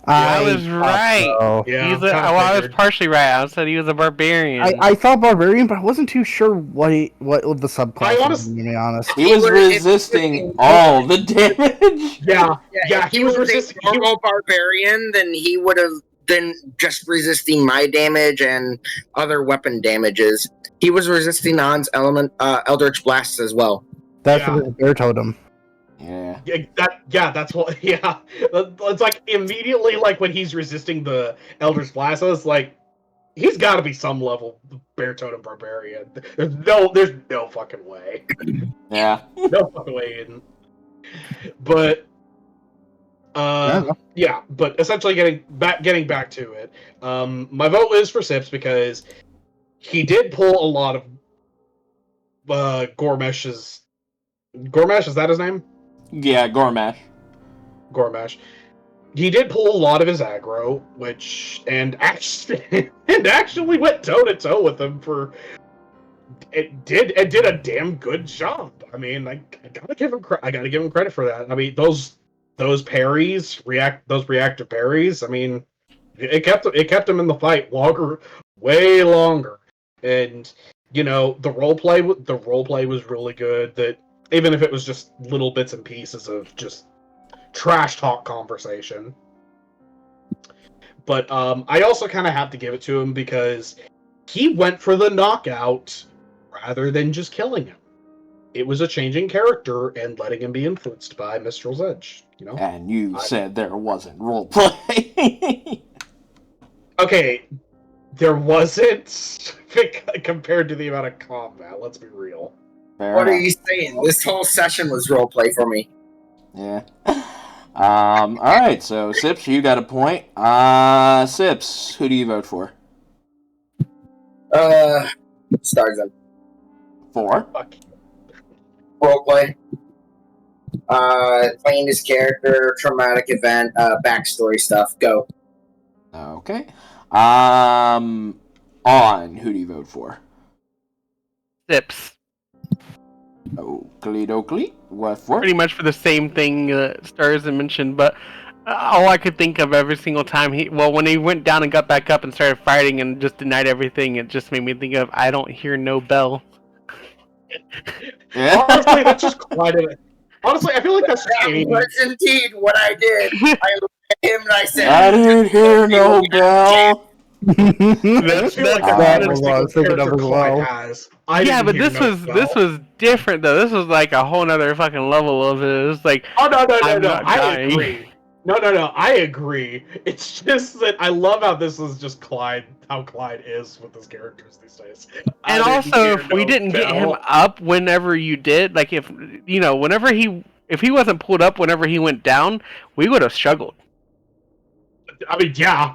I was thought right. so. Yeah, I was partially right. I said he was a barbarian. I thought barbarian, but I wasn't too sure what the subclass was, to be honest. He was resisting all the damage. Yeah, If he was resisting normal barbarian, then he would have been just resisting my damage and other weapon damages. He was resisting On's Eldritch Blasts as well. That's Yeah. a bear totem. Yeah. That's what. Yeah, it's like immediately, like when he's resisting the Eldritch Blast, it's like he's got to be some level bear totem barbarian. There's no fucking way. Yeah. No fucking way. But Yeah, but essentially getting back to it. My vote is for Sips because he did pull a lot of Gormesh's. Gormesh, is that his name? Yeah, Gormash. Gormesh. He did pull a lot of his aggro, and actually went toe to toe with him for. It did a damn good job. I mean, I gotta give him credit for that. I mean, those parries, those reactive parries. I mean, it kept him in the fight way longer. And the roleplay was really good. That even if it was just little bits and pieces of just trash talk conversation. But I also kind of have to give it to him because he went for the knockout rather than just killing him. It was a changing character and letting him be influenced by Mistral's Edge. And you said there wasn't roleplay. Okay, there wasn't compared to the amount of combat. Let's be real. What are you saying? This whole session was roleplay for me. Yeah. Alright, so Sips, you got a point. Sips, who do you vote for? Starzin. For? Fuck. Roleplay. Playing his character, traumatic event, backstory stuff. Go. Okay. On, who do you vote for? Sips. Oakley dokley. What for? Pretty much for the same thing Starzin mentioned, but all I could think of every single time when he went down and got back up and started fighting and just denied everything, it just made me think of I don't hear no bell. Yeah. Honestly, that's just quite a. Honestly, I feel like that's That was indeed what I did. I looked at him and I said, I didn't hear no bell. That's That was what I was thinking of as well. Yeah, but this was different though. This was like a whole nother fucking level of it. It was like, Oh no! I'm not I dying. agree. No, I agree. It's just that I love how this is just Clyde. How Clyde is with his characters these days. and also if we didn't get him up whenever you did, like if he wasn't pulled up whenever he went down, we would have struggled. I mean, yeah.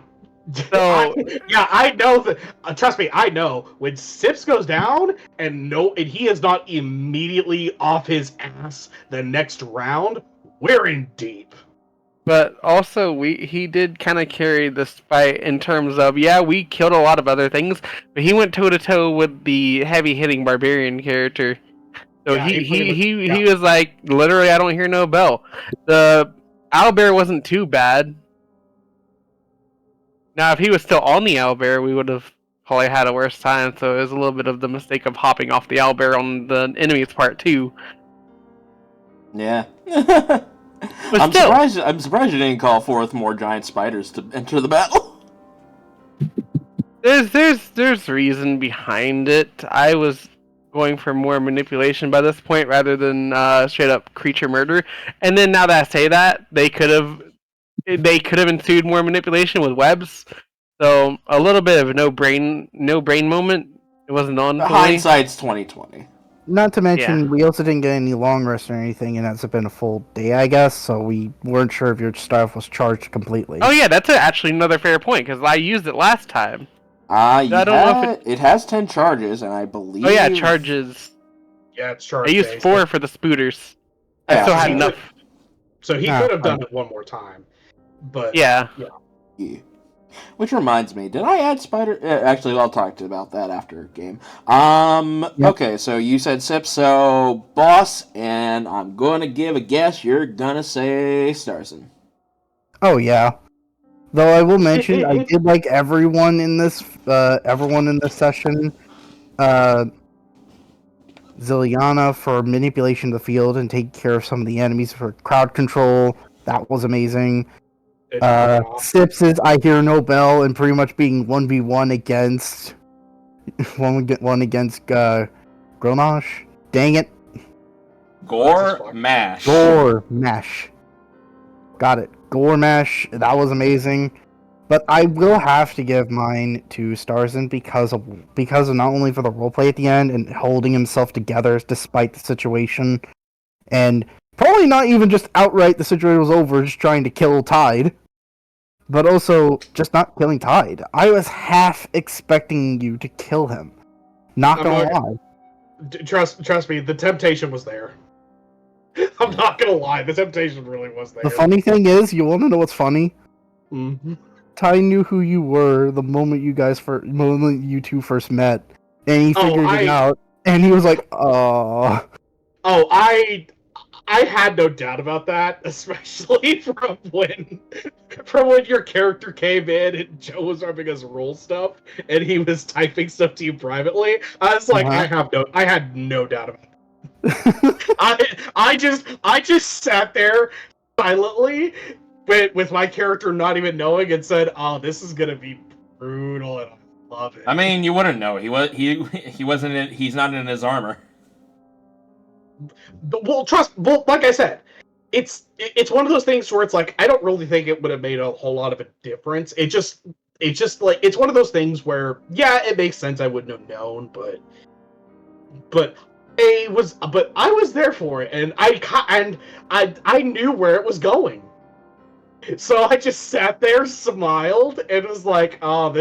So I know that. Trust me, I know when Sips goes down and he is not immediately off his ass the next round. We're in deep. But also, he did kind of carry this fight in terms of, we killed a lot of other things, but he went toe-to-toe with the heavy-hitting barbarian character. So Yeah, he was like, literally, I don't hear no bell. The owlbear wasn't too bad. Now, if he was still on the owlbear, we would have probably had a worse time, so it was a little bit of the mistake of hopping off the owlbear on the enemy's part, too. Yeah. But I'm still. surprised you didn't call forth more giant spiders to enter the battle. There's reason behind it. I was going for more manipulation by this point rather than straight up creature murder. And then now that I say that, they could have ensued more manipulation with webs. So a little bit of no brain moment. It wasn't on. Hindsight's 20/20. Not to mention, we also didn't get any long rest or anything, and that's been a full day, I guess, so we weren't sure if your stuff was charged completely. Oh yeah, that's actually another fair point, because I used it last time. It has 10 charges, and I believe... Oh yeah, charges. Yeah, it's charged. I used 4 for the spooters. Yeah, I still had enough. So he could have done it one more time. But yeah. Which reminds me, did I add spider? Actually, I'll talk about that after game. Okay, so you said Sip, so boss, and I'm gonna give a guess. You're gonna say Starzin. Oh yeah. Though I will mention, I did like everyone in this session. Zilyana for manipulation of the field and taking care of some of the enemies for crowd control. That was amazing. Sips is I hear no bell and pretty much being 1v1 against one against Gronosh. Dang it. Gormash. Gormash. Got it. Gormash. That was amazing. But I will have to give mine to Starzin because of not only for the roleplay at the end and holding himself together despite the situation, and Probably not even just outright the situation was over, just trying to kill Tide. But also, just not killing Tide. I was half expecting you to kill him. Not gonna lie. Trust me, the temptation was there. I'm not gonna lie, the temptation really was there. The funny thing is, you want to know what's funny? Mm-hmm. Ty knew who you were the moment moment you two first met, and he figured it out. And he was like, "Oh, I had no doubt about that, especially from when your character came in and Joe was having us roll stuff, and he was typing stuff to you privately. I was like, I had no doubt about it. I just sat there silently with my character not even knowing and said, "Oh, this is gonna be brutal," and I love it. I mean, you wouldn't know. He wasn't. He's not in his armor. Well, like I said, it's one of those things where it's like I don't really think it would have made a whole lot of a difference. It's just like it's one of those things where it makes sense. I wouldn't have known, but I was there for it, and I knew where it was going. So I just sat there, smiled, and was like, "Oh,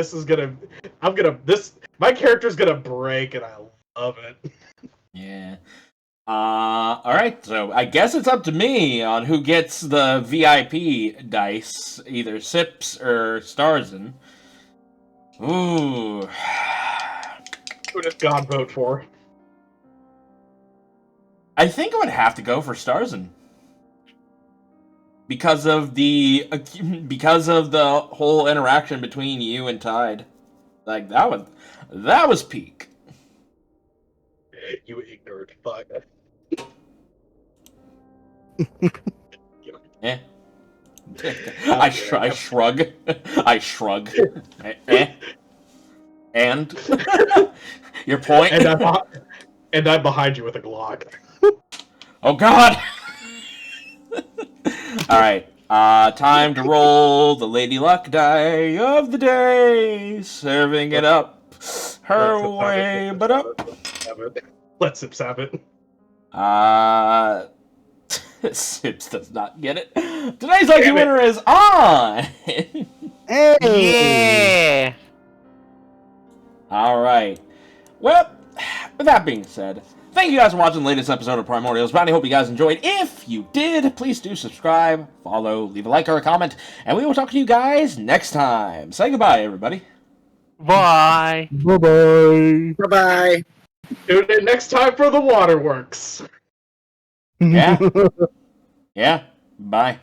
my character's gonna break," and I love it. Yeah. All right. So I guess it's up to me on who gets the VIP dice, either Sips or Starzin. Ooh. Who does God vote for? I think I would have to go for Starzin. Because of the whole interaction between you and Tide. Like that was peak. You ignorant fuck. Eh. I shrug. I shrug. And your point. And I'm behind you with a Glock. Oh God. All right. Time to roll the Lady Luck die of the day. Serving it up her way, but up. Let Sips have it. Sips does not get it. Today's lucky winner is On. Hey! Yeah! All right. Well, with that being said, thank you guys for watching the latest episode of Primordials. I hope you guys enjoyed. If you did, please do subscribe, follow, leave a like or a comment, and we will talk to you guys next time. Say goodbye, everybody. Bye! bye-bye. Bye-bye. Tune in next time for the waterworks. Yeah. Yeah. Bye.